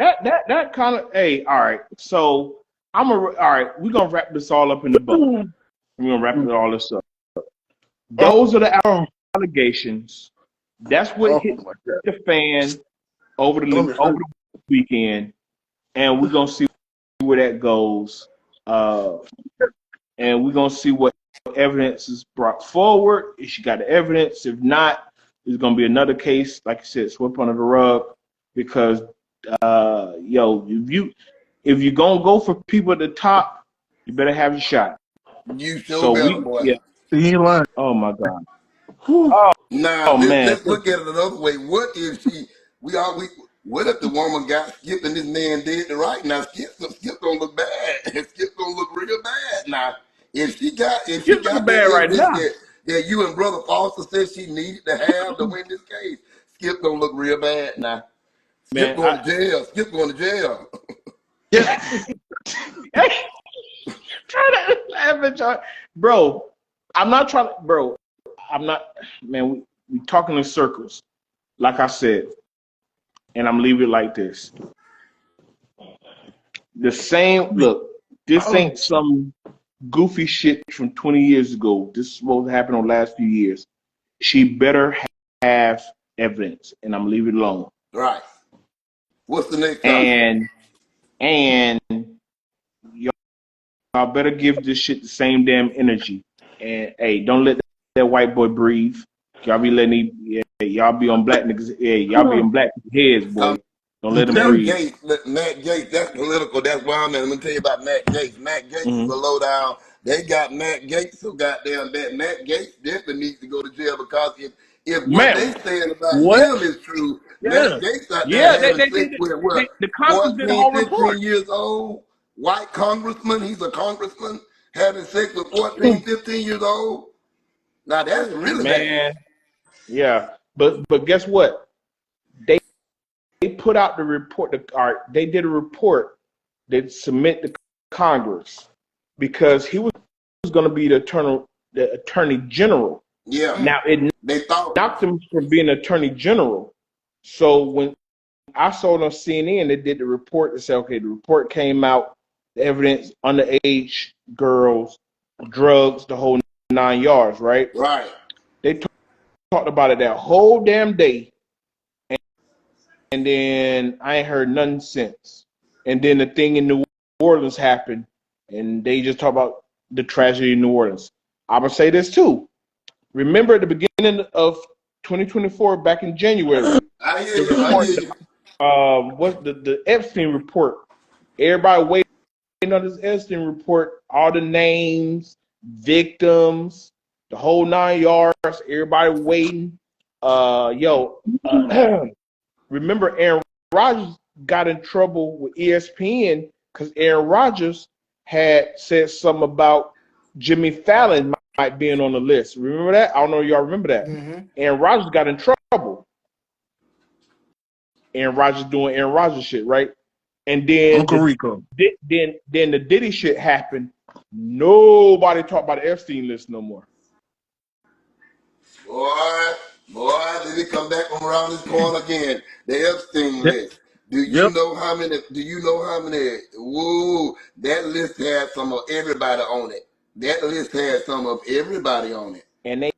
kind of. Hey, all right. So all right. We're gonna wrap this all up in the bow. We're gonna wrap it all this up. oh, Those are the oh, allegations. That's what oh, hit my God. the fan over Stomach hurt. the weekend, and we're gonna see where that goes. And we're gonna see what evidence is brought forward. If she got the evidence, if not, it's gonna be another case, like I said, swept under the rug. Because if you gonna go for people at the top, you better have your shot. You sure So better, boy. He ain't lying. oh my God, Whew. oh, Now oh man, let's look at it another way. What if what if the woman got Skip and this man did the right? Now Skip gonna look bad. Skip gonna look real bad. Now if she you're looking got that bad right evidence now, that you and Brother Foster said she needed to have to win this case, Skip gonna look real bad now. Skip man. going to jail. Skip going to jail. Yeah. Hey, try to laugh at y'all, bro. I'm not trying to, bro. I'm not, man. We talking in circles, like I said, and I'm leaving it like this. The same look. This Oh, ain't some goofy shit from 20 years ago. This is supposed to happen in the last few years. She better have evidence, and I'm leaving it alone. Right. What's the next topic? And y'all better give this shit the same damn energy. And hey, don't let that white boy breathe. Y'all be letting y'all be on black niggas. Yeah, y'all be on black heads, boy. Don't let him Matt breathe. Gates, Matt Gates, that's political. That's why I'm at. Let me tell you about Matt Gates. Matt Gates is a Mm-hmm. lowdown. They got Matt Gates so goddamn bad. Matt Gates definitely needs to go to jail because if what Man, they saying about what? him is true, Yeah. Les Gates out there Yeah, having they sex did. with what, The Congress did a 14, whole 15 report. years old? White congressman, he's a congressman, having sex with 14, 15 years old? Now that's really bad. Man, yeah. But guess what? They put out the report. They did a report that submit to Congress because he was going to be the attorney general. Yeah, Now it they thought. knocked him from being attorney general. So when I saw it on CNN, they did the report and said, okay, the report came out, the evidence, underage girls, drugs, the whole 9 yards, right? Right. They talked about it that whole damn day, and then I ain't heard nothing since. And then the thing in New Orleans happened, and they just talk about the tragedy in New Orleans. I'm gonna say this too. Remember at the beginning of 2024, back in January, I hear the you. I report, hear you. what the Epstein report. Everybody waiting on this Epstein report. All the names, victims, the whole 9 yards. Everybody waiting. Remember Aaron Rodgers got in trouble with ESPN because Aaron Rodgers had said something about Jimmy Fallon might be on the list. Remember that? I don't know if y'all remember that. Mm-hmm. Aaron Rodgers got in trouble. Aaron Rodgers doing Aaron Rodgers shit, right? And then Uncle Rico. then the Diddy shit happened. Nobody talked about the Epstein list no more. Boy, boy, did he come back from around this corner again? The Epstein Yep. list. Do you Yep. know how many? Do you know how many? Woo! That list had some of everybody on it. That list had some of everybody on it. And they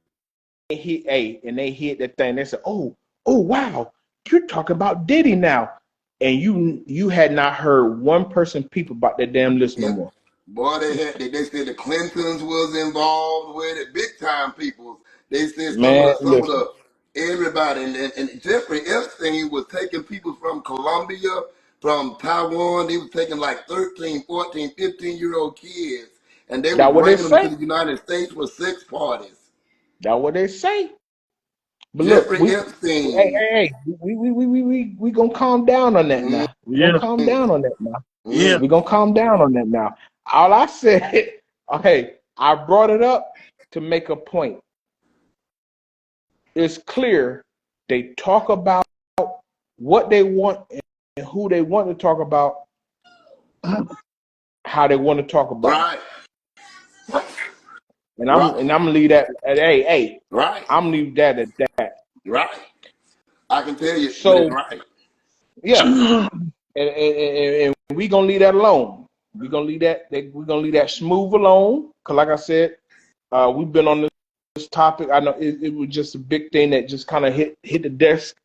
hit that thing. They said, oh wow, you're talking about Diddy now. And you had not heard one person peep about that damn list no Yep. more. Boy, they said the Clintons was involved with it, big time people. They said Man, some of listen, the everybody and Jeffrey Epstein was taking people from Colombia, from Taiwan. He was taking like 13, 14, 15-year-old kids, and they was that what they bringing them to say. the United States for sex parties. That what they say. But look, Jeffrey Epstein. hey, we gonna calm down on that Mm, now. We gonna Yeah. calm down on that now. Yeah. mm. We gonna calm down on that now. All I said, okay, I brought it up to make a point. It's clear they talk about what they want and who they want to talk about, how they want to talk about it. Right, And right, I'm gonna leave that at hey, right, I'm gonna leave that at that. right. I can tell you, but it's So right. yeah, and we gonna leave that alone. We're gonna leave that smooth alone. Cause like I said, we've been on this topic. I know it was just a big thing that just kind of hit the desk,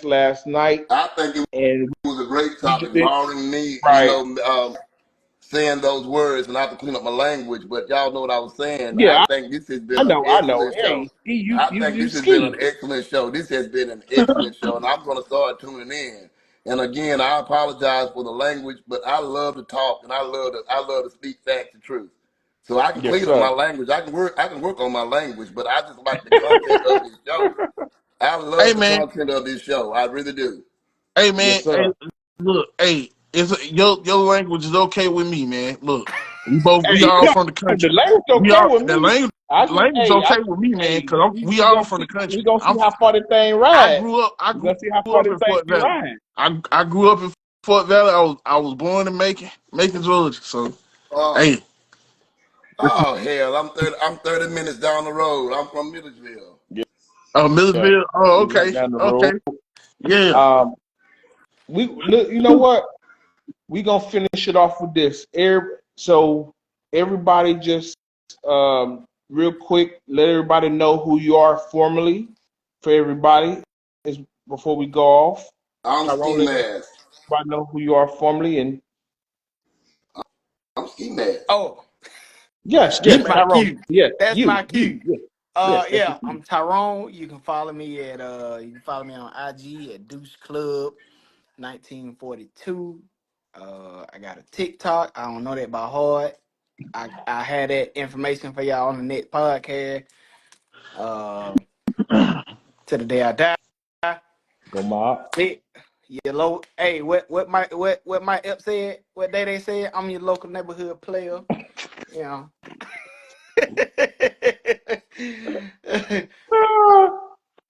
last night, I think it and was a great we just topic, did barring me, right. saying those words and I have to clean up my language. But y'all know what I was saying. I Yeah, think this has I been an know, I know. excellent Hey, show. ski, I think you this has been an ski. excellent show. This has been an excellent show, and I'm going to start tuning in. And again, I apologize for the language, but I love to talk and I love to speak facts and truth. So I can Yes, clean up my sir. language. I can work on my language, but I just like the content of this show. I Hey love the man. content of this show. I really do. Hey Yes, man. Hey, sir. look. Hey, your language is okay with me, man. Look, we Hey, all no, from the the country. language We okay all with the me. language okay with me, man. Cause we We all gonna from see, the country. see how far the thing I ride. grew up. I We grew gonna see how far up the in Fort thing Valley. ride. I grew up in Fort Valley. I was born in Macon, Georgia. So Oh, hey, oh hell, I'm 30 minutes down the road. I'm from Millersville. Yeah, Millersville. Oh, we right okay, down the okay, road. yeah. Um, we look, you know what? We gonna finish it off with this. So everybody just real quick, let everybody know who you are formally for everybody is before we go off. I'm ski Tyrone, let mask. everybody know who you are formally and I'm ski mask. Oh, Ski that's man. my Tyrone, cue. yes, That's my cue. that's Yeah, you. I'm Tyrone. You can follow me at you can follow me on IG at Deuce Club 1942. I got a TikTok. I don't know that by heart. I had that information for y'all on the next podcast. to the day I die. Go Mob. See, your low. Hey, what my Ep said? What day they said? I'm your local neighborhood player. You know.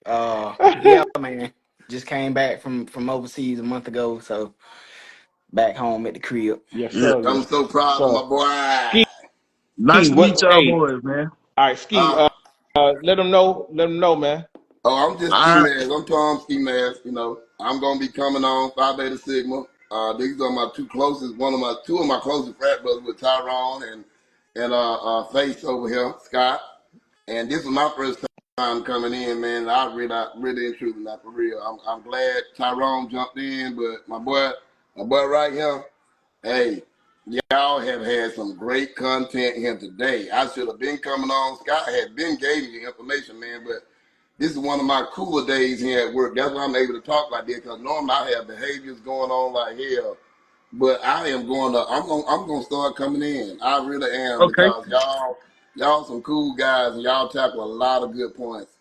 Yeah, man. Just came back from overseas a month ago, so back home at the crib. Yes, Yeah. sir. I'm Yes, so proud of sir. my boy. Nice Scheme. to meet What? y'all Hey, boys, man. all right, Scheme. Uh, Let them know. Let them know, man. oh, I'm just All ski right. mask. I'm Tom Ski Mask. You know, I'm gonna be coming on Phi Beta Sigma. These are my two of my closest frat brothers with Tyrone and Face over here, Scott. And this is my first time coming in, man. Really and truly, not for real. I'm glad Tyrone jumped in, but my boy right here, hey, y'all have had some great content here today. I should have been coming on. Scott had been gave me the information, man, but this is one of my cooler days here at work. That's why I'm able to talk like this, because normally I have behaviors going on like hell. But I am going to. I'm going to start coming in. I really am, Okay. because y'all some cool guys, and y'all tackle a lot of good points.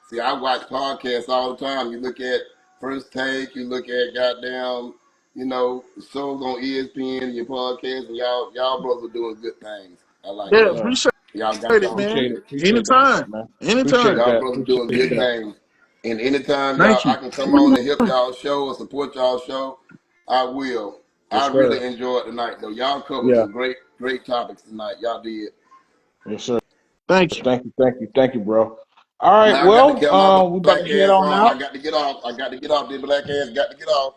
See, I watch podcasts all the time. You look at First Take. You look at goddamn, shows on ESPN, your podcast, and y'all brothers are doing good things. I like Yes, Yeah, that. sir. appreciate Y'all got it, y'all. man. Appreciate Anytime. that, man. Appreciate Anytime. Y'all that. brothers doing Appreciate good that. things. And anytime Thank I you. can come on and help y'all show or support y'all show, I will. Yes, I sir. really enjoyed tonight though. Y'all covered Yeah. some great topics tonight. Y'all did. Yes, sir. Thank you. Thank you, bro. All right. Now I got to carry my We about black to head ass on on. I out. got to get off. I got to get off. This black ass got to get off.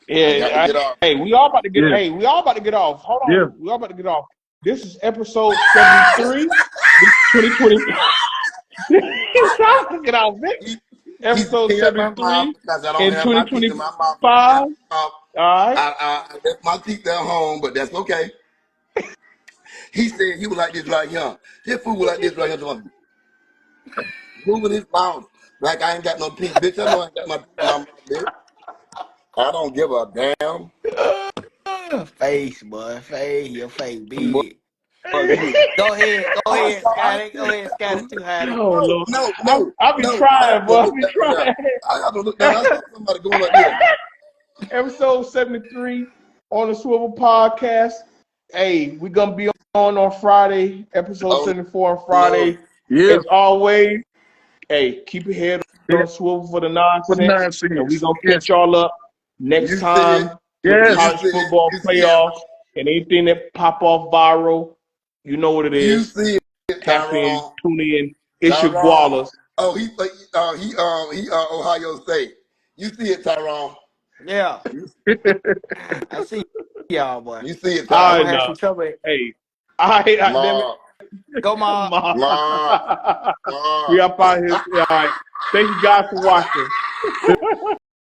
I got to Yeah. get off. Hey, we all about to get. Yeah. Hey, we all about to get off. Hold Yeah. on. We all about to get off. This is episode 73. This 2020. Trying to get off, Vic. Keep Episode me at my mouth 73 because I don't in have my teeth in 2025. my mouth. All right. I left my teeth at home, but that's okay. He said he was like this right here. This fool was like this right here. Moving his mouth like I ain't got no teeth. Bitch, I know I ain't got my teeth in my mouth, bitch. I don't give a damn. Face, boy, face, your face Boy, big. you. Go ahead, I saw Scotty. Go ahead, Scotty. Too high. Oh no, Lord. no, I no, I be no. I trying, have to boy. I look be down there. trying. I have to look down. I saw somebody going like this. Episode 73 on the Swivel Podcast. Hey, we're gonna be on Friday, episode Oh 74 on no. Friday. Yeah. As always, hey, keep your head Yeah. on a swivel for the For the nonsense. And we're 9 cents. gonna catch Yes. y'all up next You see it. time with the You Yes. college see it. football You see it. playoffs and anything that pop off viral. You know what it You is. see it, Tap in, Tyrone. tune in. It's your Tyrone. Gualas. Oh, he Ohio State. You see it, Tyrone. Yeah, You, I see y'all, boy. you see it, Y'all I gonna Tyrone. have know. some trouble. Hey, I damn it. Ma, Go, Ma. Ma. ma, ma. We up out here. All right. Thank you guys for watching.